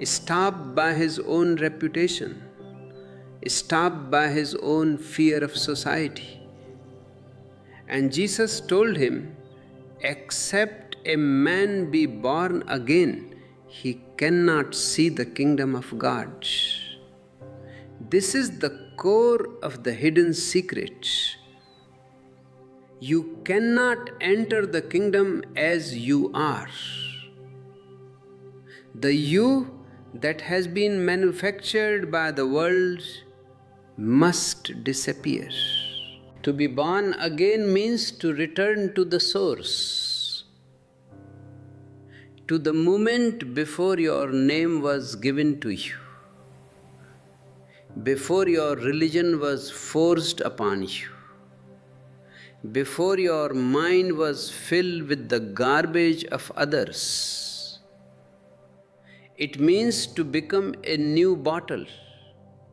Speaker 1: stopped by his own reputation, stopped by his own fear of society. And Jesus told him, except a man be born again, he cannot see the kingdom of God. This is the core of the hidden secret. You cannot enter the kingdom as you are. The you that has been manufactured by the world must disappear. To be born again means to return to the source, to the moment before your name was given to you, before your religion was forced upon you, before your mind was filled with the garbage of others. It means to become a new bottle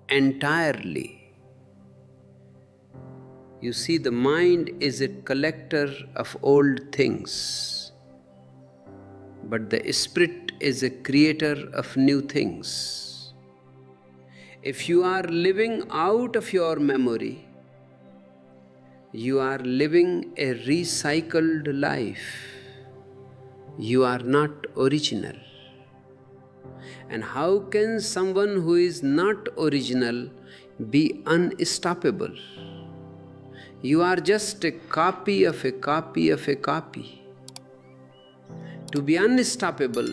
Speaker 1: entirely. You see, the mind is a collector of old things, but the spirit is a creator of new things. If you are living out of your memory, you are living a recycled life. You are not original. And how can someone who is not original be unstoppable? You are just a copy of a copy of a copy. To be unstoppable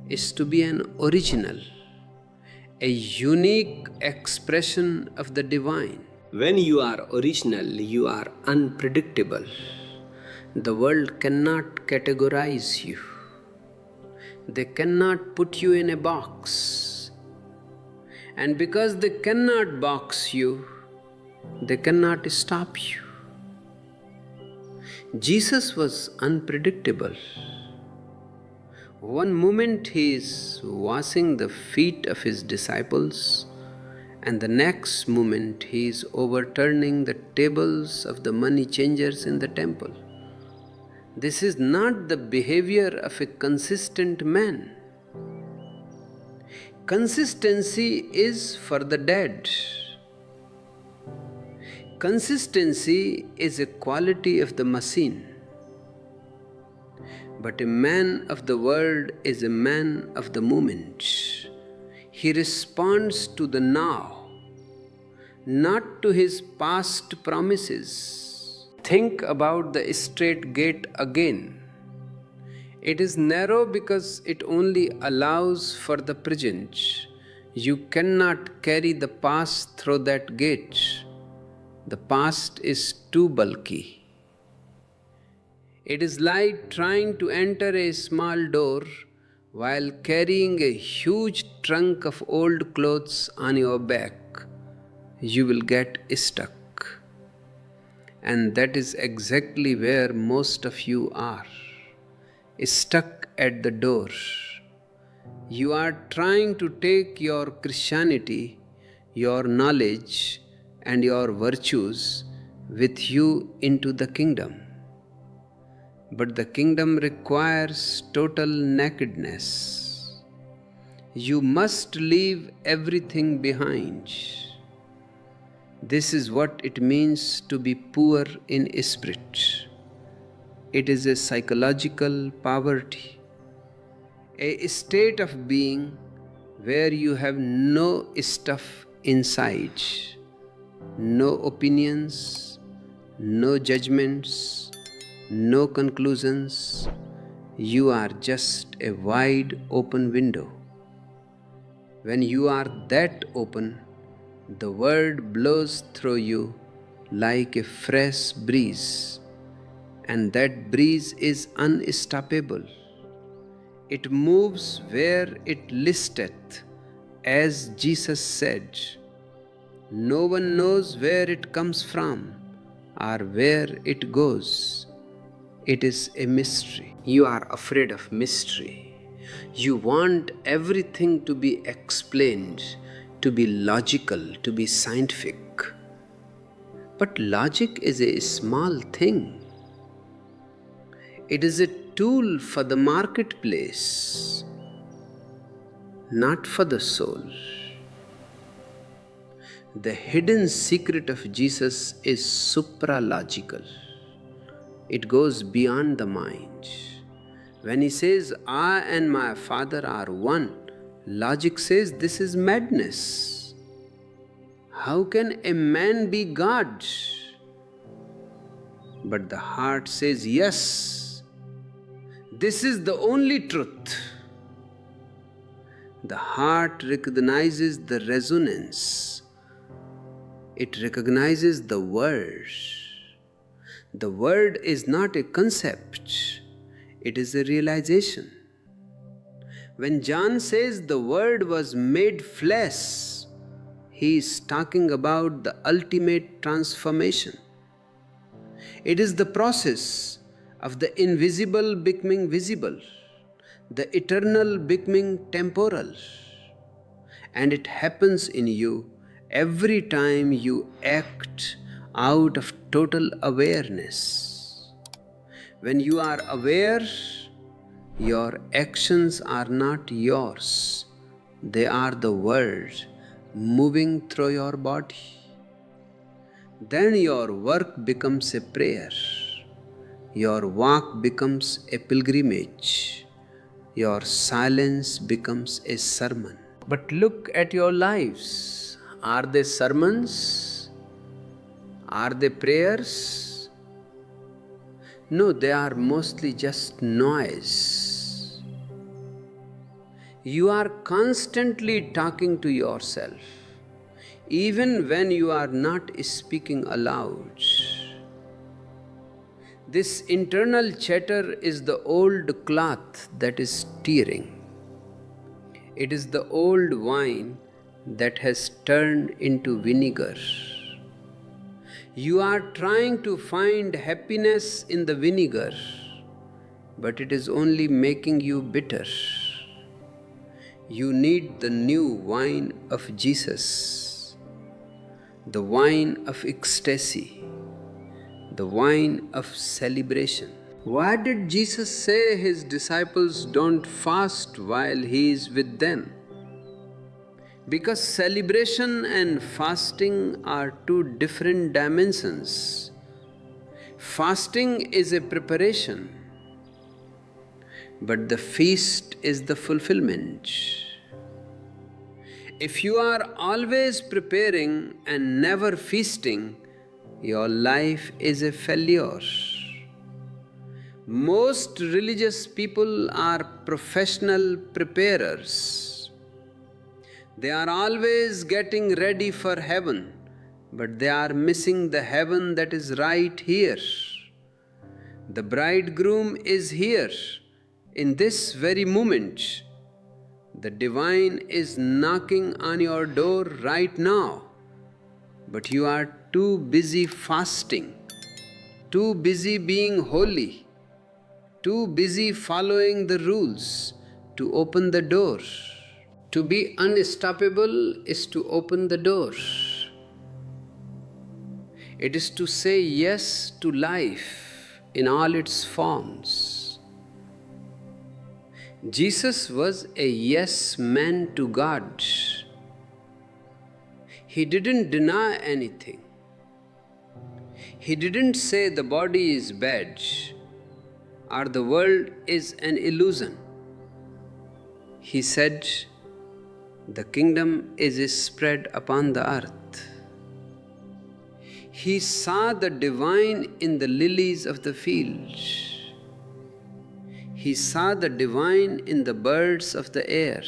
Speaker 1: is to be an original, a unique expression of the divine. When you are original, you are unpredictable. The world cannot categorize you. They cannot put you in a box. And because they cannot box you, they cannot stop you. Jesus was unpredictable. One moment he is washing the feet of his disciples, and the next moment he is overturning the tables of the money changers in the temple. This is not the behavior of a consistent man. Consistency is for the dead. Consistency is a quality of the machine. But a man of the world is a man of the moment. He responds to the now, not to his past promises. Think about the straight gate again. It is narrow because it only allows for the present. You cannot carry the past through that gate. The past is too bulky. It is like trying to enter a small door while carrying a huge trunk of old clothes on your back. You will get stuck. And that is exactly where most of you are, stuck at the door. You are trying to take your Christianity, your knowledge, and your virtues with you into the kingdom. But the kingdom requires total nakedness. You must leave everything behind. This is what it means to be poor in spirit. It is a psychological poverty, a state of being where you have no stuff inside, no opinions, no judgments, no conclusions. You are just a wide open window. When you are that open, the world blows through you like a fresh breeze, and that breeze is unstoppable. It moves where it listeth, as Jesus said. No one knows where it comes from or where it goes. It is a mystery. You are afraid of mystery. You want everything to be explained, to be logical, to be scientific. But logic is a small thing. It is a tool for the marketplace, not for the soul. The hidden secret of Jesus is supralogical. It goes beyond the mind. When he says, I and my Father are one, logic says this is madness. How can a man be God? But the heart says, yes, this is the only truth. The heart recognizes the resonance. It recognizes the word. The word is not a concept, it is a realization. When John says the word was made flesh, he is talking about the ultimate transformation. It is the process of the invisible becoming visible, the eternal becoming temporal. And it happens in you every time you act out of total awareness. When you are aware, your actions are not yours. They are the word moving through your body. Then your work becomes a prayer. Your walk becomes a pilgrimage. Your silence becomes a sermon. But look at your lives. Are they sermons? Are they prayers? No, they are mostly just noise. You are constantly talking to yourself, even when you are not speaking aloud. This internal chatter is the old cloth that is tearing. It is the old wine that has turned into vinegar. You are trying to find happiness in the vinegar, but it is only making you bitter. You need the new wine of Jesus, the wine of ecstasy, the wine of celebration. Why did Jesus say his disciples don't fast while he is with them? Because celebration and fasting are two different dimensions. Fasting is a preparation, but the feast is the fulfillment. If you are always preparing and never feasting, your life is a failure. Most religious people are professional preparers. They are always getting ready for heaven, but they are missing the heaven that is right here. The bridegroom is here, in this very moment. The divine is knocking on your door right now, but you are too busy fasting, too busy being holy, too busy following the rules to open the door. To be unstoppable is to open the door. It is to say yes to life in all its forms. Jesus was a yes man to God. He didn't deny anything. He didn't say the body is bad or the world is an illusion. He said, the kingdom is spread upon the earth. He saw the divine in the lilies of the field. He saw the divine in the birds of the air.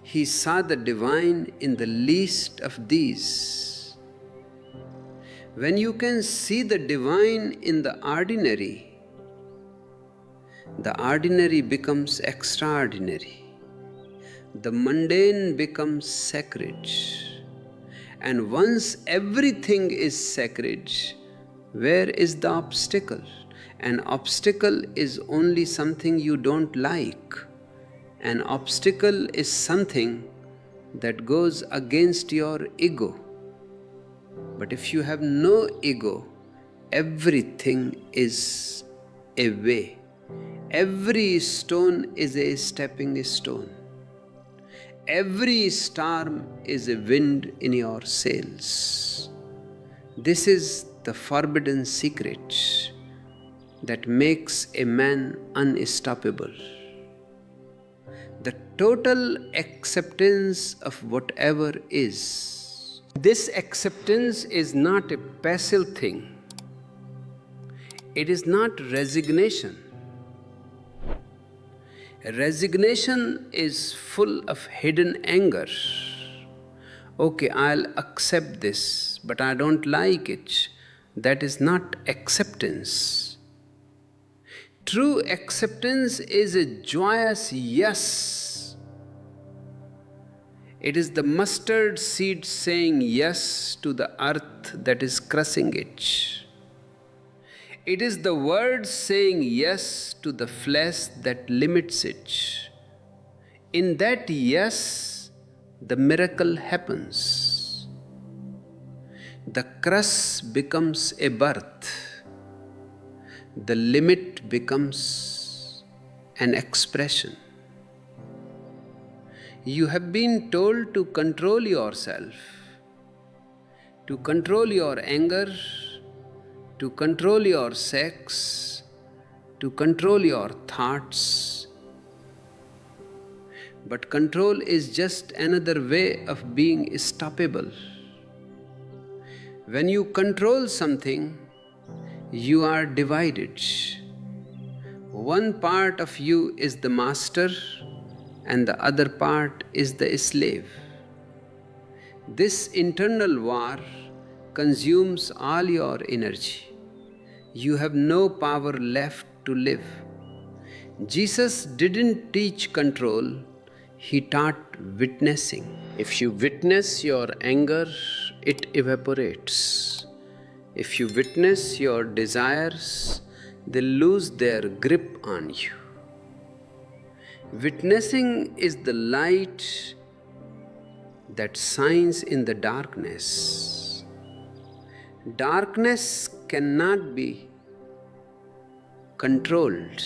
Speaker 1: He saw the divine in the least of these. When you can see the divine in the ordinary, the ordinary becomes extraordinary. The mundane becomes sacred. And once everything is sacred, where is the obstacle? An obstacle is only something you don't like. An obstacle is something that goes against your ego. But if you have no ego, everything is a way. Every stone is a stepping stone. Every storm is a wind in your sails. This is the forbidden secret that makes a man unstoppable. The total acceptance of whatever is. This acceptance is not a passive thing. It is not resignation. Resignation is full of hidden anger. Okay, I'll accept this, but I don't like it. That is not acceptance. True acceptance is a joyous yes. It is the mustard seed saying yes to the earth that is crushing it. It is the word saying yes to the flesh that limits it. In that yes, the miracle happens. The crush becomes a birth. The limit becomes an expression. You have been told to control yourself, to control your anger, to control your sex, to control your thoughts. But control is just another way of being stoppable. When you control something, you are divided. One part of you is the master and the other part is the slave. This internal war consumes all your energy. You have no power left to live. Jesus didn't teach control, he taught witnessing. If you witness your anger, it evaporates. If you witness your desires, they lose their grip on you. Witnessing is the light that shines in the darkness. Darkness cannot be controlled.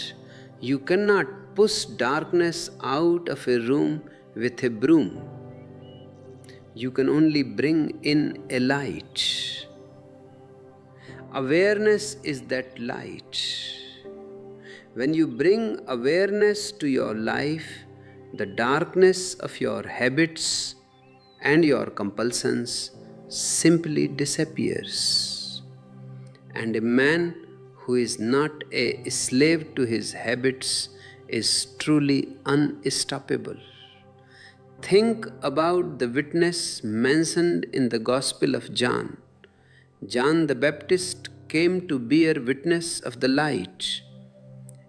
Speaker 1: You cannot push darkness out of a room with a broom. You can only bring in a light. Awareness is that light. When you bring awareness to your life, the darkness of your habits and your compulsions simply disappears. And a man who is not a slave to his habits is truly unstoppable. Think about the witness mentioned in the Gospel of John. John the Baptist came to bear witness of the light.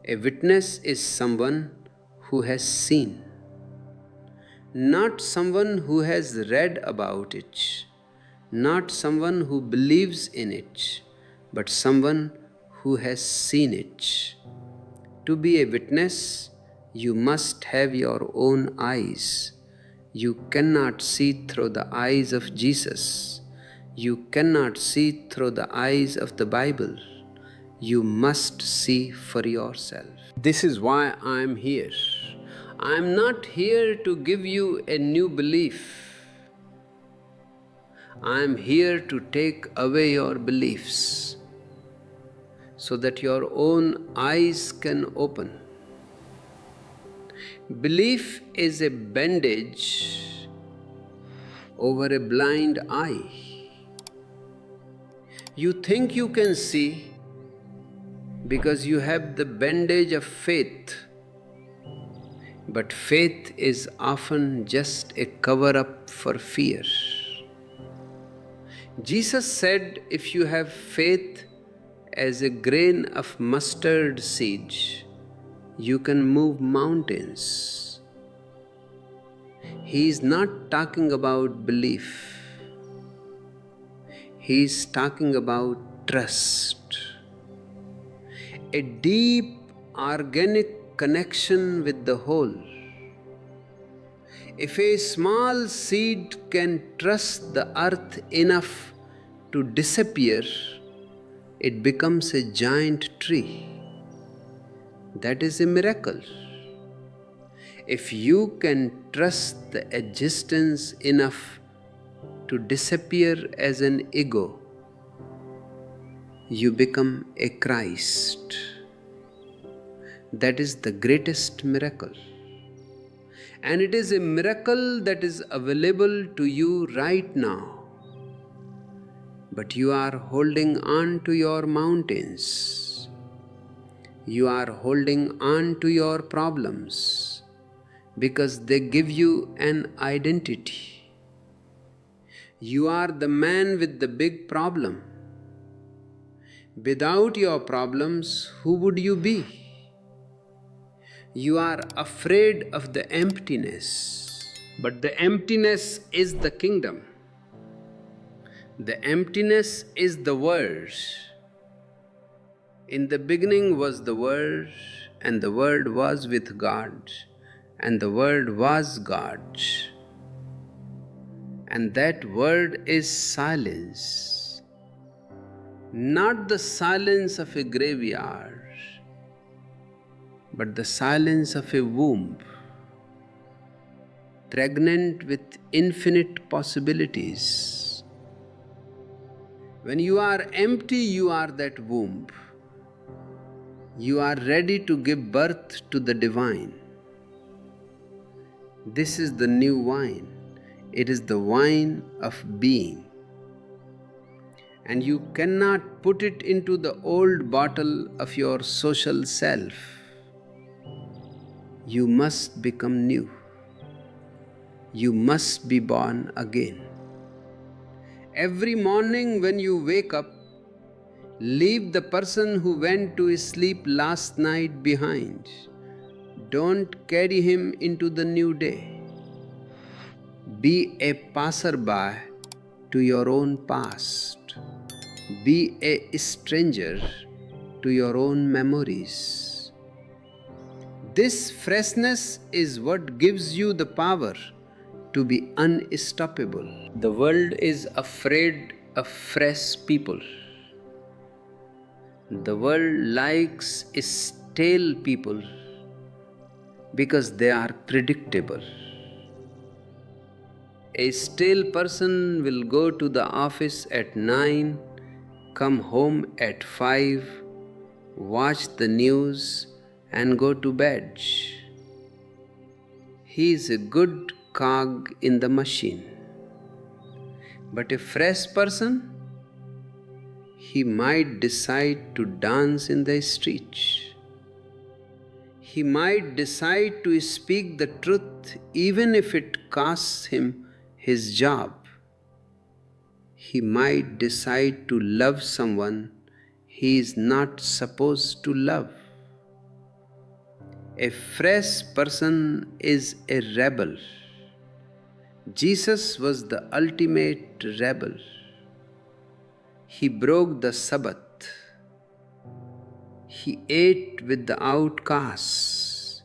Speaker 1: A witness is someone who has seen, not someone who has read about it, not someone who believes in it, but someone who has seen it. To be a witness, you must have your own eyes. You cannot see through the eyes of Jesus. You cannot see through the eyes of the Bible. You must see for yourself. This is why I am here. I am not here to give you a new belief. I am here to take away your beliefs so that your own eyes can open. Belief is a bandage over a blind eye. You think you can see because you have the bandage of faith. But faith is often just a cover-up for fear. Jesus said, if you have faith as a grain of mustard seed, you can move mountains. He is not talking about belief. He is talking about trust. A deep, organic connection with the whole. If a small seed can trust the earth enough to disappear, it becomes a giant tree. That is a miracle. If you can trust the existence enough to disappear as an ego, you become a Christ. That is the greatest miracle. And it is a miracle that is available to you right now. But you are holding on to your mountains. You are holding on to your problems because they give you an identity. You are the man with the big problem. Without your problems, who would you be? You are afraid of the emptiness, but the emptiness is the kingdom. The emptiness is the Word. In the beginning was the Word, and the Word was with God, and the Word was God. And that Word is silence, not the silence of a graveyard, but the silence of a womb, pregnant with infinite possibilities. When you are empty, you are that womb. You are ready to give birth to the divine. This is the new wine. It is the wine of being. And you cannot put it into the old bottle of your social self. You must become new. You must be born again. Every morning when you wake up, leave the person who went to sleep last night behind. Don't carry him into the new day. Be a passerby to your own past. Be a stranger to your own memories. This freshness is what gives you the power to be unstoppable. The world is afraid of fresh people. The world likes stale people because they are predictable. A stale person will go to the office at 9, come home at 5, watch the news and go to bed. He is a good cog in the machine. But a fresh person, he might decide to dance in the street. He might decide to speak the truth even if it costs him his job. He might decide to love someone he is not supposed to love. A fresh person is a rebel. Jesus was the ultimate rebel. He broke the Sabbath. He ate with the outcasts.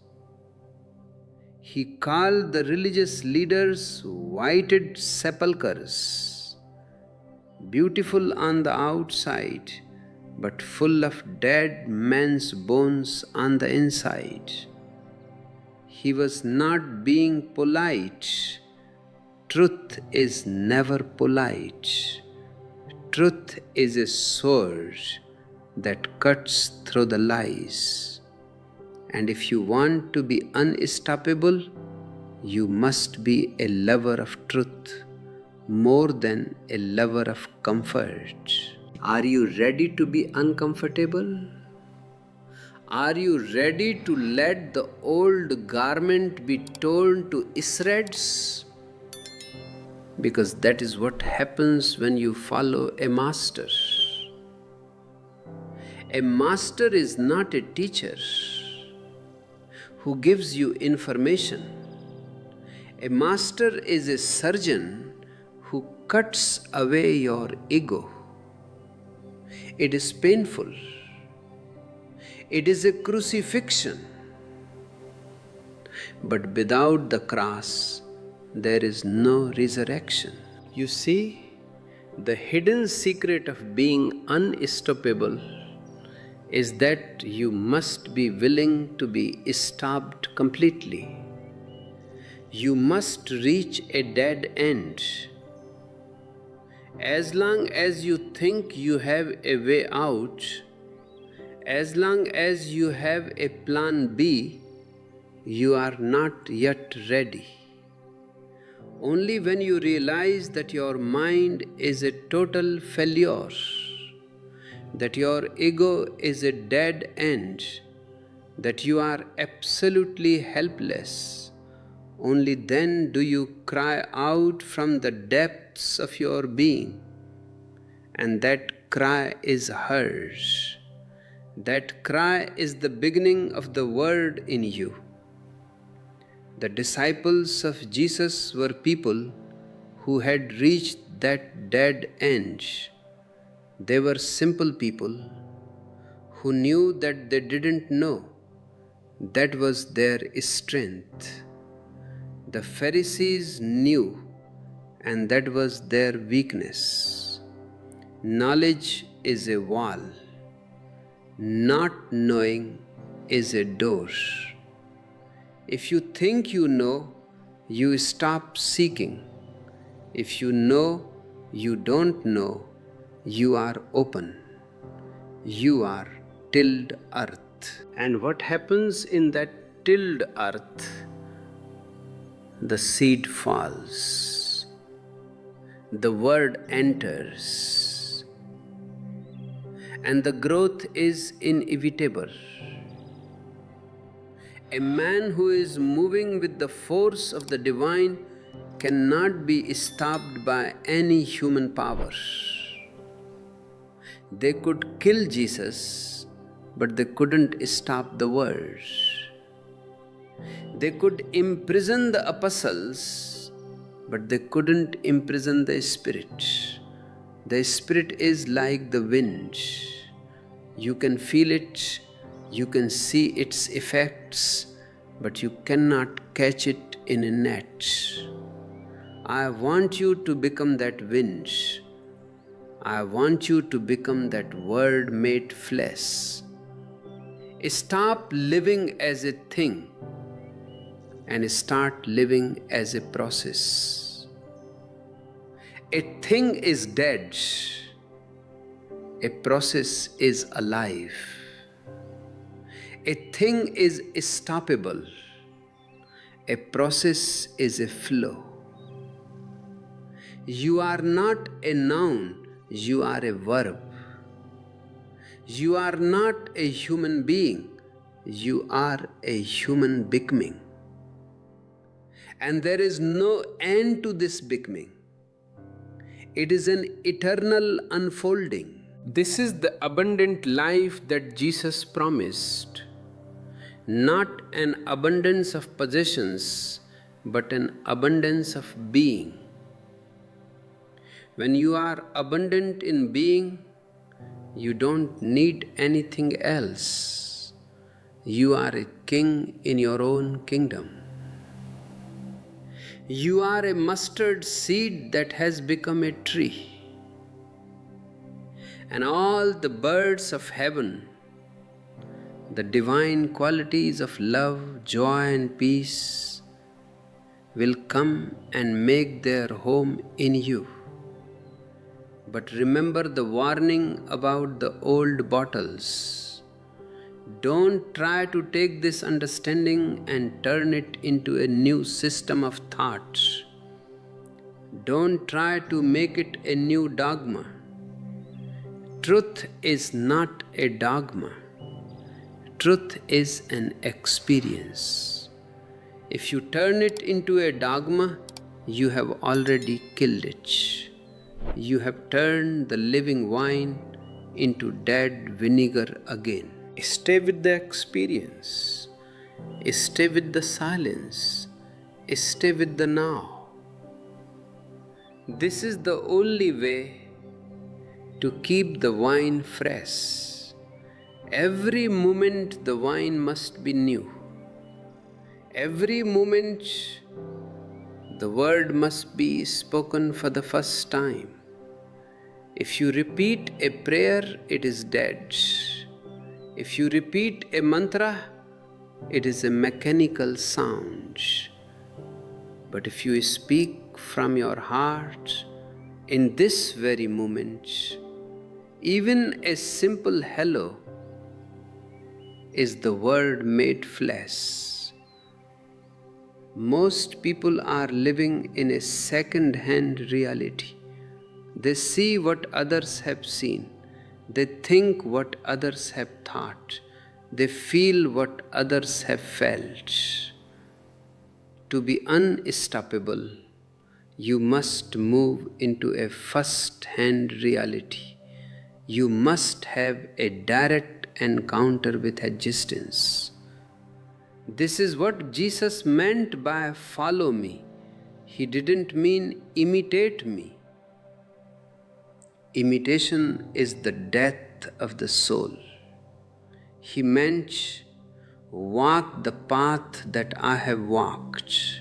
Speaker 1: He called the religious leaders whited sepulchres, beautiful on the outside, but full of dead men's bones on the inside. He was not being polite. Truth is never polite. Truth is a sword that cuts through the lies. And if you want to be unstoppable, you must be a lover of truth more than a lover of comfort. Are you ready to be uncomfortable? Are you ready to let the old garment be torn to shreds? Because that is what happens when you follow a master. A master is not a teacher. who gives you information. A master is a surgeon who cuts away your ego. It is painful. It is a crucifixion. But without the cross, there is no resurrection. You see, the hidden secret of being unstoppable is that you must be willing to be stopped completely. You must reach a dead end. As long as you think you have a way out, as long as you have a plan B, you are not yet ready. Only when you realize that your mind is a total failure, that your ego is a dead end, that you are absolutely helpless, only then do you cry out from the depths of your being, and that cry is heard. That cry is the beginning of the word in you. The disciples of Jesus were people who had reached that dead end. They were simple people who knew that they didn't know. That was their strength. The Pharisees knew, and that was their weakness. Knowledge is a wall. Not knowing is a door. If you think you know, you stop seeking. If you know you don't know, you are open. You are tilled earth. And what happens in that tilled earth? The seed falls. The word enters. And the growth is inevitable. A man who is moving with the force of the divine cannot be stopped by any human power. They could kill Jesus, but they couldn't stop the word. They could imprison the apostles, but they couldn't imprison the Spirit. The Spirit is like the wind. You can feel it, you can see its effects, but you cannot catch it in a net. I want you to become that wind. I want you to become that word made flesh. Stop living as a thing and start living as a process. A thing is dead. A process is alive. A thing is stoppable. A process is a flow. You are not a noun, you are a verb. You are not a human being, you are a human becoming. And there is no end to this becoming. It is an eternal unfolding. This is the abundant life that Jesus promised. Not an abundance of possessions, but an abundance of being. When you are abundant in being, you don't need anything else. You are a king in your own kingdom. You are a mustard seed that has become a tree. And all the birds of heaven, the divine qualities of love, joy, and peace, will come and make their home in you. But remember the warning about the old bottles. Don't try to take this understanding and turn it into a new system of thought. Don't try to make it a new dogma. Truth is not a dogma. Truth is an experience. If you turn it into a dogma, you have already killed it. You have turned the living wine into dead vinegar again. Stay with the experience. Stay with the silence. Stay with the now. This is the only way to keep the wine fresh. Every moment the wine must be new. Every moment the word must be spoken for the first time. If you repeat a prayer, it is dead. If you repeat a mantra, it is a mechanical sound. But if you speak from your heart, in this very moment, even a simple hello is the word made flesh. Most people are living in a second-hand reality. They see what others have seen. They think what others have thought. They feel what others have felt. To be unstoppable, you must move into a first-hand reality. You must have a direct encounter with existence. This is what Jesus meant by follow me. He didn't mean imitate me. Imitation is the death of the soul. He meant walk the path that I have walked,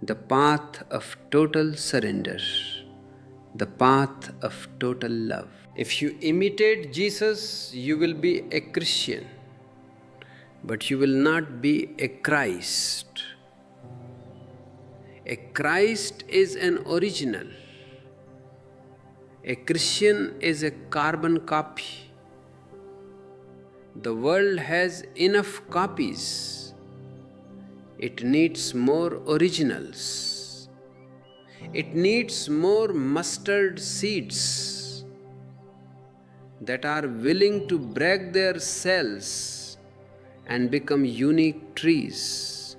Speaker 1: the path of total surrender, the path of total love. If you imitate Jesus, you will be a Christian, but you will not be a Christ. A Christ is an original. A Christian is a carbon copy. The world has enough copies. It needs more originals. It needs more mustard seeds that are willing to break their cells and become unique trees.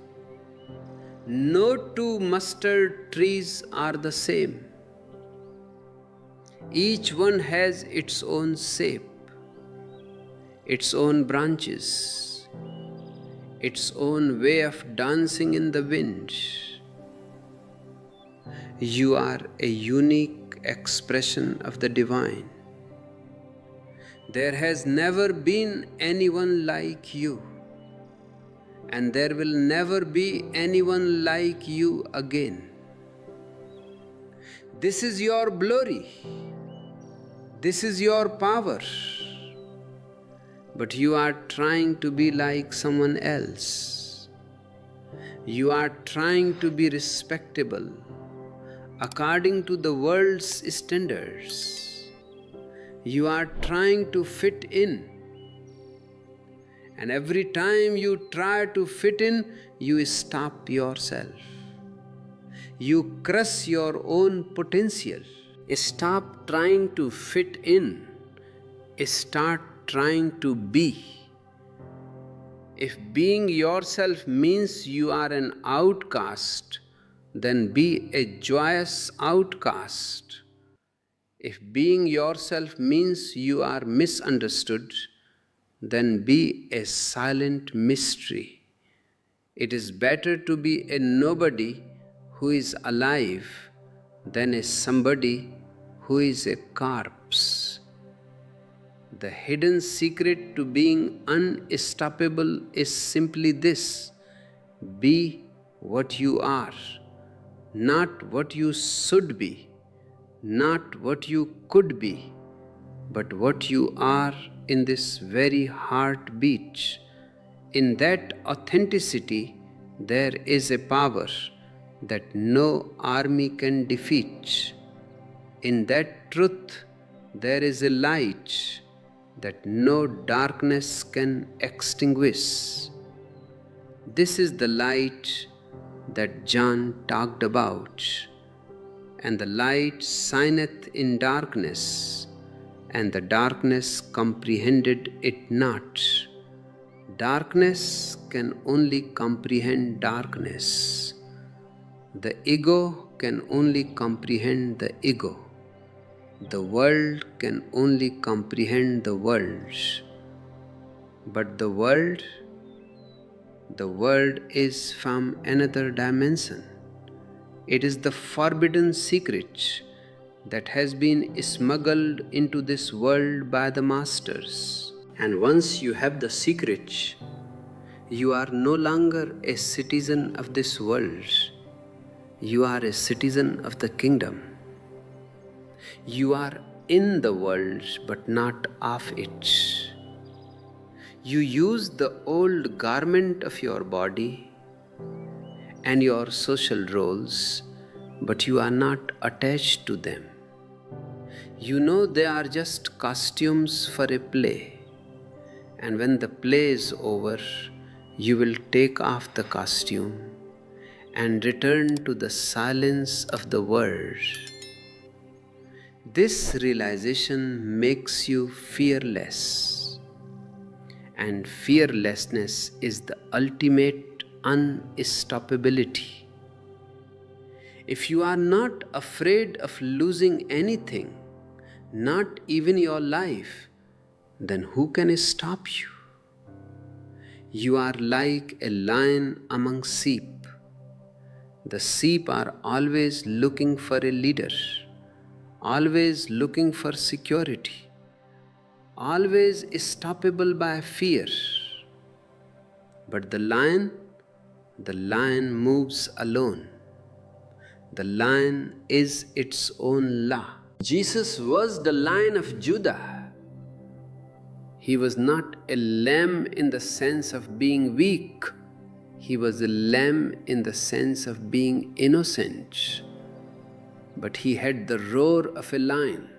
Speaker 1: No two mustard trees are the same. Each one has its own shape, its own branches, its own way of dancing in the wind. You are a unique expression of the divine. There has never been anyone like you, and there will never be anyone like you again. This is your glory. This is your power. But you are trying to be like someone else. You are trying to be respectable according to the world's standards. You are trying to fit in. And every time you try to fit in, you stop yourself. You crush your own potential. Stop trying to fit in. Start trying to be. If being yourself means you are an outcast, then be a joyous outcast. If being yourself means you are misunderstood, then be a silent mystery. It is better to be a nobody who is alive than a somebody who is a corpse. The hidden secret to being unstoppable is simply this: be what you are, not what you should be, not what you could be, but what you are in this very heartbeat. In that authenticity, there is a power that no army can defeat. In that truth, there is a light that no darkness can extinguish. This is the light that John talked about. And the light shineth in darkness, and the darkness comprehended it not. Darkness can only comprehend darkness. The ego can only comprehend the ego. The world can only comprehend the world. But the world The word is from another dimension. It is the forbidden secret that has been smuggled into this world by the masters. And once you have the secret, you are no longer a citizen of this world. You are a citizen of the kingdom. You are in the world but not of it. You use the old garment of your body and your social roles, but you are not attached to them. You know they are just costumes for a play, and when the play is over, you will take off the costume and return to the silence of the world. This realization makes you fearless, and fearlessness is the ultimate unstoppability. If you are not afraid of losing anything, not even your life, then who can stop you? You are like a lion among sheep. The sheep are always looking for a leader, always looking for security, always stoppable by fear. But the lion moves alone. The lion is its own law. Jesus was the Lion of Judah. He was not a lamb in the sense of being weak. He was a lamb in the sense of being innocent. But he had the roar of a lion.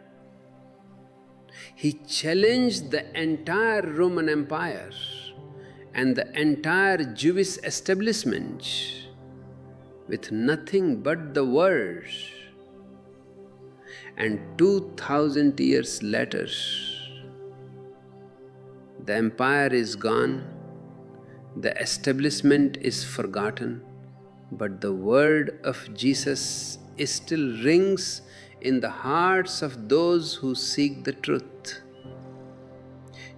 Speaker 1: He challenged the entire Roman Empire and the entire Jewish establishment with nothing but the word. And 2000 years later, the empire is gone, the establishment is forgotten, but the word of Jesus still rings in the hearts of those who seek the truth.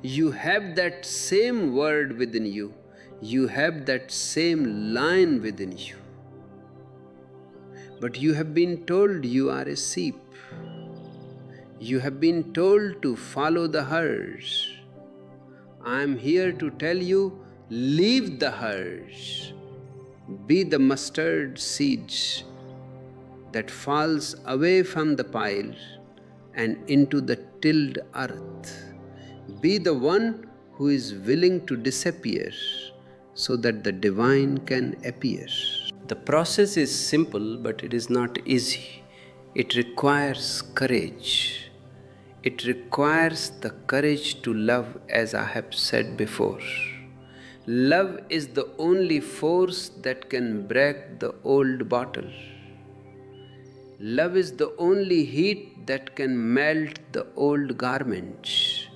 Speaker 1: You have that same word within you. You have that same line within you. But you have been told you are a sheep. You have been told to follow the herd. I am here to tell you, leave the herd. Be the mustard seed that falls away from the pile and into the tilled earth. Be the one who is willing to disappear so that the divine can appear. The process is simple, but it is not easy. It requires courage. It requires the courage to love, as I have said before. Love is the only force that can break the old bottle. Love is the only heat that can melt the old garment.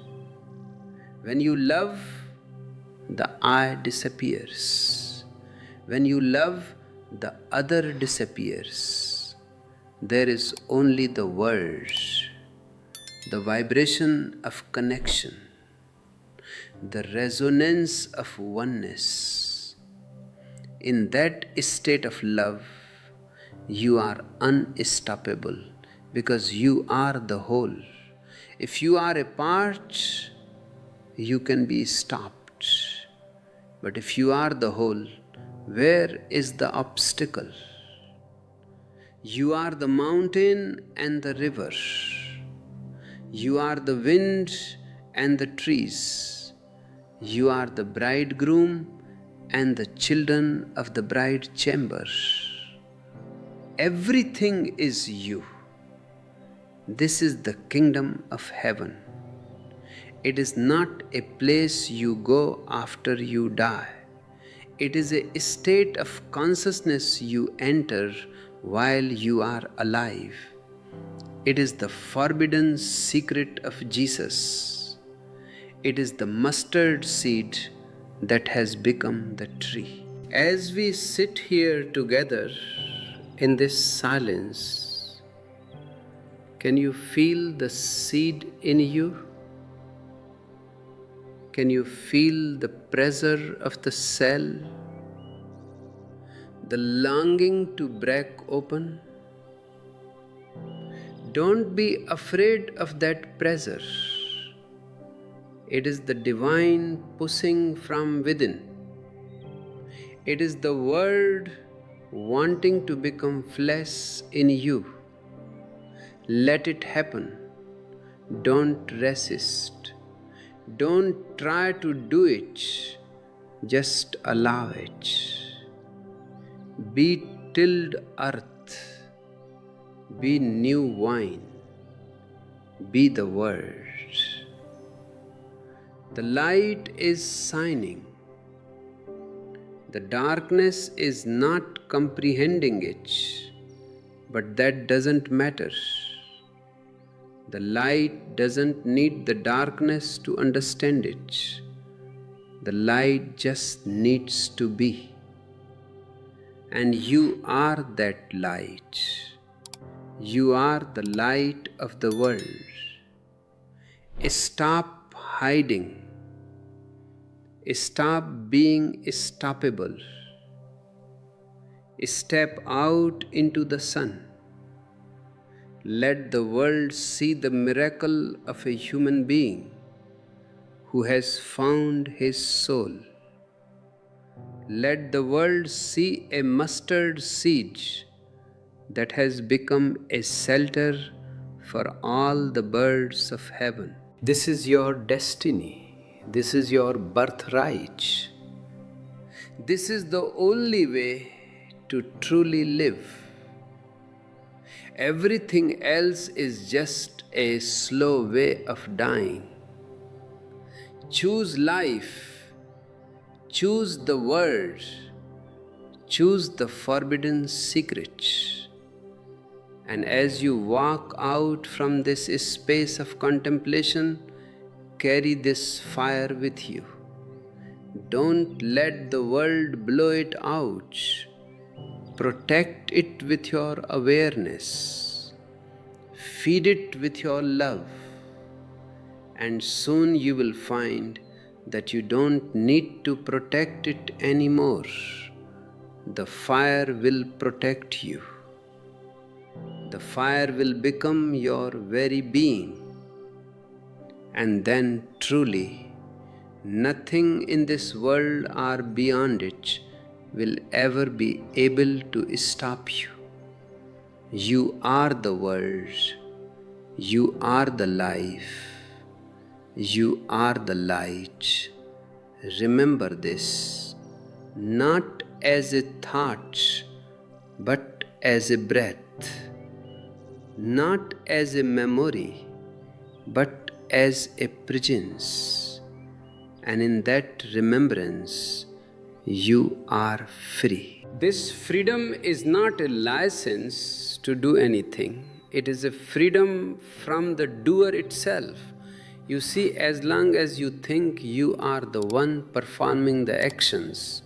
Speaker 1: When you love, the I disappears. When you love, the other disappears. There is only the word, the vibration of connection, the resonance of oneness. In that state of love, you are unstoppable because you are the whole. If you are a part, you can be stopped. But if you are the whole, where is the obstacle? You are the mountain and the river. You are the wind and the trees. You are the bridegroom and the children of the bride chamber. Everything is you. This is the kingdom of heaven. It is not a place you go after you die. It is a state of consciousness you enter while you are alive. It is the forbidden secret of Jesus. It is the mustard seed that has become the tree. As we sit here together in this silence, can you feel the seed in you? Can you feel the pressure of the cell the longing to break open. Don't be afraid of that pressure. It is the divine pushing from within. It is the word wanting to become flesh in you. Let it happen. Don't resist. Don't try to do it. Just allow it. Be tilled earth. Be new wine. Be the word. The light is shining. The darkness is not comprehending it, but that doesn't matter. The light doesn't need the darkness to understand it. The light just needs to be. And you are that light. You are the light of the world. Stop hiding. Stop being stoppable. Step out into the sun. Let the world see the miracle of a human being who has found his soul. Let the world see a mustard seed that has become a shelter for all the birds of heaven. This is your destiny. This is your birthright. This is the only way to truly live. Everything else is just a slow way of dying. Choose life. Choose the word. Choose the forbidden secret. And as you walk out from this space of contemplation, carry this fire with you. Don't let the world blow it out. Protect it with your awareness. Feed it with your love. And soon you will find that you don't need to protect it anymore. The fire will protect you. The fire will become your very being. And then truly, nothing in this world or beyond it will ever be able to stop you. You are the world. You are the life. You are the light. Remember this, not as a thought, but as a breath. Not as a memory, but as a presence. And in that remembrance, you are free. This freedom is not a license to do anything. It is a freedom from the doer itself. You see, as long as you think you are the one performing the actions,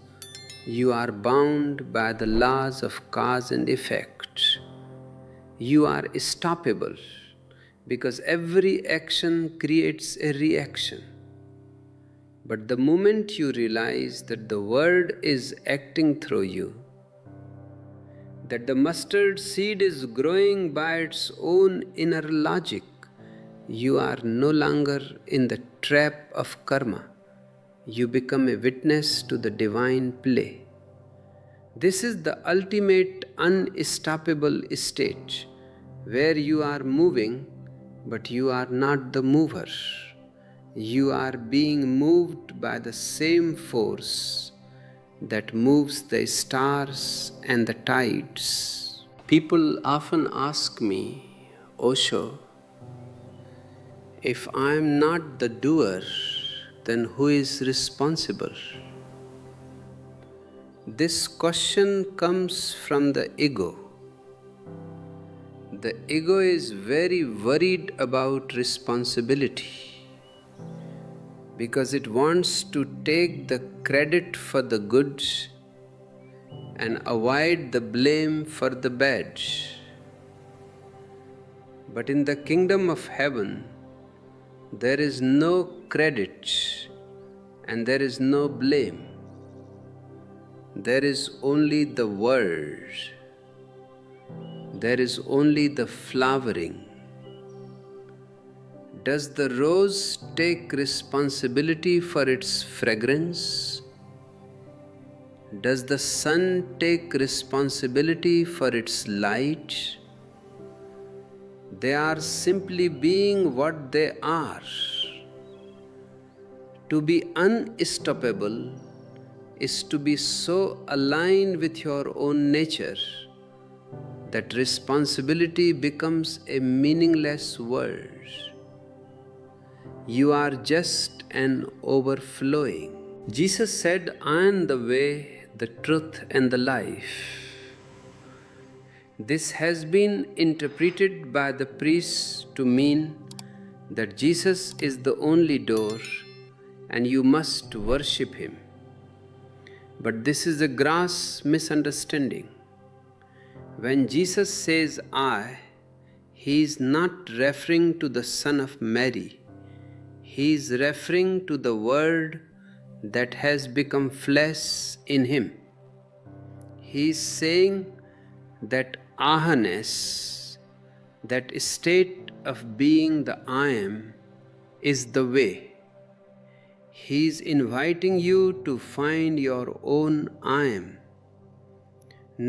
Speaker 1: you are bound by the laws of cause and effect. You are stoppable because every action creates a reaction. But the moment you realize that the word is acting through you, that the mustard seed is growing by its own inner logic, you are no longer in the trap of karma. You become a witness to the divine play. This is the ultimate unstoppable state where you are moving, but you are not the mover. You are being moved by the same force that moves the stars and the tides. People often ask me, Osho, if I am not the doer, then who is responsible? This question comes from the ego. The ego is very worried about responsibility because it wants to take the credit for the good and avoid the blame for the bad. But in the kingdom of heaven, there is no credit and there is no blame. there is only the word, there is only the flowering. Does the rose take responsibility for its fragrance? Does the sun take responsibility for its light? They are simply being what they are. To be unstoppable is to be so aligned with your own nature that responsibility becomes a meaningless word. You are just an overflowing. Jesus said, "I am the way, the truth, and the life." This has been interpreted by the priests to mean that Jesus is the only door and you must worship Him. But this is a gross misunderstanding. When Jesus says "I," He is not referring to the Son of Mary. He is referring to the Word that has become flesh in Him. He is saying that ahness, that state of being the I am, is the way. He is inviting you to find your own I am.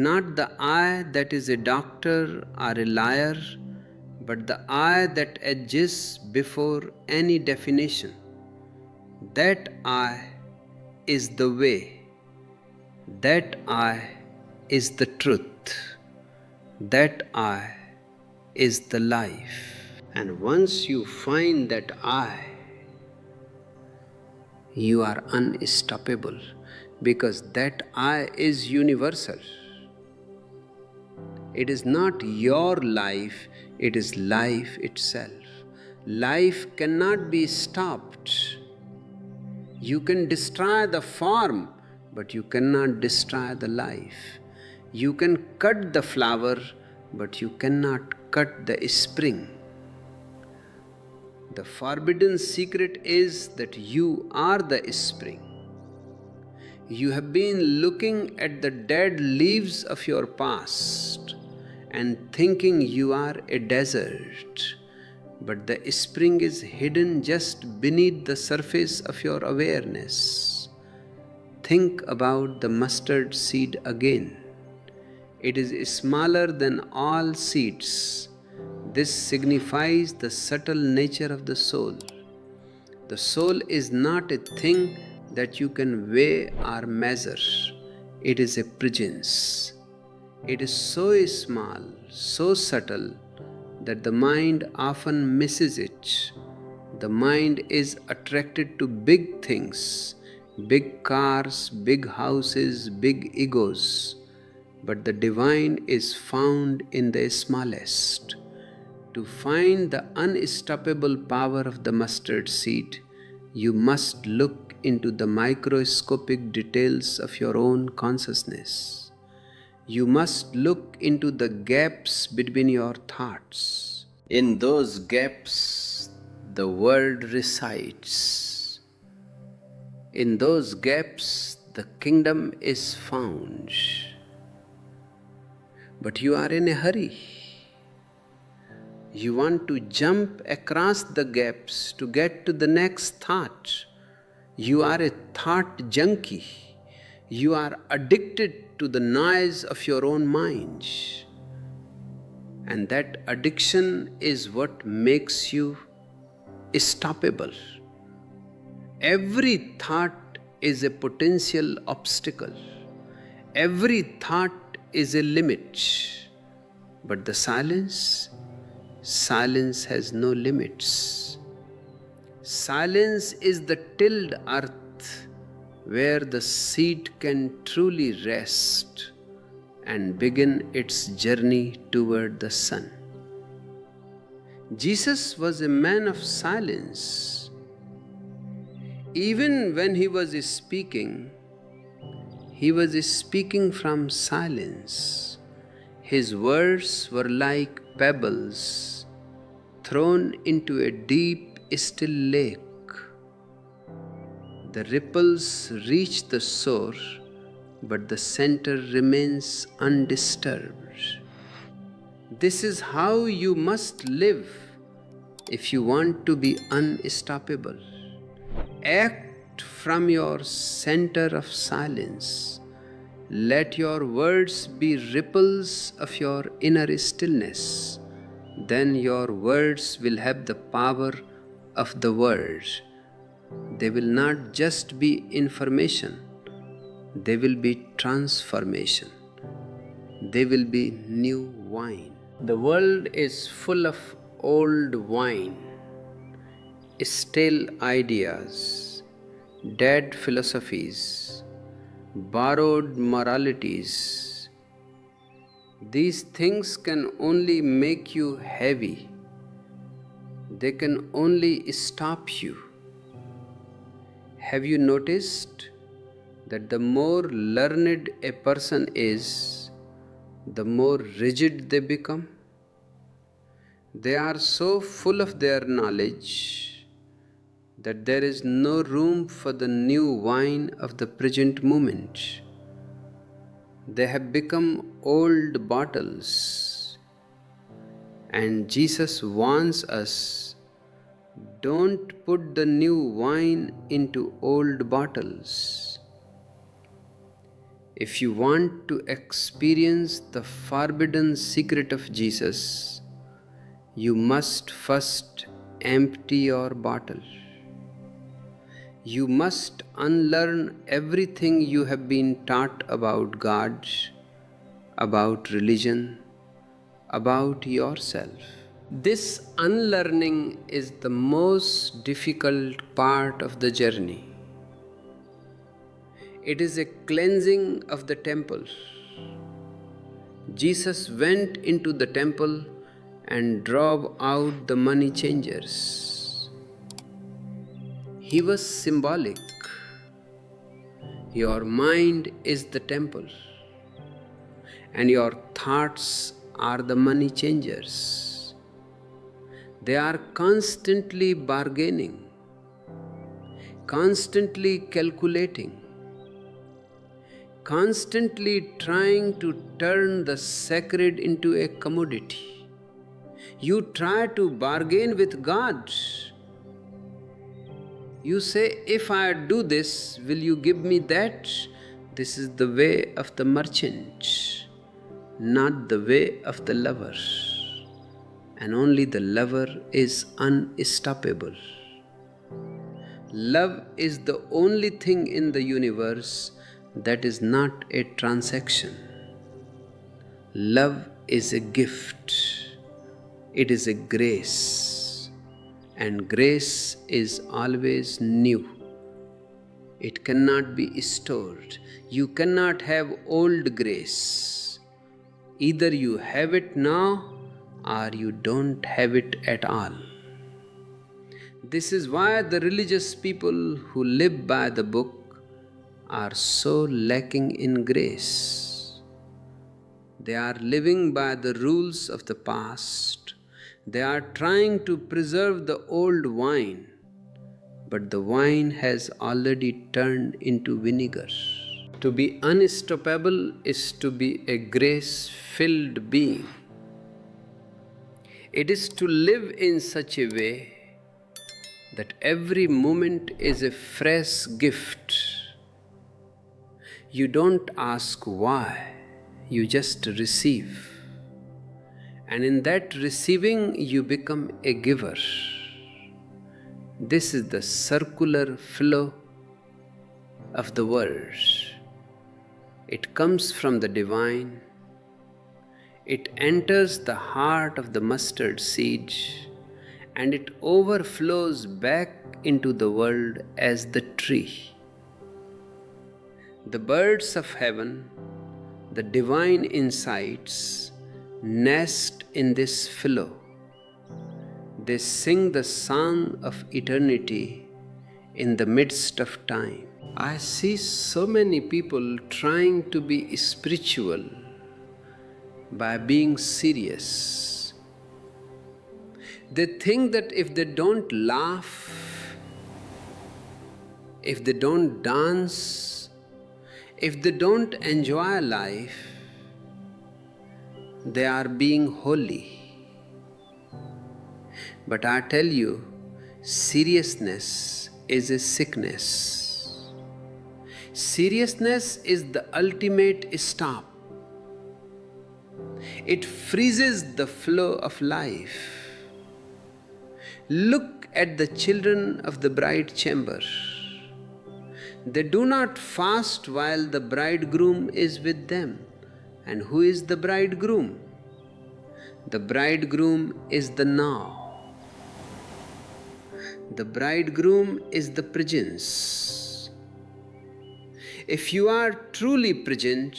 Speaker 1: Not the I that is a doctor or a liar, but the I that exists before any definition. That I is the way. That I is the truth. That I is the life. And once you find that I, you are unstoppable, because that I is universal. It is not your life, it is life itself. Life cannot be stopped. You can destroy the form, but you cannot destroy the life. You can cut the flower, but you cannot cut the spring. The forbidden secret is that you are the spring. You have been looking at the dead leaves of your past and thinking you are a desert, but the spring is hidden just beneath the surface of your awareness. Think about the mustard seed again. It is smaller than all seeds. This signifies the subtle nature of the soul. The soul is not a thing that you can weigh or measure. It is a presence. It is so small, so subtle, that the mind often misses it. The mind is attracted to big things, big cars, big houses, big egos. But the divine is found in the smallest. To find the unstoppable power of the mustard seed, you must look into the microscopic details of your own consciousness. You must look into the gaps between your thoughts. In those gaps, the word resides. In those gaps, the kingdom is found. But you are in a hurry. You want to jump across the gaps to get to the next thought. You are a thought junkie. You are addicted to the noise of your own mind. And that addiction is what makes you stoppable. Every thought is a potential obstacle. Every thought is a limit. But the silence has no limits. Silence is the tilled earth where the seed can truly rest and begin its journey toward the sun. Jesus was a man of silence. Even when he was speaking from silence. His words were like pebbles thrown into a deep, still lake. The ripples reached the shore, but the center remains undisturbed. This is how you must live if you want to be unstoppable. Act from your center of silence. Let your words be ripples of your inner stillness. Then your words will have the power of the word. They will not just be information, they will be transformation. They will be new wine. The world is full of old wine, stale ideas, dead philosophies, borrowed moralities. These things can only make you heavy. They can only stop you. Have you noticed that the more learned a person is, the more rigid they become? They are so full of their knowledge that there is no room for the new wine of the present moment. They have become old bottles. And Jesus warns us, don't put the new wine into old bottles. If you want to experience the forbidden secret of Jesus, you must first empty your bottle. You must unlearn everything you have been taught about God, about religion, about yourself. This unlearning is the most difficult part of the journey. It is a cleansing of the temple. Jesus went into the temple and drove out the money changers. He was symbolic. Your mind is the temple, and your thoughts are the money changers. They are constantly bargaining, constantly calculating, constantly trying to turn the sacred into a commodity. You try to bargain with God. You say, if I do this, will you give me that? This is the way of the merchant, not the way of the lover. And only the lover is unstoppable. Love is the only thing in the universe that is not a transaction. Love is a gift. It is a grace. And grace is always new. It cannot be stored. You cannot have old grace. Either you have it now or you don't have it at all. This is why the religious people who live by the book are so lacking in grace. They are living by the rules of the past. They are trying to preserve the old wine, but the wine has already turned into vinegar. To be unstoppable is to be a grace-filled being. It is to live in such a way that every moment is a fresh gift. You don't ask why, you just receive. And in that receiving, you become a giver. This is the circular flow of the world. It comes from the divine. It enters the heart of the mustard seed, and it overflows back into the world as the tree. The birds of heaven, the divine insights, nest in this flow. They sing the song of eternity in the midst of time. I see so many people trying to be spiritual by being serious. They think that if they don't laugh, if they don't dance, If they don't enjoy life, they are being holy. But I tell you, seriousness is a sickness. Seriousness is the ultimate stop. It freezes the flow of life. Look at the children of the bride chamber. They do not fast while the bridegroom is with them. And who is the bridegroom? The bridegroom is the now. The bridegroom is the presence. If you are truly present,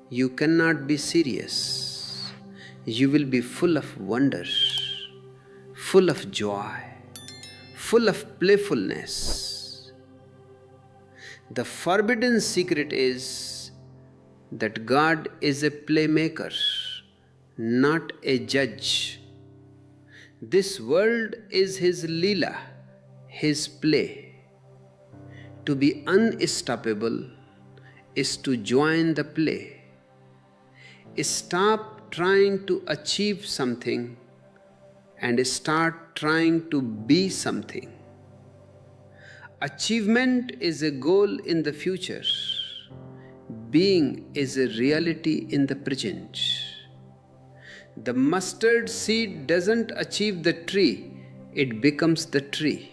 Speaker 1: you cannot be serious. You will be full of wonder, full of joy, full of playfulness. The forbidden secret is that God is a playmaker, not a judge. This world is His Leela, His play. To be unstoppable is to join the play. Stop trying to achieve something and start trying to be something. Achievement is a goal in the future. Being is a reality in the present. The mustard seed doesn't achieve the tree, it becomes the tree.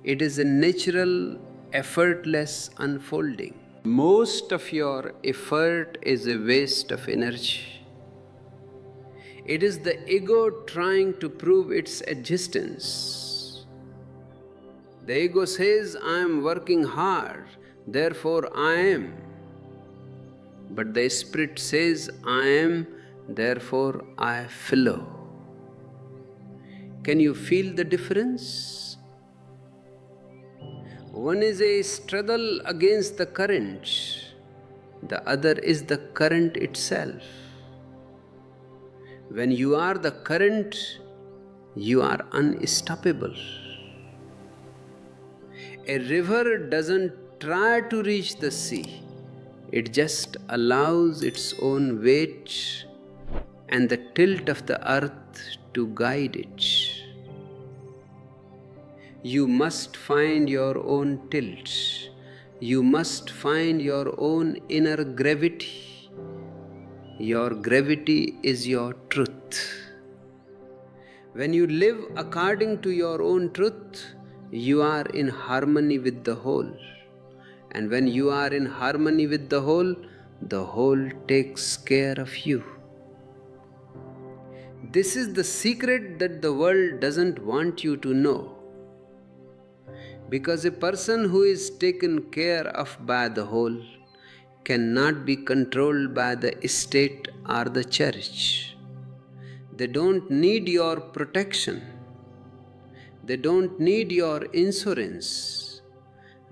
Speaker 1: It is a natural, effortless unfolding. Most of your effort is a waste of energy. It is the ego trying to prove its existence. The ego says, I am working hard, therefore I am. But the spirit says, I am, therefore I flow. Can you feel the difference? One is a struggle against the current, the other is the current itself. When you are the current, you are unstoppable. A river doesn't try to reach the sea, it just allows its own weight and the tilt of the earth to guide it. You must find your own tilt. You must find your own inner gravity. Your gravity is your truth. When you live according to your own truth, you are in harmony with the whole. And when you are in harmony with the whole takes care of you. This is the secret that the world doesn't want you to know. Because a person who is taken care of by the whole cannot be controlled by the state or the church. They don't need your protection. They don't need your insurance.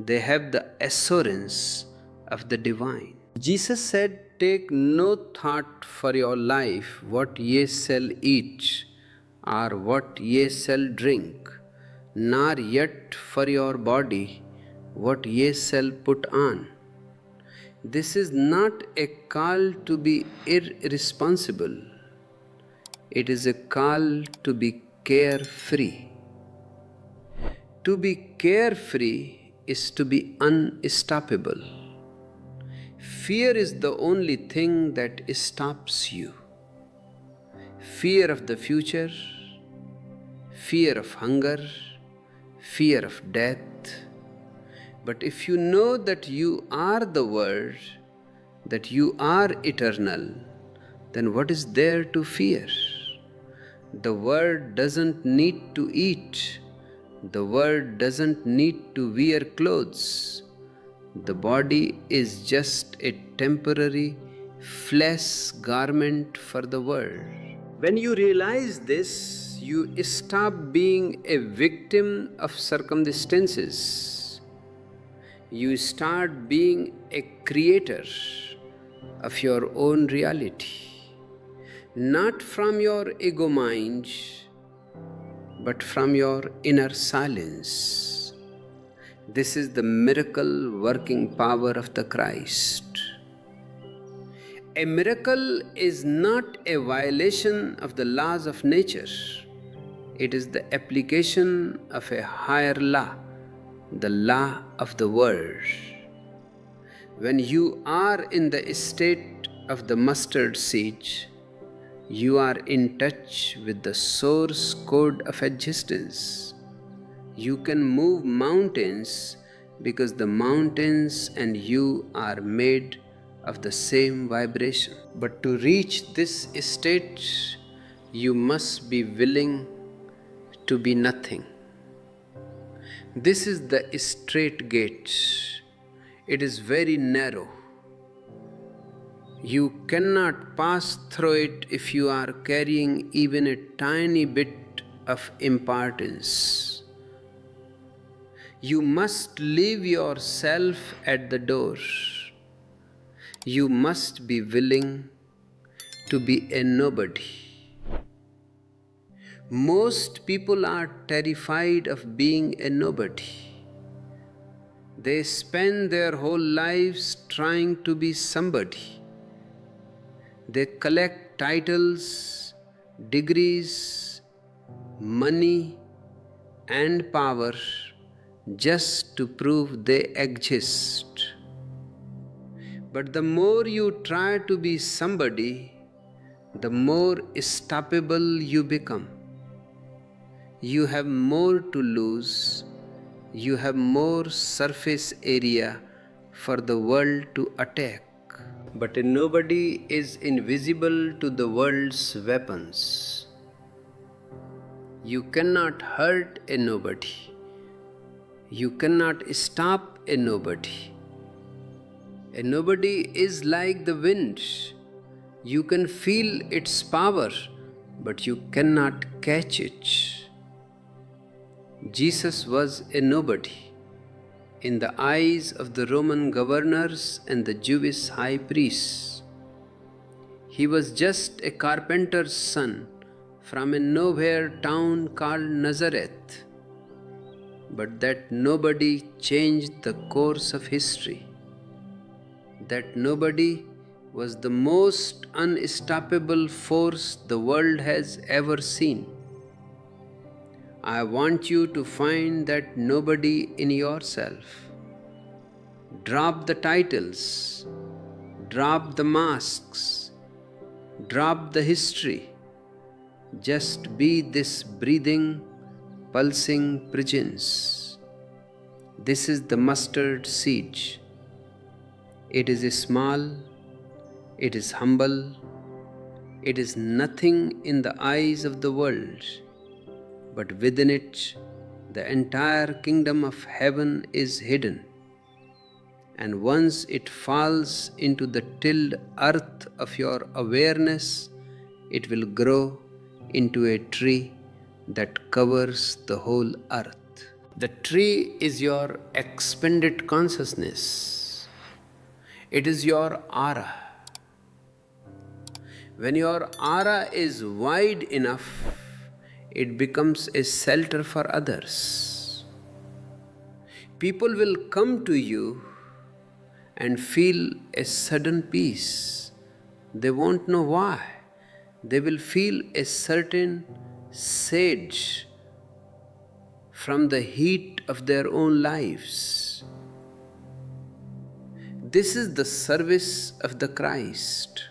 Speaker 1: They have the assurance of the divine. Jesus said, take no thought for your life, what ye shall eat, or what ye shall drink, nor yet for your body, what ye shall put on. This is not a call to be irresponsible. It is a call to be carefree. To be carefree is to be unstoppable. Fear is the only thing that stops you. Fear of the future, fear of hunger, fear of death. But if you know that you are the Word, that you are eternal, then what is there to fear? The Word doesn't need to eat. The Word doesn't need to wear clothes. The body is just a temporary flesh garment for the world. When you realize this, you stop being a victim of circumstances. You start being a creator of your own reality. Not from your ego mind, but from your inner silence. This is the miracle working power of the Christ. A miracle is not a violation of the laws of nature. It is the application of a higher law, the law of the world. When you are in the state of the mustard seed, you are in touch with the source code of existence. You can move mountains because the mountains and you are made of the same vibration. But to reach this state, you must be willing to be nothing. This is the straight gate. It is very narrow. You cannot pass through it if you are carrying even a tiny bit of importance. You must leave yourself at the door. You must be willing to be a nobody. Most people are terrified of being a nobody. They spend their whole lives trying to be somebody. They collect titles, degrees, money, and power just to prove they exist. But the more you try to be somebody, the more stoppable you become. You have more to lose. You have more surface area for the world to attack. But a nobody is invisible to the world's weapons. You cannot hurt a nobody. You cannot stop a nobody. A nobody is like the wind. You can feel its power, but you cannot catch it. Jesus was a nobody in the eyes of the Roman governors and the Jewish high priests. He was just a carpenter's son from a nowhere town called Nazareth. But that nobody changed the course of history. That nobody was the most unstoppable force the world has ever seen. I want you to find that nobody in yourself. Drop the titles, drop the masks, drop the history. Just be this breathing, pulsing presence. This is the mustard seed. It is small, it is humble, it is nothing in the eyes of the world. But within it, the entire kingdom of heaven is hidden. And once it falls into the tilled earth of your awareness, it will grow into a tree that covers the whole earth. The tree is your expanded consciousness. It is your aura. When your aura is wide enough, it becomes a shelter for others. People will come to you and feel a sudden peace. They won't know why. They will feel a certain sedge from the heat of their own lives. This is the service of the Christ.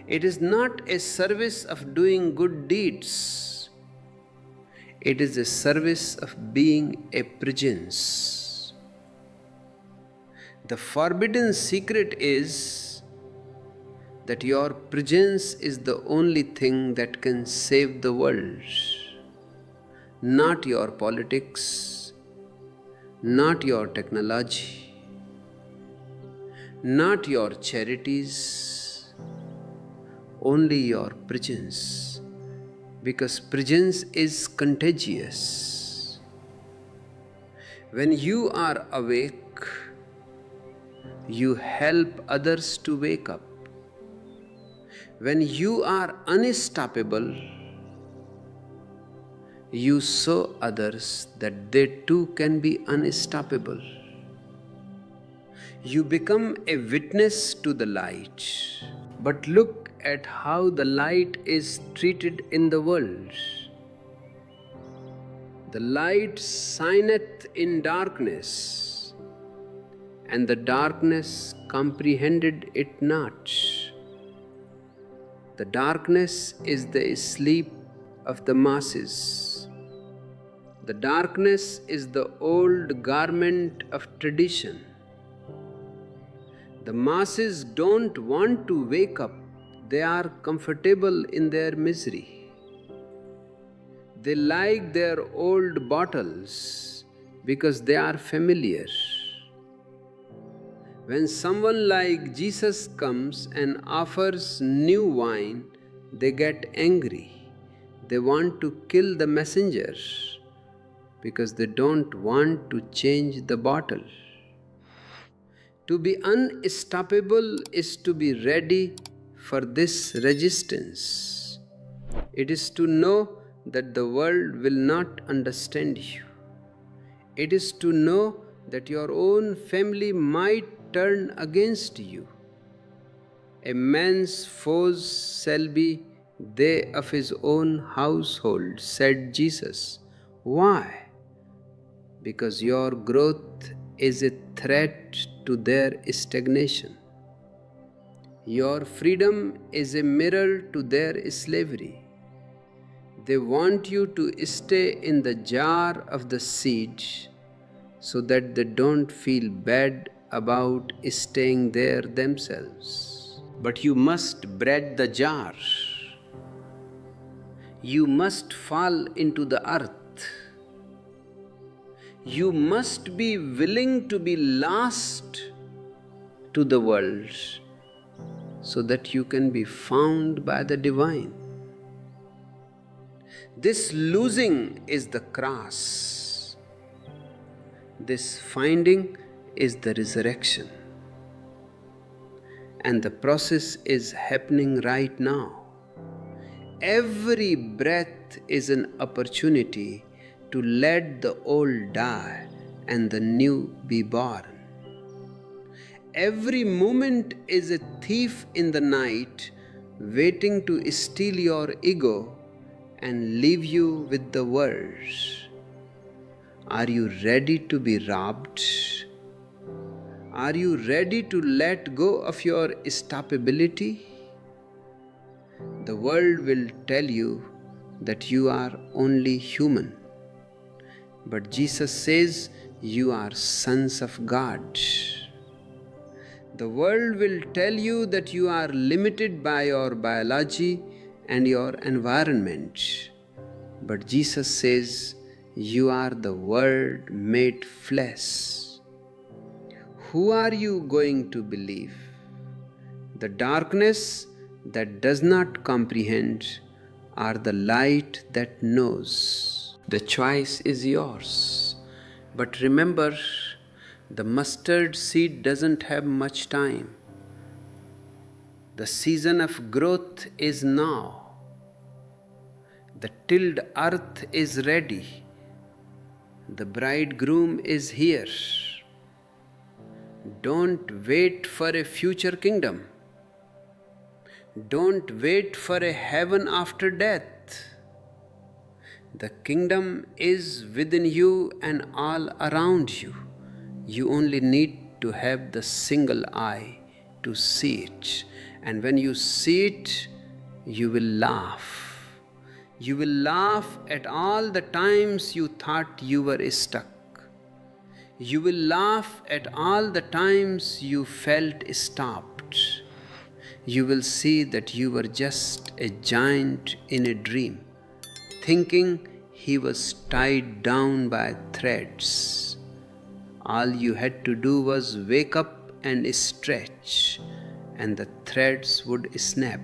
Speaker 1: It is not a service of doing good deeds. It is a service of being a presence. The forbidden secret is that your presence is the only thing that can save the world. Not your politics, not your technology, not your charities, only your presence, because presence is contagious. When you are awake, you help others to wake up. When you are unstoppable, you show others that they too can be unstoppable. You become a witness to the light. But look at how the light is treated in the world. The light shineth in darkness, and the darkness comprehended it not. The darkness is the sleep of the masses. The darkness is the old garment of tradition. The masses don't want to wake up, they are comfortable in their misery. They like their old bottles because they are familiar. When someone like Jesus comes and offers new wine, they get angry. They want to kill the messenger because they don't want to change the bottle. To be unstoppable is to be ready for this resistance. It is to know that the world will not understand you. It is to know that your own family might turn against you. A man's foes shall be they of his own household, said Jesus. Why? Because your growth is a threat to their stagnation. Your freedom is a mirror to their slavery. They want you to stay in the jar of the seed so that they don't feel bad about staying there themselves. But you must bread the jar. You must fall into the earth. You must be willing to be lost to the world so that you can be found by the divine. This losing is the cross. This finding is the resurrection. And the process is happening right now. Every breath is an opportunity to let the old die and the new be born. Every moment is a thief in the night waiting to steal your ego and leave you with the words. Are you ready to be robbed? Are you ready to let go of your stoppability? The world will tell you that you are only human. But Jesus says you are sons of God. The world will tell you that you are limited by your biology and your environment. But Jesus says you are the Word made flesh. Who are you going to believe? The darkness that does not comprehend or the light that knows? The choice is yours. But remember, the mustard seed doesn't have much time. The season of growth is now. The tilled earth is ready. The bridegroom is here. Don't wait for a future kingdom. Don't wait for a heaven after death. The kingdom is within you and all around you. You only need to have the single eye to see it. And when you see it, you will laugh. You will laugh at all the times you thought you were stuck. You will laugh at all the times you felt stopped. You will see that you were just a giant in a dream, thinking he was tied down by threads. All you had to do was wake up and stretch, and the threads would snap.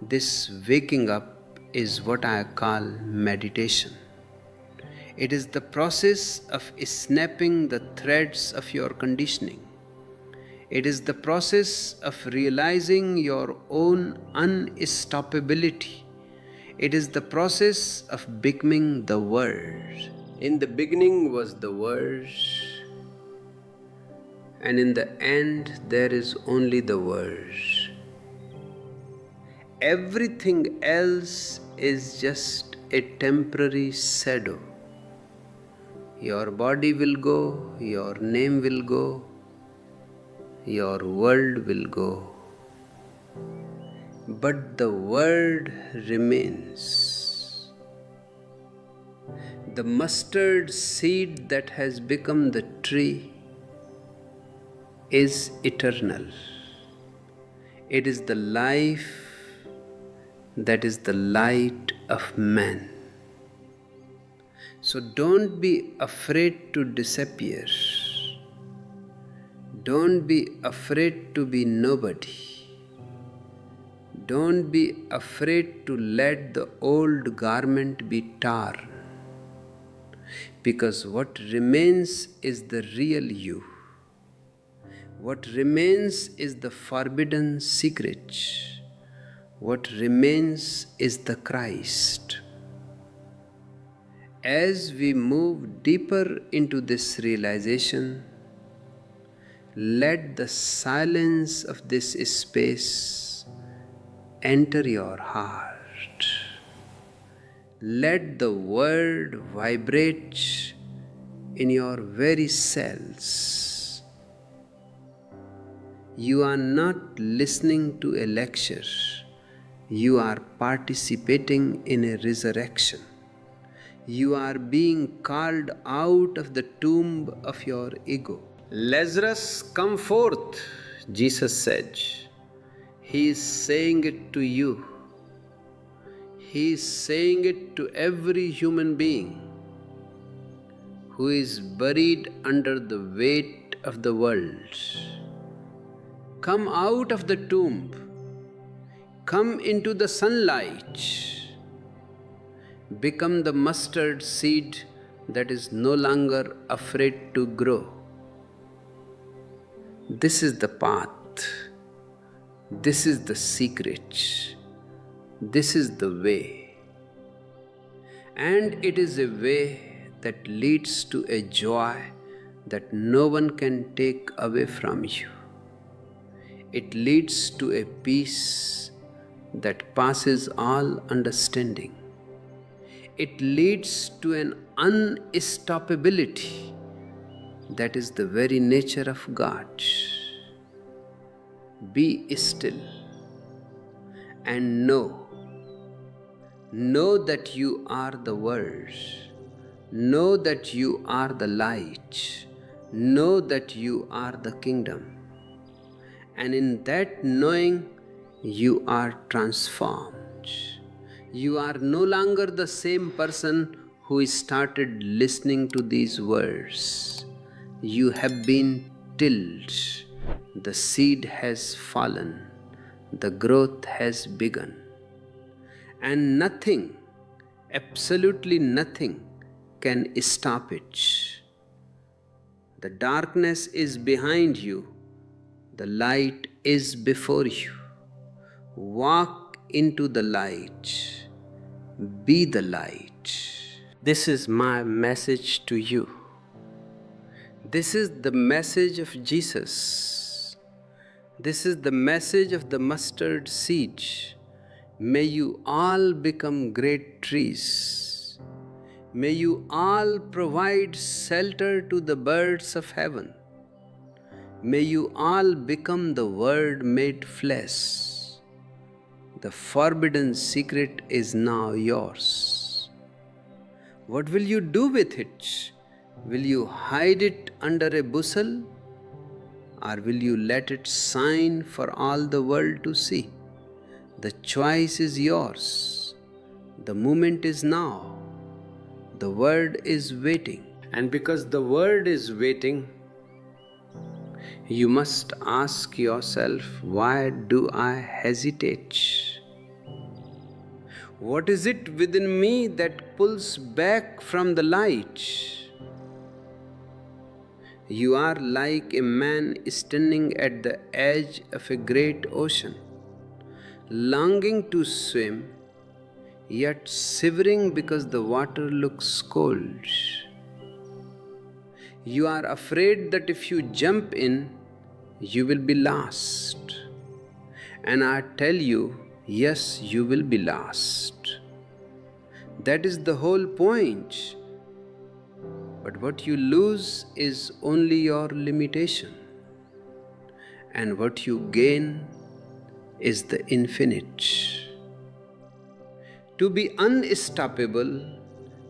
Speaker 1: This waking up is what I call meditation. It is the process of snapping the threads of your conditioning. It is the process of realizing your own unstoppability. It is the process of becoming the Word. In the beginning was the Word, and in the end there is only the Word. Everything else is just a temporary shadow. Your body will go, your name will go, your world will go. But the Word remains. The mustard seed that has become the tree is eternal. It is the life that is the light of man. So don't be afraid to disappear. Don't be afraid to be nobody. Don't be afraid to let the old garment be torn, because what remains is the real you. What remains is the forbidden secret. What remains is the Christ. As we move deeper into this realization, let the silence of this space enter your heart. Let the Word vibrate in your very cells. You are not listening to a lecture. You are participating in a resurrection. You are being called out of the tomb of your ego. Lazarus, come forth, Jesus said. He is saying it to you. He is saying it to every human being who is buried under the weight of the world. Come out of the tomb. Come into the sunlight. Become the mustard seed that is no longer afraid to grow. This is the path. This is the secret. This is the way. And it is a way that leads to a joy that no one can take away from you. It leads to a peace that passes all understanding. It leads to an unstoppability that is the very nature of God. Be still and know that you are the Word. Know that you are the light. Know that you are the kingdom. And in that knowing, you are transformed. You are no longer the same person who started listening to these words. You have been tilled. The seed has fallen. The growth has begun. And nothing, absolutely nothing, can stop it. The darkness is behind you. The light is before you. Walk into the light. Be the light. This is my message to you. This is the message of Jesus. This is the message of the mustard seed. May you all become great trees. May you all provide shelter to the birds of heaven. May you all become the Word made flesh. The forbidden secret is now yours. What will you do with it? Will you hide it under a bushel? Or will you let it shine for all the world to see? The choice is yours. The moment is now. The Word is waiting. And because the Word is waiting, you must ask yourself, why do I hesitate? What is it within me that pulls back from the light? You are like a man standing at the edge of a great ocean, longing to swim, yet shivering because the water looks cold. You are afraid that if you jump in, you will be lost. And I tell you, yes, you will be lost. That is the whole point. But what you lose is only your limitation, and what you gain is the infinite. To be unstoppable,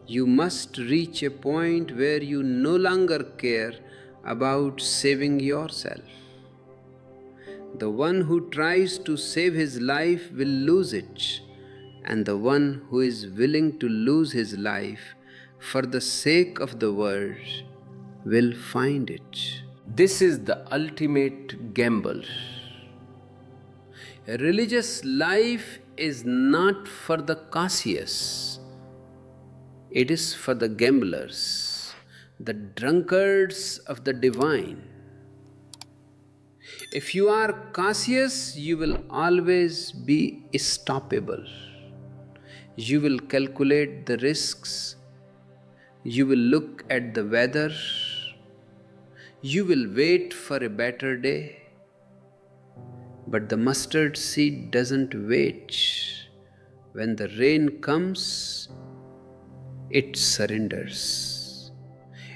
Speaker 1: you must reach a point where you no longer care about saving yourself. The one who tries to save his life will lose it, and the one who is willing to lose his life for the sake of the world will find it. This is the ultimate gamble. A religious life is not for the cautious, it is for the gamblers, the drunkards of the divine. If you are cautious, you will always be stoppable. You will calculate the risks, you will look at the weather, you will wait for a better day. But the mustard seed doesn't wait. When the rain comes, it surrenders.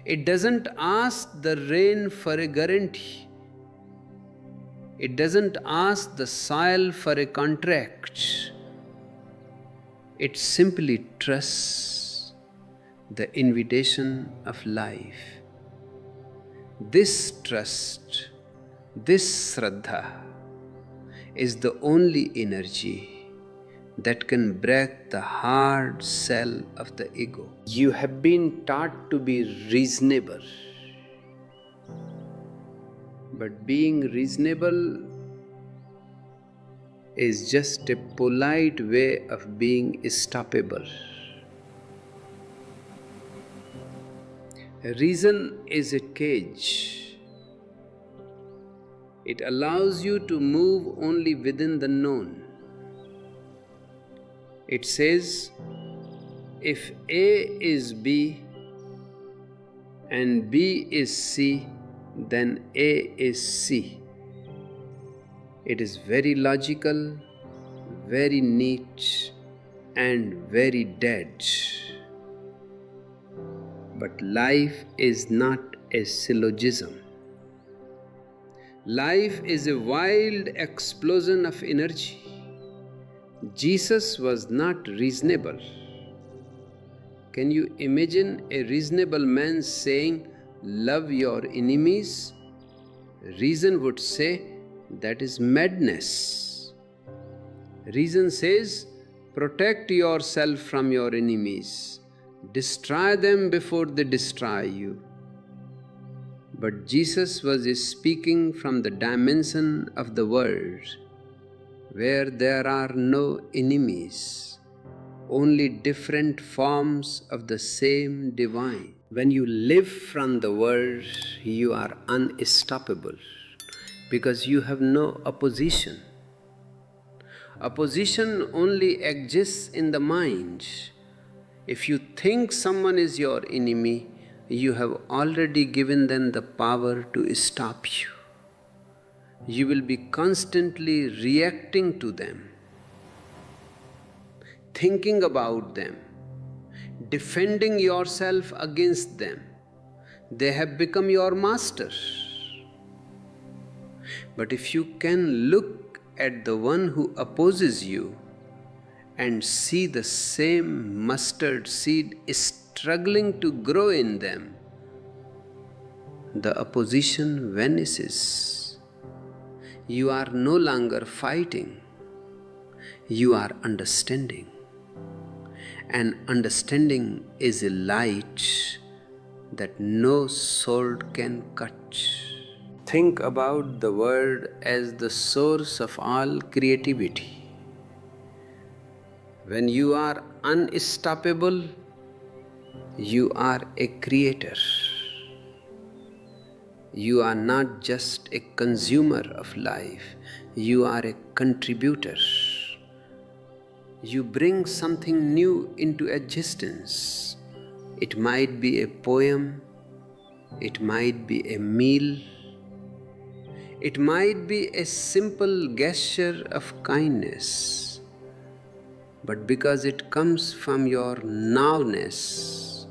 Speaker 1: It doesn't ask the rain for a guarantee. It doesn't ask the soil for a contract. It simply trusts the invitation of life. This trust, this Shraddha, is the only energy that can break the hard shell of the ego. You have been taught to be reasonable. But being reasonable is just a polite way of being stoppable. Reason is a cage. It allows you to move only within the known. It says, if A is B and B is C, then A is C. It is very logical, very neat, and very dead. But life is not a syllogism. Life is a wild explosion of energy. Jesus was not reasonable. Can you imagine a reasonable man saying, love your enemies? Reason would say, that is madness. Reason says, protect yourself from your enemies. Destroy them before they destroy you. But Jesus was speaking from the dimension of the world, where there are no enemies, only different forms of the same divine. When you live from the world, you are unstoppable, because you have no opposition. Opposition only exists in the mind. If you think someone is your enemy, you have already given them the power to stop you. You will be constantly reacting to them, thinking about them, defending yourself against them. They have become your master. But if you can look at the one who opposes you and see the same mustard seed struggling to grow in them, the opposition vanishes. You are no longer fighting, you are understanding. And understanding is a light that no sword can cut. Think about the world as the source of all creativity. When you are unstoppable, you are a creator. You are not just a consumer of life, you are a contributor. you bring something new into existence. It might be a poem, it might be a meal, it might be a simple gesture of kindness, but because it comes from your nowness,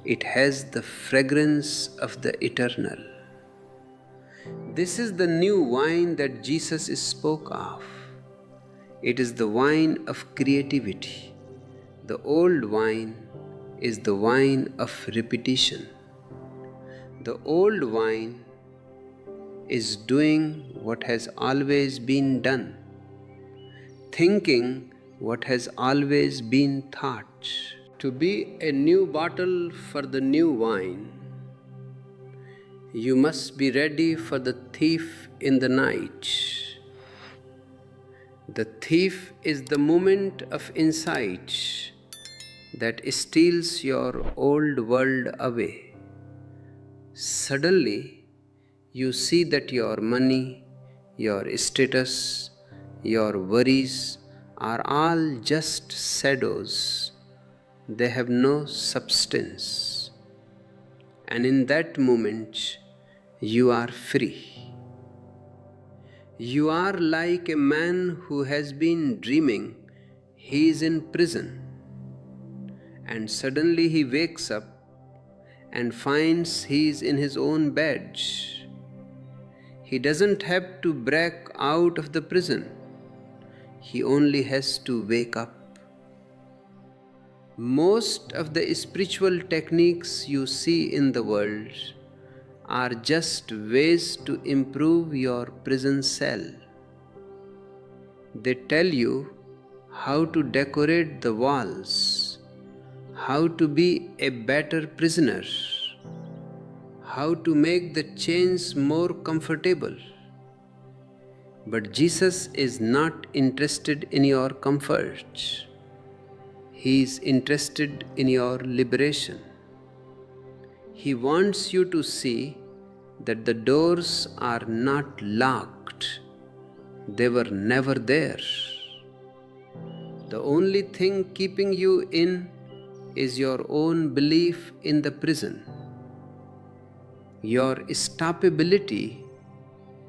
Speaker 1: it has the fragrance of the eternal. This is the new wine that Jesus spoke of. It is the wine of creativity. The old wine is the wine of repetition. The old wine is doing what has always been done, thinking what has always been thought. To be a new bottle for the new wine, you must be ready for the thief in the night. The thief is the moment of insight that steals your old world away. Suddenly, you see that your money, your status, your worries are all just shadows. They have no substance. And in that moment, you are free. You are like a man who has been dreaming he is in prison, and suddenly he wakes up and finds he is in his own bed. He doesn't have to break out of the prison, he only has to wake up. Most of the spiritual techniques you see in the world are just ways to improve your prison cell. They tell you how to decorate the walls, how to be a better prisoner, how to make the chains more comfortable. But Jesus is not interested in your comfort. He is interested in your liberation. He wants you to see that the doors are not locked. They were never there. The only thing keeping you in is your own belief in the prison. Your stoppability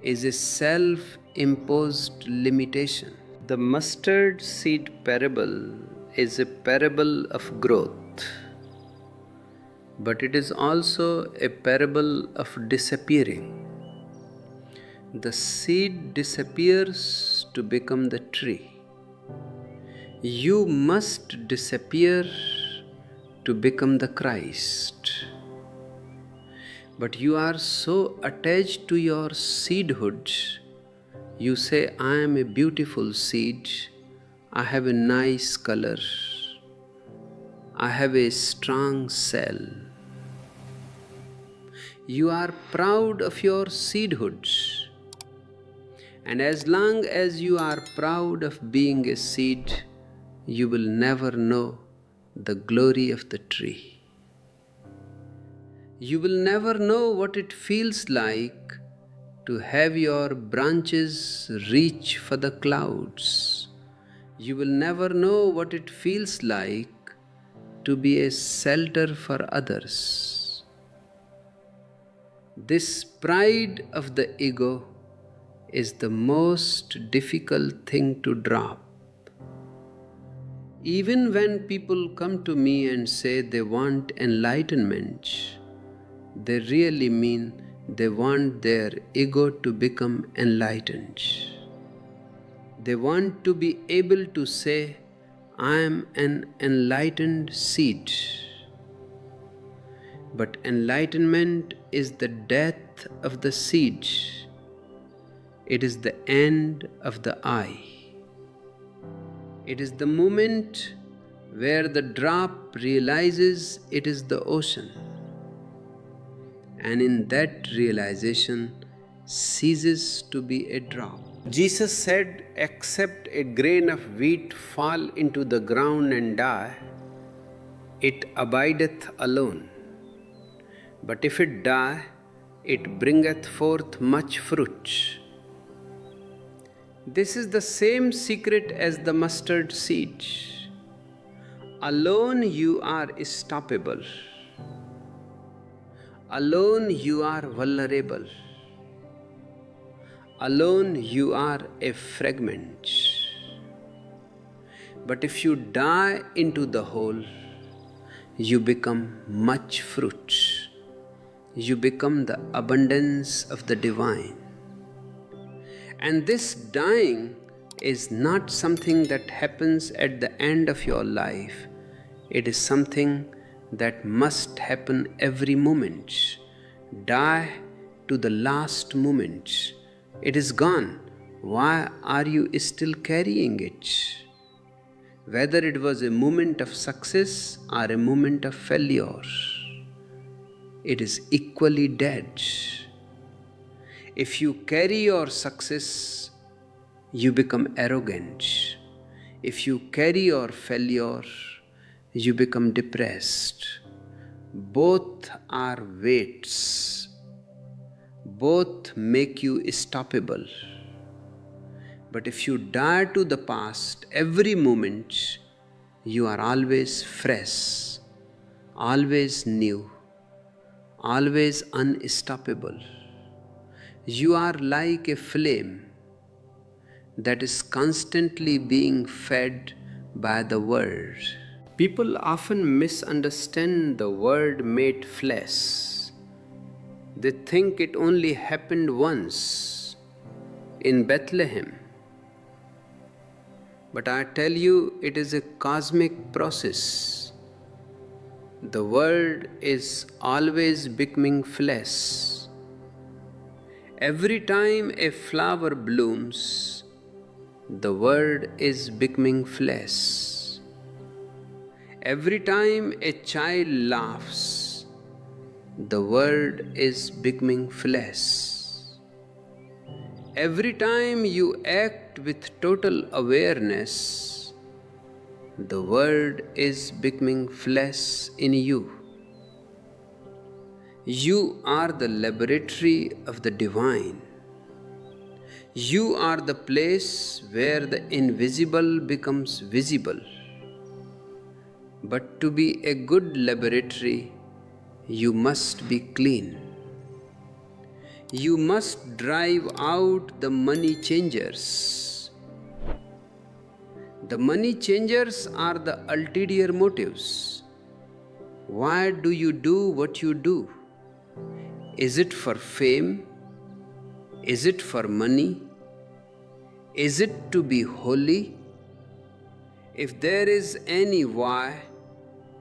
Speaker 1: is a self-imposed limitation. The mustard seed parable is a parable of growth, but it is also a parable of disappearing. The seed disappears to become the tree. You must disappear to become the Christ. But you are so attached to your seedhood. You say, I am a beautiful seed. I have a nice color. I have a strong cell. You are proud of your seedhood. And as long as you are proud of being a seed, you will never know the glory of the tree. You will never know what it feels like to have your branches reach for the clouds. You will never know what it feels like to be a shelter for others. This pride of the ego is the most difficult thing to drop. Even when people come to me and say they want enlightenment, they really mean they want their ego to become enlightened. They want to be able to say, I am an enlightened seed. But enlightenment is the death of the seed. It is the end of the I. It is the moment where the drop realizes it is the ocean, and in that realization ceases to be a drop. Jesus said, except a grain of wheat fall into the ground and die, it abideth alone. But if it die, it bringeth forth much fruit. This is the same secret as the mustard seed. Alone you are stoppable. Alone you are vulnerable. Alone you are a fragment. But if you die into the whole, you become much fruit. You become the abundance of the divine. And this dying is not something that happens at the end of your life. It is something that must happen every moment. Die to the last moment. It is gone. Why are you still carrying it? Whether it was a moment of success or a moment of failure, it is equally dead. If you carry your success, you become arrogant. If you carry your failure, you become depressed. Both are weights. Both make you stoppable. But if you die to the past every moment, you are always fresh, always new, always unstoppable. You are like a flame that is constantly being fed by the Word. People often misunderstand the Word made flesh. They think it only happened once in Bethlehem. But I tell you, it is a cosmic process. The Word is always becoming flesh. Every time a flower blooms, the Word is becoming flesh. Every time a child laughs, the Word is becoming flesh. Every time you act with total awareness, the Word is becoming flesh in you. You are the laboratory of the divine. You are the place where the invisible becomes visible. But to be a good laboratory, you must be clean. You must drive out the money changers. The money changers are the ulterior motives. Why do you do what you do? Is it for fame? Is it for money? Is it to be holy? If there is any why,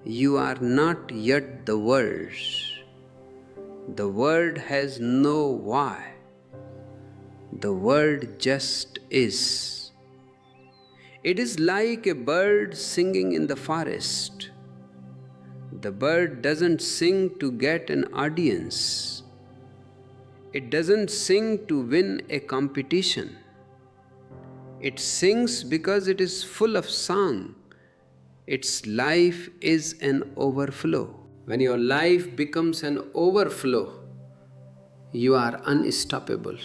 Speaker 1: you are not yet the Word. The Word has no why. The Word just is. It is like a bird singing in the forest. The bird doesn't sing to get an audience. It doesn't sing to win a competition. It sings because it is full of song. Its life is an overflow. When your life becomes an overflow, you are unstoppable.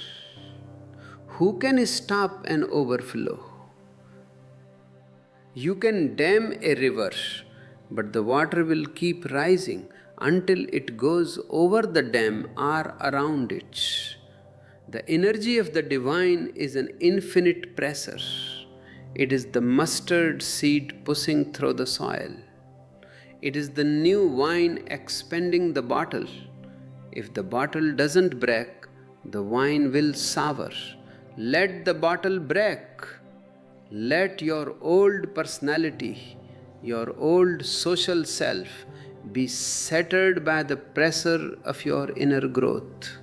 Speaker 1: Who can stop an overflow? You can dam a river, but the water will keep rising until it goes over the dam or around it. The energy of the divine is an infinite pressure. It is the mustard seed pushing through the soil. It is the new wine expanding the bottle. If the bottle doesn't break, the wine will sour. Let the bottle break. Let your old personality, your old social self be shattered by the pressure of your inner growth.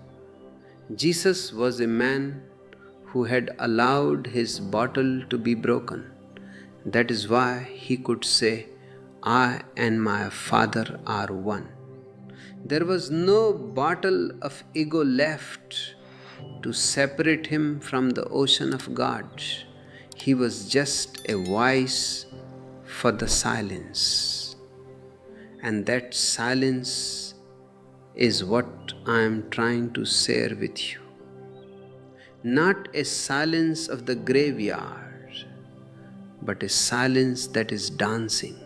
Speaker 1: Jesus was a man who had allowed his bottle to be broken. That is why he could say, I and my Father are one. There was no bottle of ego left to separate him from the ocean of God. He was just a voice for the silence. And that silence is what I am trying to share with you. not a silence of the graveyard, but a silence that is dancing,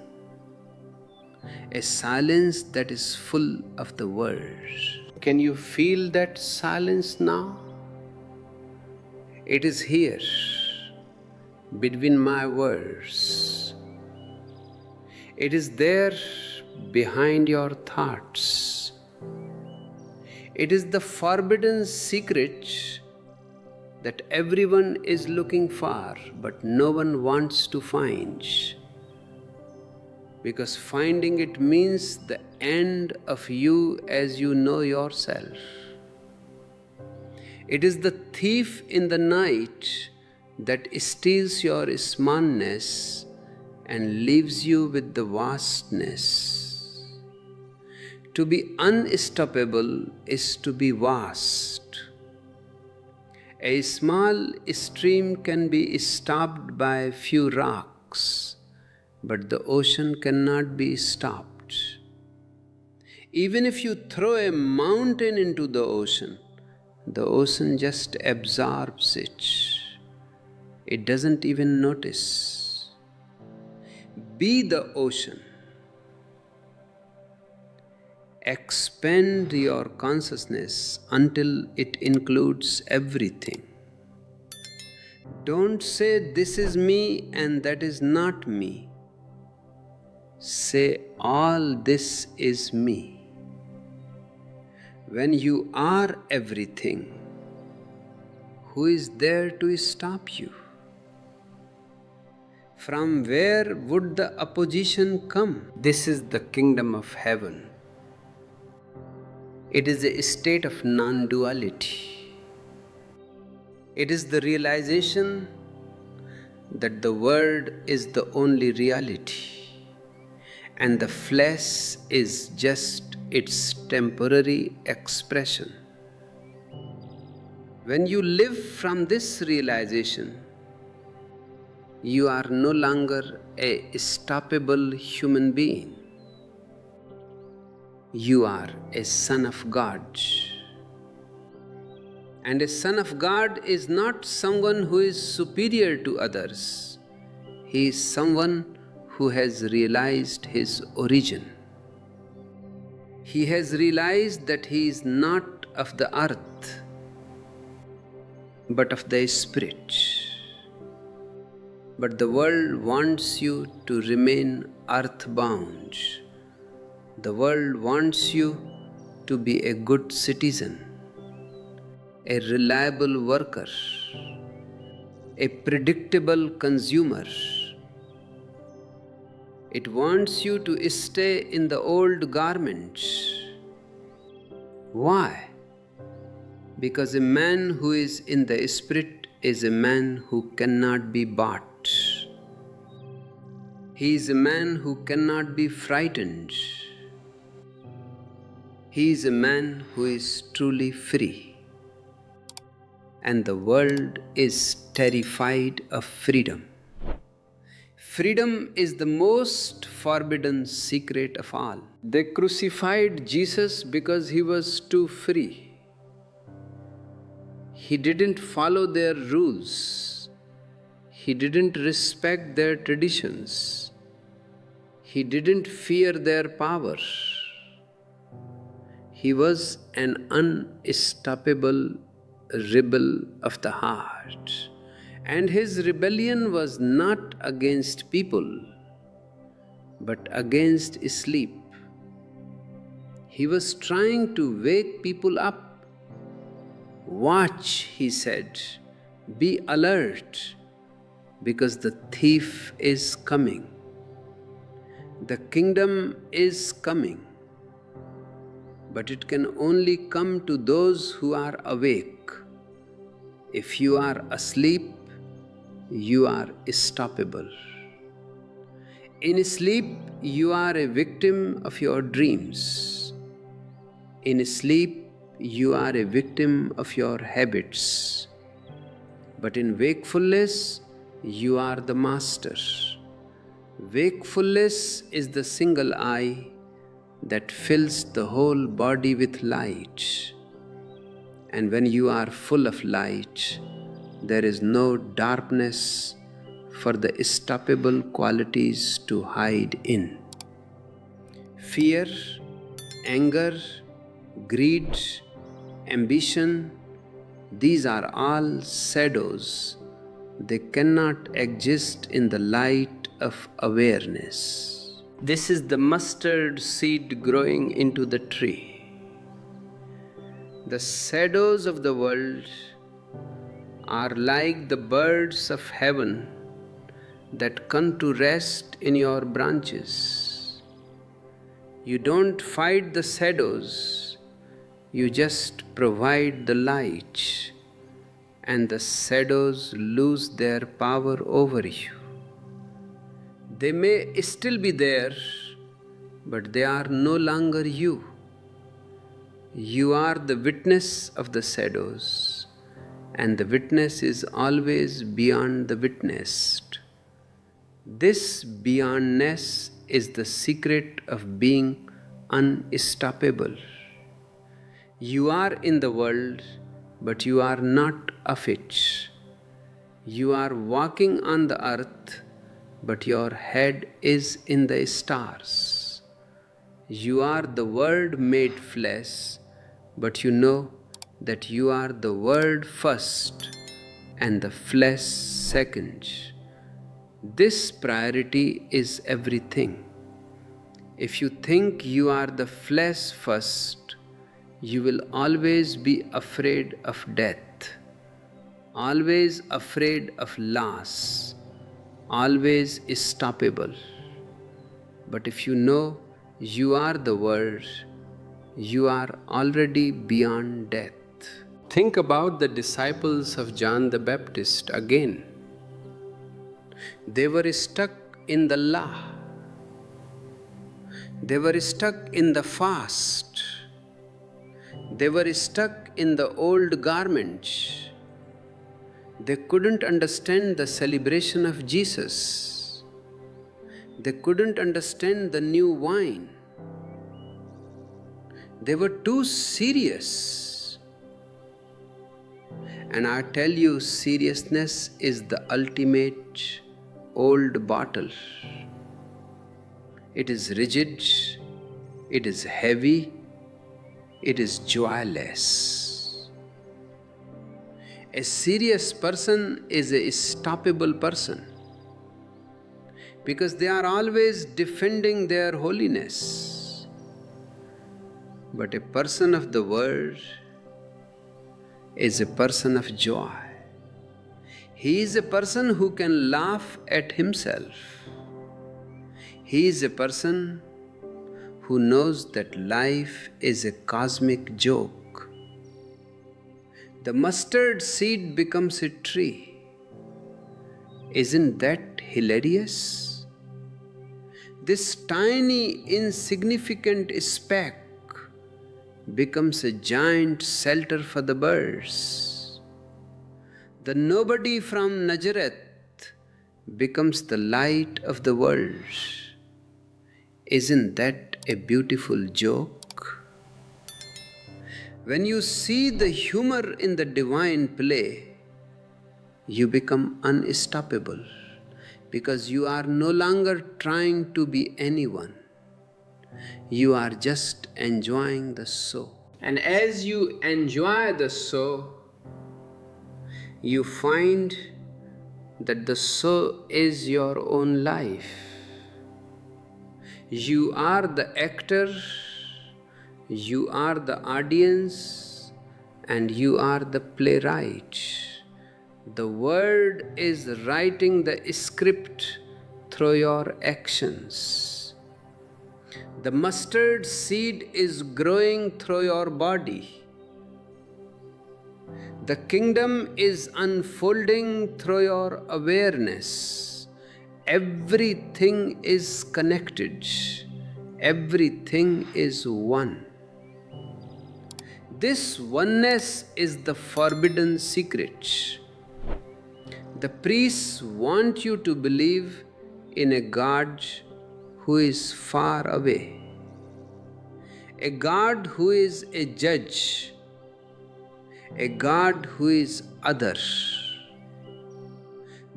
Speaker 1: a silence that is full of the words. Can you feel that silence now? It is here, between my words. It is there behind your thoughts. It is the forbidden secret that everyone is looking for, but no one wants to find. Because finding it means the end of you as you know yourself. It is the thief in the night that steals your smallness and leaves you with the vastness. To be unstoppable is to be vast. A small stream can be stopped by a few rocks, but the ocean cannot be stopped. Even if you throw a mountain into the ocean just absorbs it. It doesn't even notice. Be the ocean. Expand your consciousness until it includes everything. Don't say this is me and that is not me. Say all this is me. When you are everything, who is there to stop you? From where would the opposition come? This is the kingdom of heaven. It is a state of non-duality. It is the realization that the world is the only reality, and the flesh is just its temporary expression. When you live from this realization, you are no longer a stoppable human being. You are a son of God. And a son of God is not someone who is superior to others. He is someone who has realized his origin. He has realized that he is not of the earth, but of the spirit. But the world wants you to remain earthbound. The world wants you to be a good citizen, a reliable worker, a predictable consumer. It wants you to stay in the old garments. Why? Because a man who is in the spirit is a man who cannot be bought. He is a man who cannot be frightened. He is a man who is truly free. And the world is terrified of freedom. Freedom is the most forbidden secret of all. They crucified Jesus because he was too free. He didn't follow their rules. He didn't respect their traditions. He didn't fear their power. He was an unstoppable rebel of the heart. And his rebellion was not against people, but against sleep. He was trying to wake people up. Watch, he said, be alert, because the thief is coming. The kingdom is coming, but it can only come to those who are awake. If you are asleep, you are stoppable. In sleep, you are a victim of your dreams. In sleep, you are a victim of your habits. But in wakefulness, you are the master. Wakefulness is the single eye that fills the whole body with light. And when you are full of light, there is no darkness for the stoppable qualities to hide in. Fear, anger, greed, ambition, these are all shadows. They cannot exist in the light of awareness. This is the mustard seed growing into the tree. The shadows of the world are like the birds of heaven that come to rest in your branches. You don't fight the shadows, you just provide the light, and the shadows lose their power over you. They may still be there, but they are no longer you. You are the witness of the shadows, and the witness is always beyond the witnessed. This beyondness is the secret of being unstoppable. You are in the world, but you are not of it. You are walking on the earth, but your head is in the stars. You are the Word made flesh, but you know that you are the Word first and the flesh second. This priority is everything. If you think you are the flesh first, you will always be afraid of death, always afraid of loss, always stoppable. But if you know you are the Word, you are already beyond death. Think about the disciples of John the Baptist again. They were stuck in the law. They were stuck in the fast. They were stuck in the old garments. They couldn't understand the celebration of Jesus. They couldn't understand the new wine. They were too serious. And I tell you, seriousness is the ultimate old bottle. It is rigid, it is heavy, it is joyless. A serious person is a stoppable person because they are always defending their holiness. But a person of the Word is a person of joy. He is a person who can laugh at himself. He is a person who knows that life is a cosmic joke. The mustard seed becomes a tree. Isn't that hilarious? This tiny, insignificant speck becomes a giant shelter for the birds. The nobody from Nazareth becomes the light of the world. Isn't that a beautiful joke? When you see the humor in the divine play, you become unstoppable because you are no longer trying to be anyone. You are just enjoying the show. And as you enjoy the show, you find that the show is your own life. You are the actor, you are the audience, and you are the playwright. The Word is writing the script through your actions. The mustard seed is growing through your body. The kingdom is unfolding through your awareness. Everything is connected. Everything is one. This oneness is the forbidden secret. The priests want you to believe in a God who is far away, a God who is a judge, a God who is other.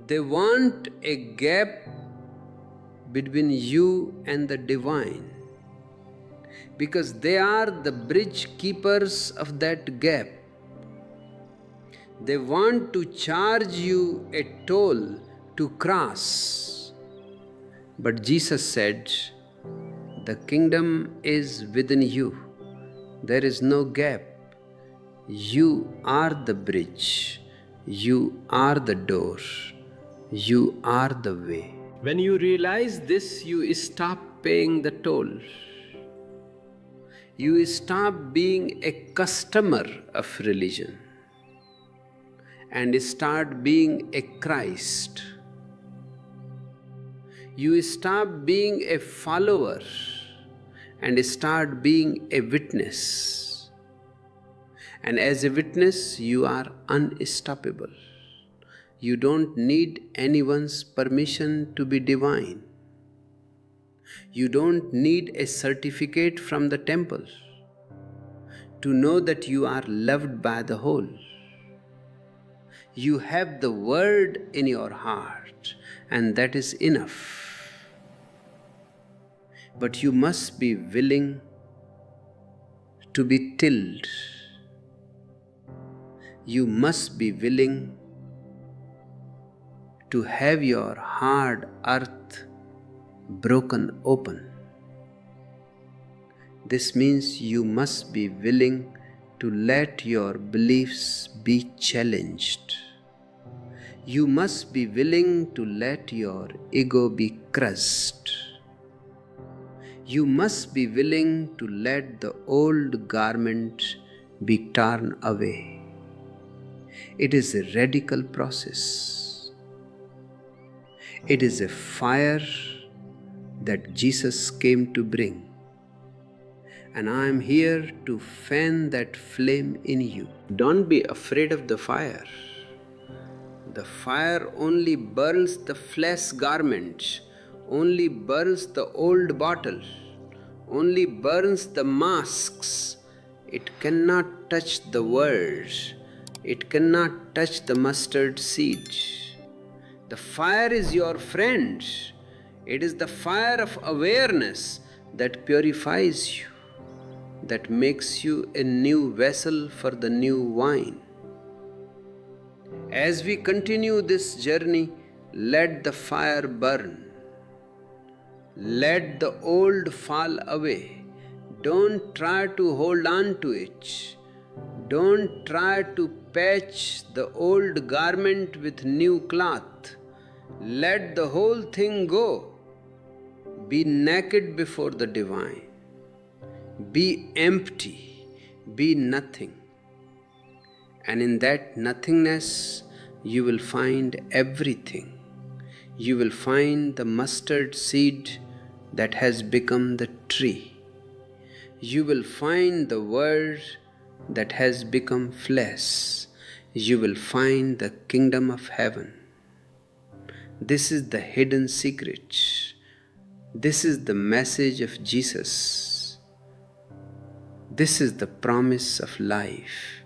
Speaker 1: They want a gap between you and the divine, because they are the bridge keepers of that gap. They want to charge you a toll to cross. But Jesus said, the kingdom is within you. There is no gap. You are the bridge. You are the door. You are the way. When you realize this, you stop paying the toll. You stop being a customer of religion and start being a Christ. You stop being a follower and start being a witness. And as a witness, you are unstoppable. You don't need anyone's permission to be divine. You don't need a certificate from the temple to know that you are loved by the whole. You have the word in your heart, and that is enough. But you must be willing to be tilled. You must be willing to have your hard earth broken open. This means you must be willing to let your beliefs be challenged. You must be willing to let your ego be crushed. You must be willing to let the old garment be torn away. It is a radical process. It is a fire that Jesus came to bring. And I am here to fan that flame in you. Don't be afraid of the fire. The fire only burns the flesh garment, only burns the old bottle, only burns the masks. It cannot touch the word. It cannot touch the mustard seed. The fire is your friend. It is the fire of awareness that purifies you, that makes you a new vessel for the new wine. As we continue this journey, let the fire burn. Let the old fall away. Don't try to hold on to it. Don't try to patch the old garment with new cloth. Let the whole thing go. Be naked before the divine. Be empty. Be nothing. And in that nothingness, you will find everything. You will find the mustard seed that has become the tree. You will find the word that has become flesh. You will find the kingdom of heaven. This is the hidden secret. This is the message of Jesus. This is the promise of life.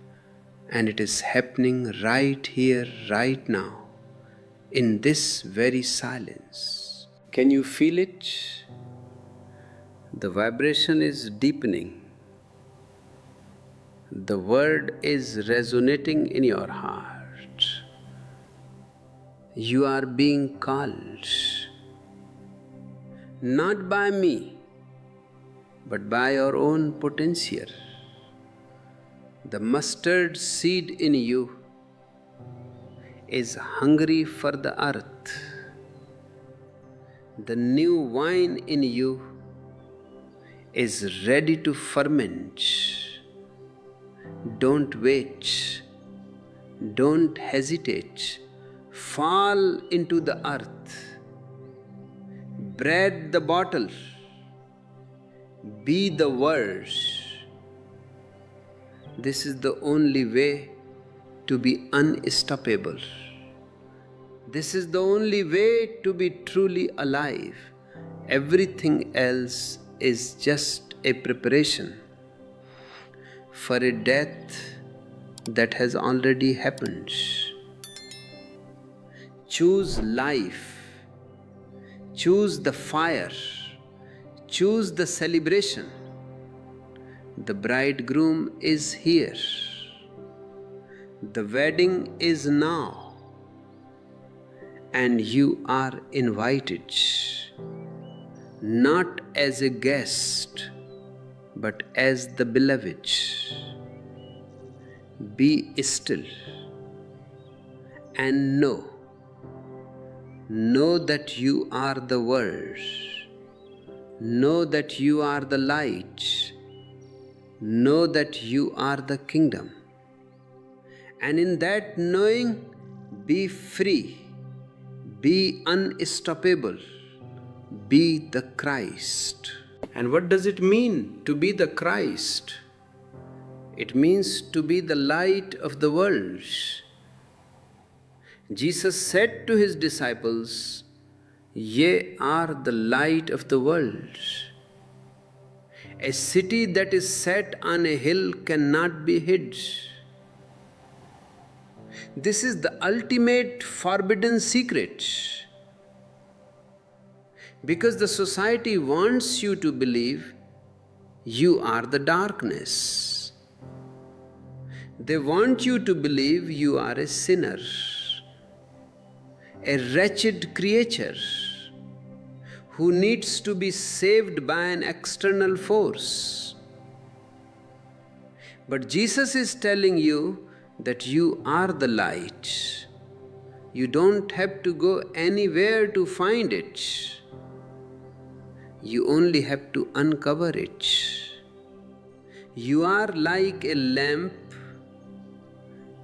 Speaker 1: And it is happening right here, right now, in this very silence. Can you feel it? The vibration is deepening. The word is resonating in your heart. You are being called, not by me, but by your own potential. The mustard seed in you is hungry for the earth. The new wine in you is ready to ferment. Don't wait. Don't hesitate. Fall into the earth. Bread the bottle. Be the word. This is the only way to be unstoppable. This is the only way to be truly alive. Everything else is just a preparation for a death that has already happened. Choose life, choose the fire, choose the celebration. The bridegroom is here. The wedding is now, and you are invited, not as a guest, but as the beloved. Be still and know that you are the world, know that you are the light, know that you are the kingdom. And in that knowing, be free, be unstoppable, be the Christ. And what does it mean to be the Christ? It means to be the light of the world. Jesus said to his disciples, "Ye are the light of the world." A city that is set on a hill cannot be hid. This is the ultimate forbidden secret. Because the society wants you to believe you are the darkness. They want you to believe you are a sinner, a wretched creature who needs to be saved by an external force. But Jesus is telling you that you are the light. You don't have to go anywhere to find it. You only have to uncover it. You are like a lamp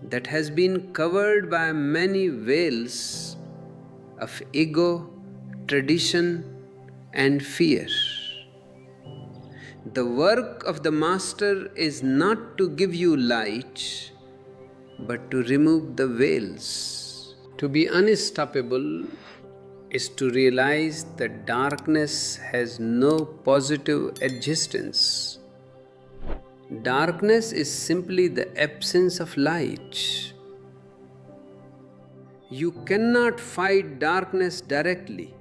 Speaker 1: that has been covered by many veils of ego, tradition, and fear. The work of the Master is not to give you light, but to remove the veils. To be unstoppable is to realize that darkness has no positive existence. Darkness is simply the absence of light. You cannot fight darkness directly.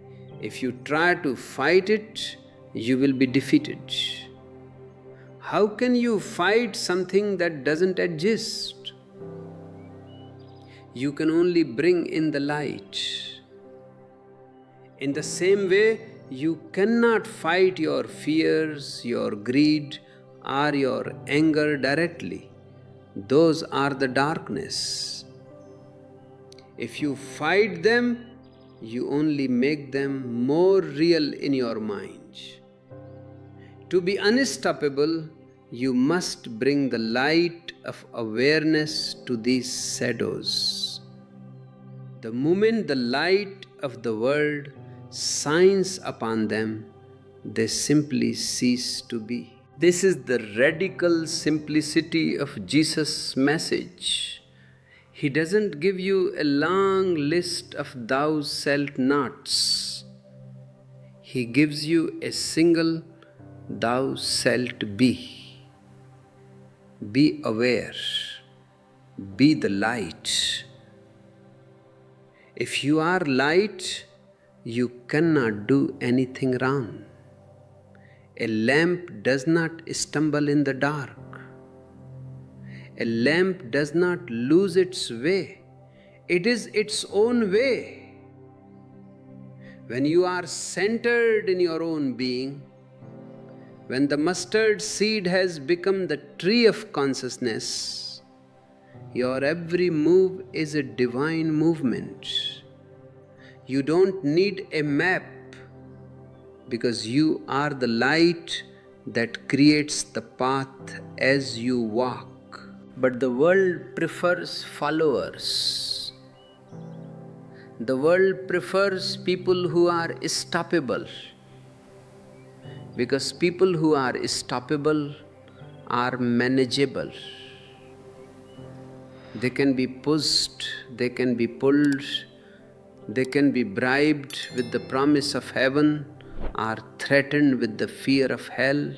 Speaker 1: If you try to fight it, you will be defeated. How can you fight something that doesn't exist? You can only bring in the light. In the same way, you cannot fight your fears, your greed, or your anger directly. Those are the darkness. If you fight them, you only make them more real in your mind. To be unstoppable, you must bring the light of awareness to these shadows. The moment the light of the world shines upon them, they simply cease to be. This is the radical simplicity of Jesus' message. He doesn't give you a long list of thou shalt nots. He gives you a single thou shalt be. Be aware. Be the light. If you are light, you cannot do anything wrong. A lamp does not stumble in the dark. A lamp does not lose its way. It is its own way. When you are centered in your own being, when the mustard seed has become the tree of consciousness, your every move is a divine movement. You don't need a map because you are the light that creates the path as you walk. But the world prefers followers. The world prefers people who are stoppable, because people who are stoppable are manageable. They can be pushed, they can be pulled, they can be bribed with the promise of heaven or threatened with the fear of hell.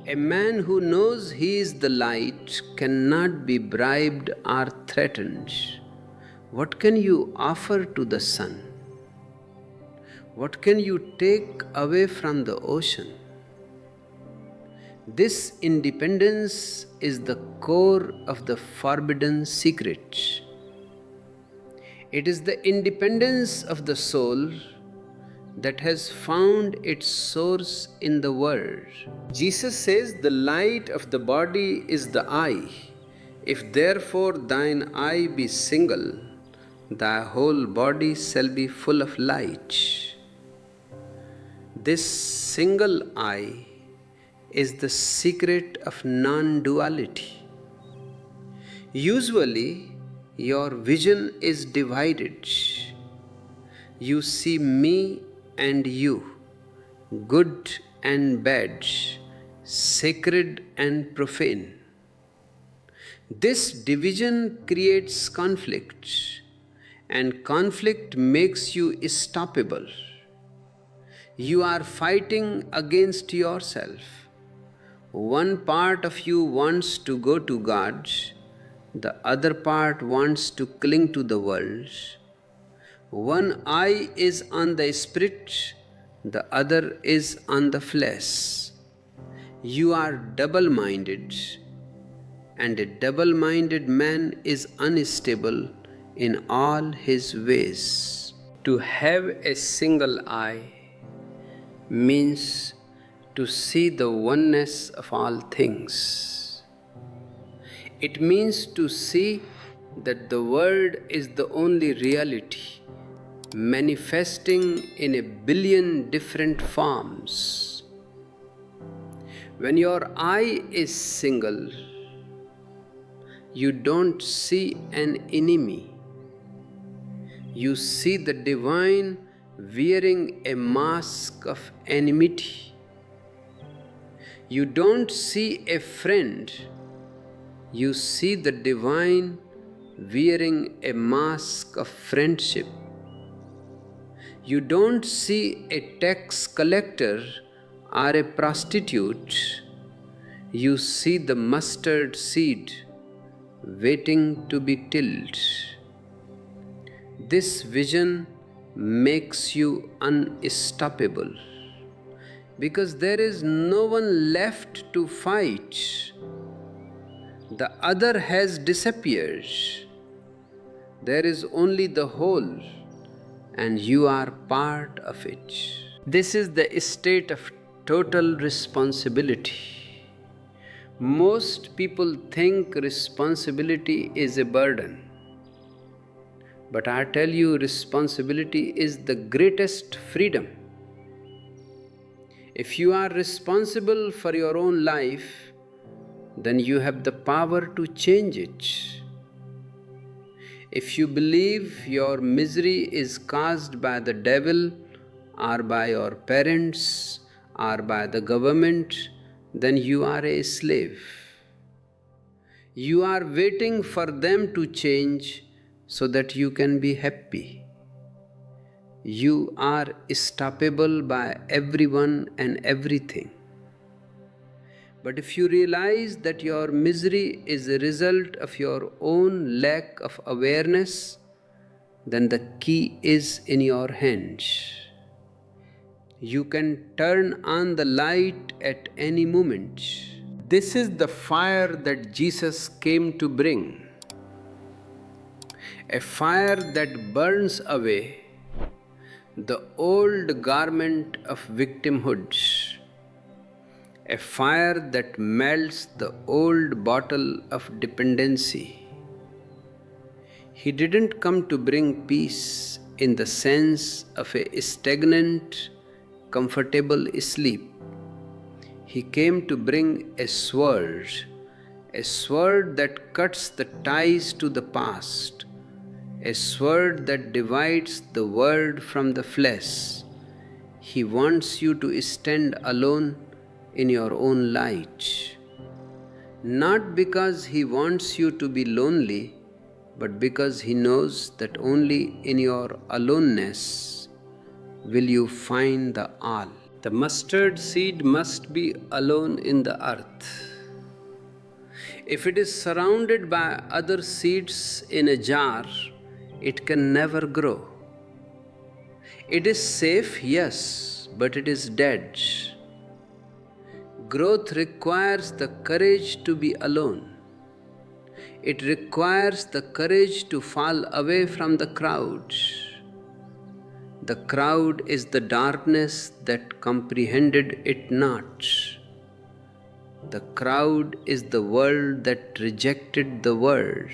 Speaker 1: A man who knows he is the light cannot be bribed or threatened. What can you offer to the sun? What can you take away from the ocean? This independence is the core of the forbidden secret. It is the independence of the soul that has found its source in the world. Jesus says, "The light of the body is the eye. If therefore thine eye be single, thy whole body shall be full of light." This single eye is the secret of non-duality. Usually, your vision is divided. You see me and you, good and bad, sacred and profane. This division creates conflict, and conflict makes you stoppable. You are fighting against yourself. One part of you wants to go to God, the other part wants to cling to the world. One eye is on the spirit, the other is on the flesh. You are double-minded, and a double-minded man is unstable in all his ways. To have a single eye means to see the oneness of all things. It means to see that the world is the only reality, manifesting in a billion different forms. When your eye is single, you don't see an enemy. You see the divine wearing a mask of enmity. You don't see a friend. You see the divine wearing a mask of friendship. You don't see a tax collector or a prostitute. You see the mustard seed waiting to be tilled. This vision makes you unstoppable, because there is no one left to fight. The other has disappeared. There is only the whole, and you are part of it. This is the state of total responsibility. Most people think responsibility is a burden. But I tell you, responsibility is the greatest freedom. If you are responsible for your own life, then you have the power to change it. If you believe your misery is caused by the devil, or by your parents, or by the government, then you are a slave. You are waiting for them to change so that you can be happy. You are stoppable by everyone and everything. But if you realize that your misery is a result of your own lack of awareness, then the key is in your hands. You can turn on the light at any moment. This is the fire that Jesus came to bring. A fire that burns away the old garment of victimhood. A fire that melts the old bottle of dependency. He didn't come to bring peace in the sense of a stagnant, comfortable sleep. He came to bring a sword that cuts the ties to the past, a sword that divides the word from the flesh. He wants you to stand alone in your own light, not because he wants you to be lonely, but because he knows that only in your aloneness will you find the all. The mustard seed must be alone in the earth. If it is surrounded by other seeds in a jar, it can never grow. It is safe, yes, but it is dead. Growth requires the courage to be alone. It requires the courage to fall away from the crowd. The crowd is the darkness that comprehended it not. The crowd is the world that rejected the word.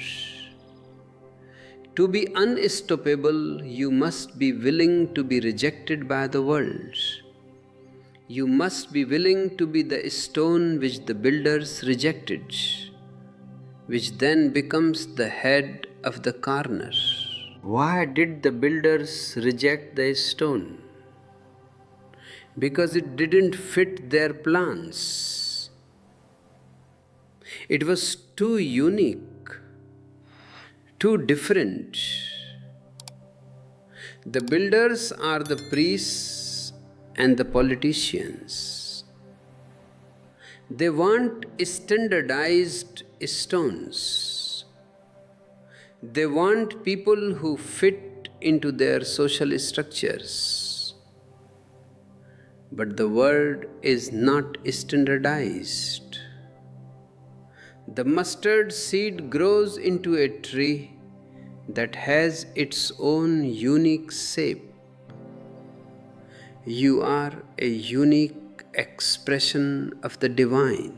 Speaker 1: To be unstoppable, you must be willing to be rejected by the world. You must be willing to be the stone which the builders rejected, which then becomes the head of the corner. Why did the builders reject the stone? Because it didn't fit their plans. It was too unique, too different. The builders are the priests and the politicians. They want standardized stones. They want people who fit into their social structures. But the world is not standardized. The mustard seed grows into a tree that has its own unique shape. You are a unique expression of the divine.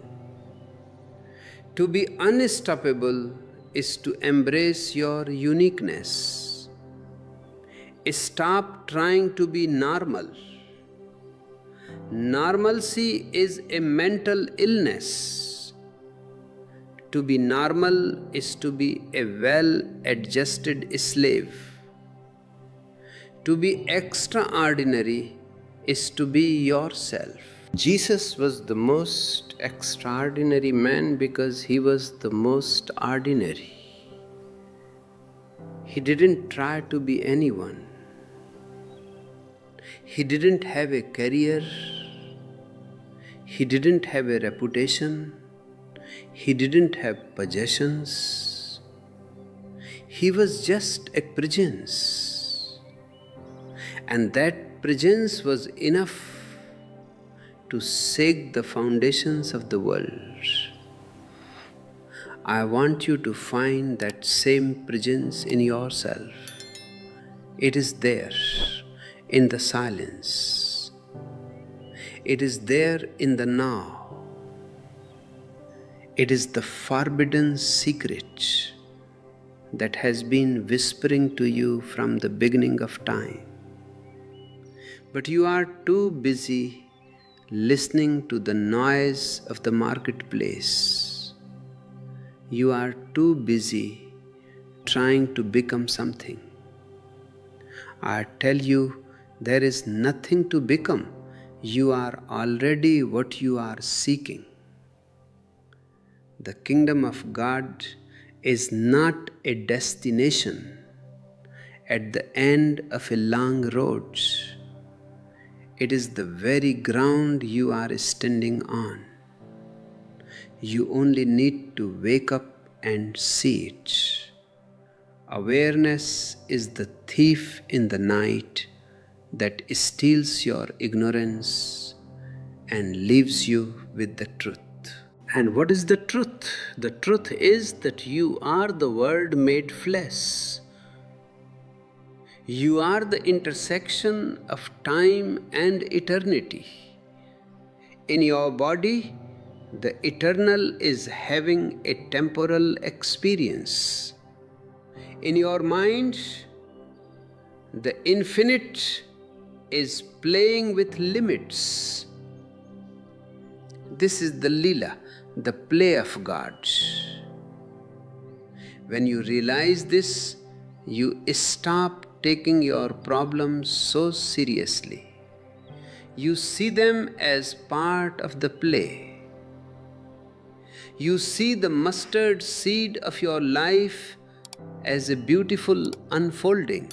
Speaker 1: To be unstoppable is to embrace your uniqueness. Stop trying to be normal. Normalcy is a mental illness. To be normal is to be a well-adjusted slave. To be extraordinary is to be yourself. Jesus was the most extraordinary man because he was the most ordinary. He didn't try to be anyone. He didn't have a career. He didn't have a reputation. He didn't have possessions. He was just a presence. And that presence was enough to shake the foundations of the world. I want you to find that same presence in yourself. It is there in the silence. It is there in the now. It is the forbidden secret that has been whispering to you from the beginning of time. But you are too busy listening to the noise of the marketplace. You are too busy trying to become something. I tell you, there is nothing to become. You are already what you are seeking. The kingdom of God is not a destination at the end of a long road. It is the very ground you are standing on. You only need to wake up and see it. Awareness is the thief in the night that steals your ignorance and leaves you with the truth. And what is the truth? The truth is that you are the Word made flesh. You are the intersection of time and eternity. In your body, the eternal is having a temporal experience. In your mind, the infinite is playing with limits. This is the Leela, the play of God. When you realize this, you stop taking your problems so seriously. You see them as part of the play. You see the mustard seed of your life as a beautiful unfolding.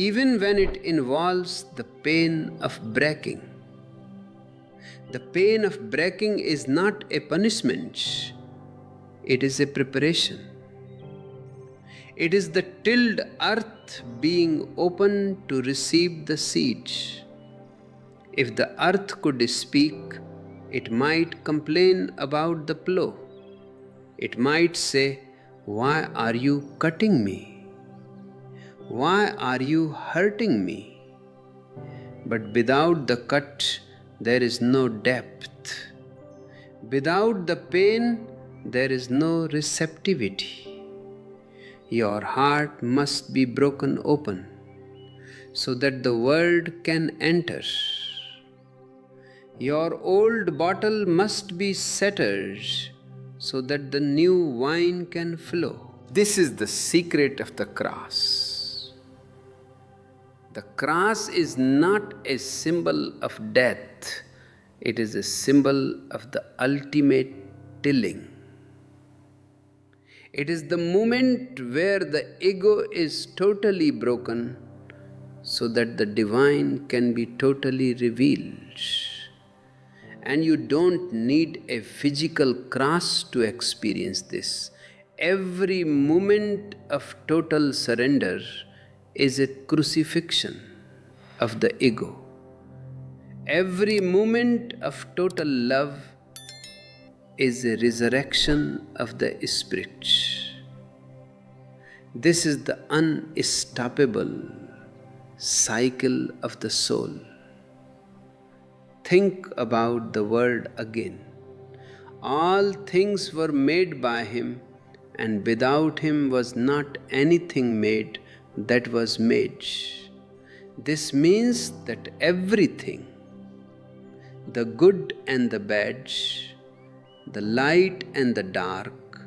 Speaker 1: even when it involves the pain of breaking. The pain of breaking is not a punishment, it is a preparation. It is the tilled earth being open to receive the seed. If the earth could speak, it might complain about the plough. It might say, "Why are you cutting me? Why are you hurting me?" But without the cut, there is no depth. Without the pain, there is no receptivity. Your heart must be broken open so that the world can enter. Your old bottle must be shattered so that the new wine can flow. This is the secret of the cross. The cross is not a symbol of death, it is a symbol of the ultimate tilling. It is the moment where the ego is totally broken so that the divine can be totally revealed. And you don't need a physical cross to experience this. Every moment of total surrender is a crucifixion of the ego. Every moment of total love is a resurrection of the spirit. This is the unstoppable cycle of the soul. Think about the word again. All things were made by him, and without him was not anything made that was made. This means that everything, the good and the bad, the light and the dark,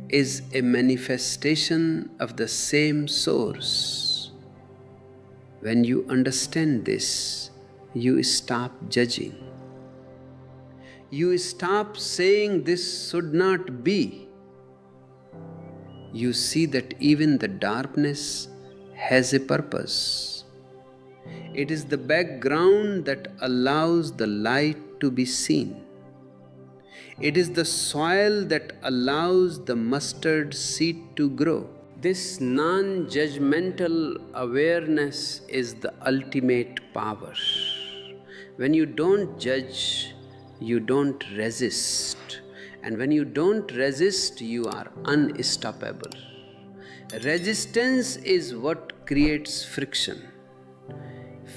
Speaker 1: is a manifestation of the same source. When you understand this, you stop judging. You stop saying this should not be. You see that even the darkness has a purpose. It is the background that allows the light to be seen. It is the soil that allows the mustard seed to grow. This non-judgmental awareness is the ultimate power. When you don't judge, you don't resist. And when you don't resist, you are unstoppable. Resistance is what creates friction.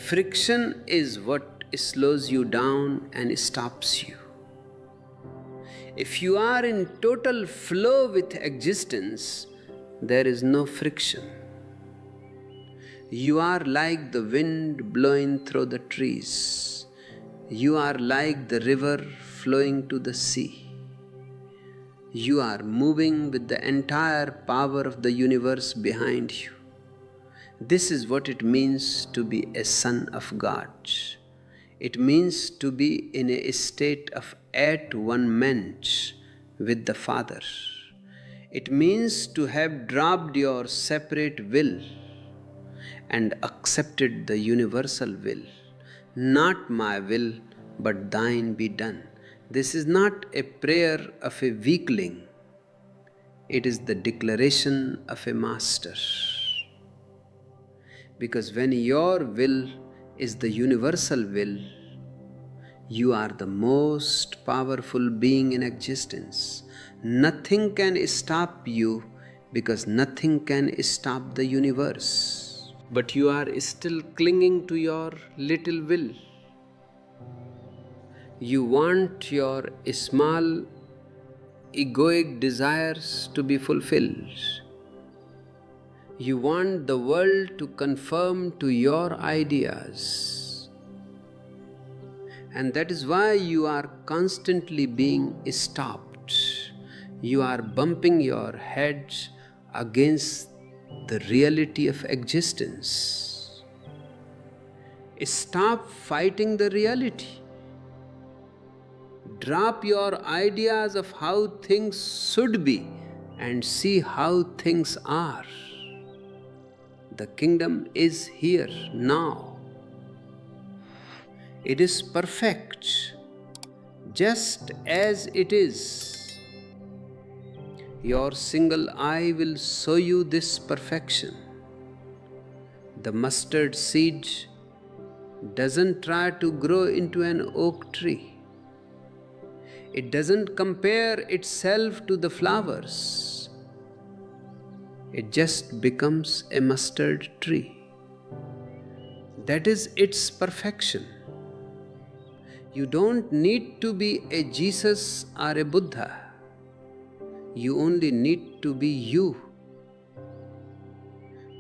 Speaker 1: Friction is what slows you down and stops you. If you are in total flow with existence, there is no friction. You are like the wind blowing through the trees. You are like the river flowing to the sea. You are moving with the entire power of the universe behind you. This is what it means to be a son of God. It means to be in a state of at-one-ment with the Father. It means to have dropped your separate will and accepted the universal will. Not my will, but thine be done. This is not a prayer of a weakling. It is the declaration of a master. Because when your will is the universal will, you are the most powerful being in existence. Nothing can stop you because nothing can stop the universe. But you are still clinging to your little will. You want your small egoic desires to be fulfilled. You want the world to conform to your ideas. And that is why you are constantly being stopped. You are bumping your head against the reality of existence. Stop fighting the reality. Drop your ideas of how things should be and see how things are. The kingdom is here now. It is perfect, just as it is. Your single eye will show you this perfection. The mustard seed doesn't try to grow into an oak tree. It doesn't compare itself to the flowers. It just becomes a mustard tree. That is its perfection. You don't need to be a Jesus or a Buddha. You only need to be you.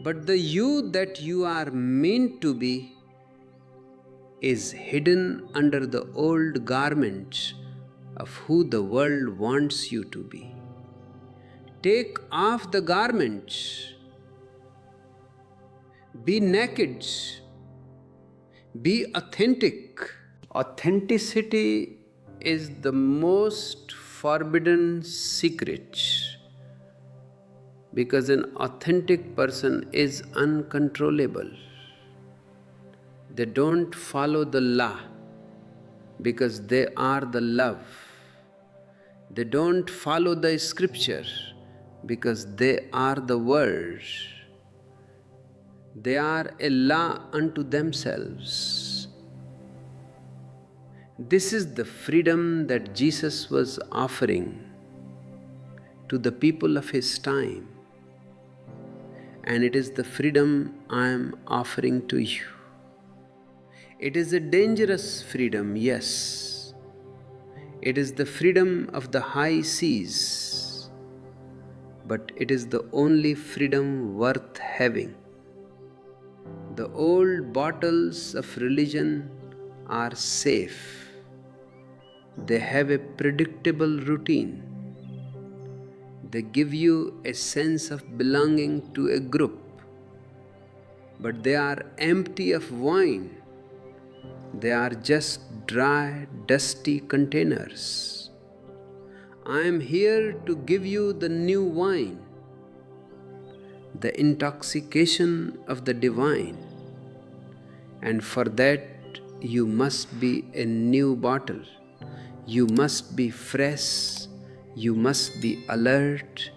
Speaker 1: But the you that you are meant to be is hidden under the old garments of who the world wants you to be. Take off the garments. Be naked. Be authentic. Authenticity is the most forbidden secret, because an authentic person is uncontrollable. They don't follow the law because they are the love. They don't follow the scripture because they are the word. They are a law unto themselves. This is the freedom that Jesus was offering to the people of his time, and it is the freedom I am offering to you. It is a dangerous freedom, yes. It is the freedom of the high seas, but it is the only freedom worth having. The old bottles of religion are safe. They have a predictable routine. They give you a sense of belonging to a group, but they are empty of wine. They are just dry, dusty containers. I am here to give you the new wine, the intoxication of the divine, and for that you must be a new bottle. You must be fresh, you must be alert,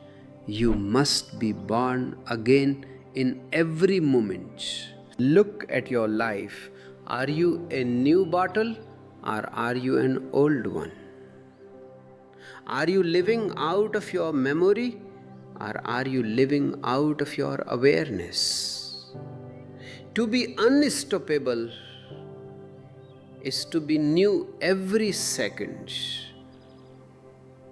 Speaker 1: you must be born again in every moment. Look at your life. Are you a new bottle or are you an old one? Are you living out of your memory or are you living out of your awareness? To be unstoppable is to be new every second.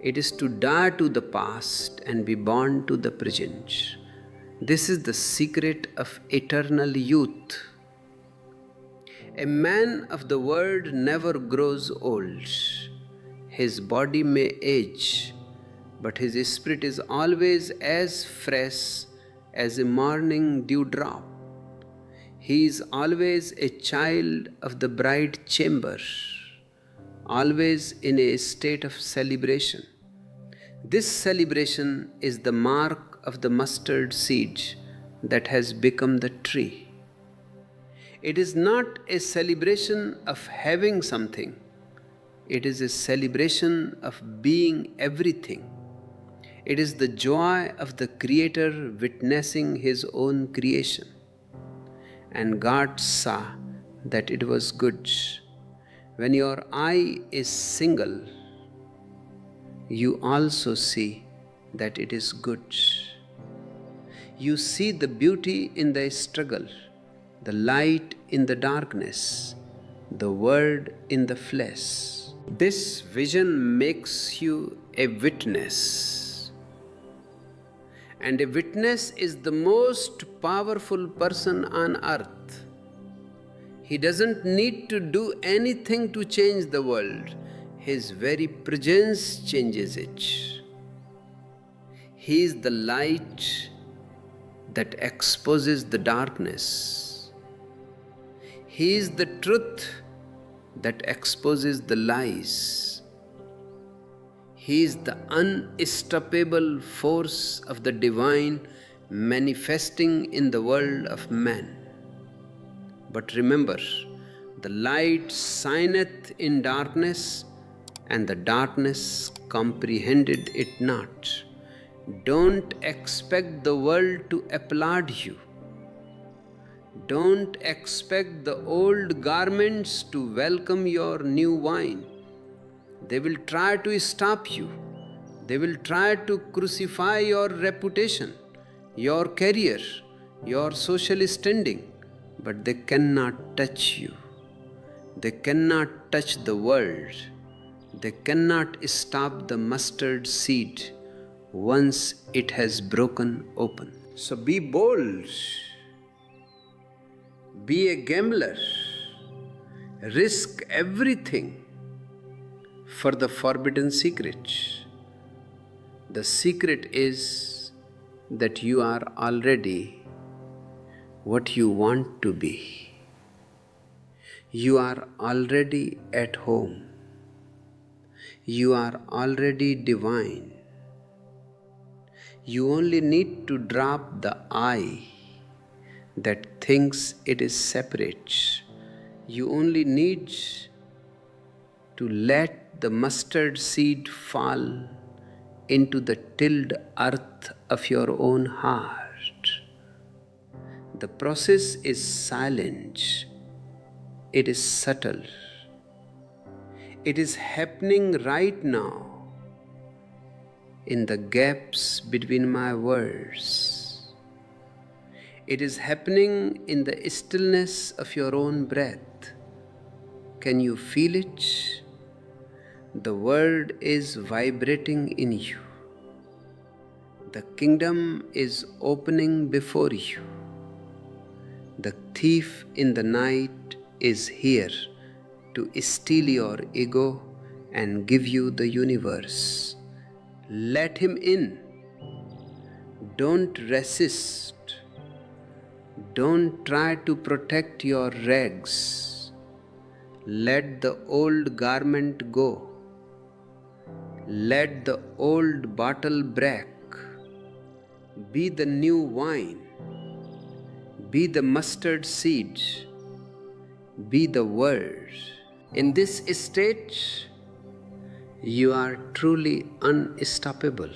Speaker 1: It is to die to the past and be born to the present. This is the secret of eternal youth. A man of the world never grows old. His body may age, but his spirit is always as fresh as a morning dewdrop. He is always a child of the bride chamber, always in a state of celebration. This celebration is the mark of the mustard seed that has become the tree. It is not a celebration of having something. It is a celebration of being everything. It is the joy of the Creator witnessing His own creation. And God saw that it was good. When your eye is single, you also see that it is good. You see the beauty in the struggle, the light in the darkness, the word in the flesh. This vision makes you a witness. And a witness is the most powerful person on earth. He doesn't need to do anything to change the world. His very presence changes it. He is the light that exposes the darkness. He is the truth that exposes the lies. He is the unstoppable force of the divine manifesting in the world of man. But remember, the light shineth in darkness, and the darkness comprehended it not. Don't expect the world to applaud you. Don't expect the old garments to welcome your new wine. They will try to stop you. They will try to crucify your reputation, your career, your social standing, but they cannot touch you. They cannot touch the world. They cannot stop the mustard seed once it has broken open. So be bold. Be a gambler. Risk everything for the forbidden secret. The secret is that you are already what you want to be. You are already at home. You are already divine. You only need to drop the I that thinks it is separate. You only need to let the mustard seed fall into the tilled earth of your own heart. The process is silent. It is subtle. It is happening right now in the gaps between my words. It is happening in the stillness of your own breath. Can you feel it? The word is vibrating in you. The kingdom is opening before you. The thief in the night is here to steal your ego and give you the universe. Let him in. Don't resist. Don't try to protect your rags. Let the old garment go. Let the old bottle break. Be the new wine. Be the mustard seed. Be the word. In this state, you are truly unstoppable.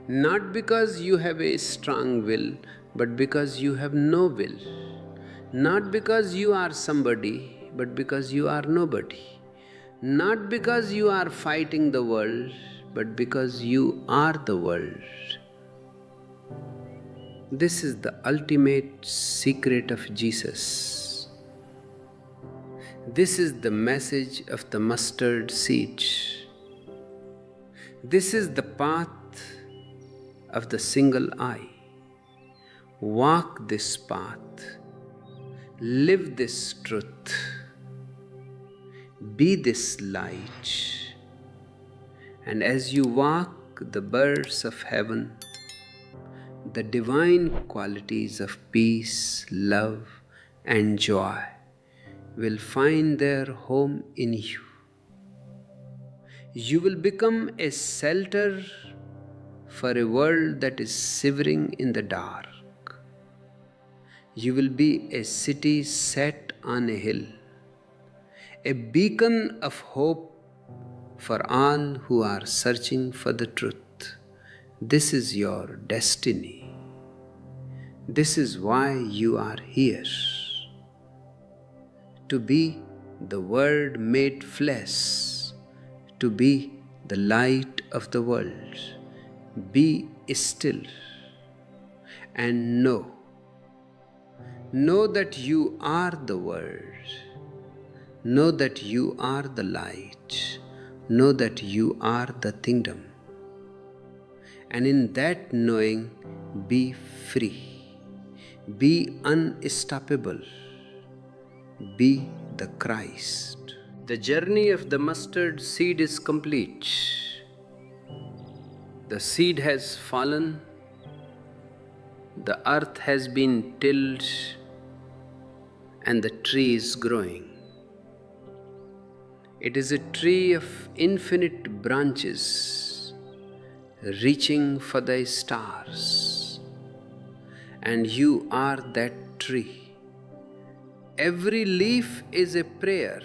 Speaker 1: Not because you have a strong will, but because you have no will. Not because you are somebody, but because you are nobody. Not because you are fighting the world, but because you are the world. This is the ultimate secret of Jesus. This is the message of the mustard seed. This is the path of the single eye. Walk this path. Live this truth. Be this light. And as you walk the birds of heaven, the divine qualities of peace, love, and joy will find their home in you. You will become a shelter for a world that is shivering in the dark. You will be a city set on a hill, a beacon of hope for all who are searching for the truth. This is your destiny. This is why you are here. To be the Word made flesh, to be the light of the world. Be still and know that you are the Word. Know that you are the light. Know that you are the kingdom. And in that knowing, be free. Be unstoppable. Be the Christ. The journey of the mustard seed is complete. The seed has fallen. The earth has been tilled, and the tree is growing. It is a tree of infinite branches, reaching for the stars. And you are that tree. Every leaf is a prayer.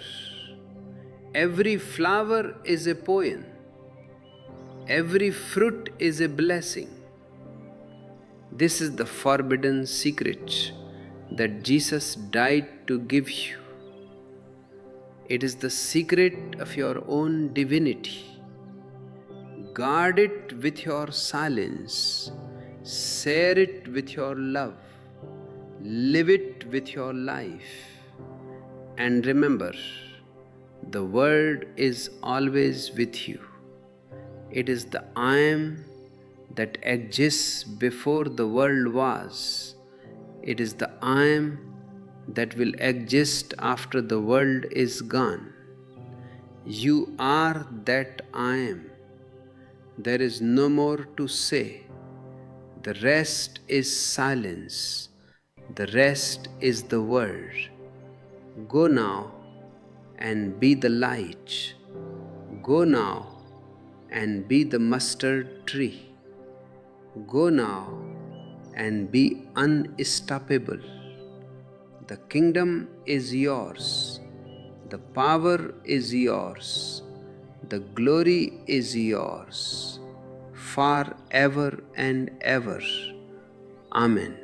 Speaker 1: Every flower is a poem. Every fruit is a blessing. This is the forbidden secret that Jesus died to give you. It is the secret of your own divinity. Guard it with your silence. Share it with your love. Live it with your life. And remember, the Word is always with you. It is the I am that exists before the world was. It is the I am that will exist after the world is gone. You are that I am. There is no more to say. The rest is silence. The rest is the Word. Go now and be the light. Go now and be the mustard tree. Go now and be unstoppable. The kingdom is yours. The power is yours. The glory is yours. Forever and ever. Amen.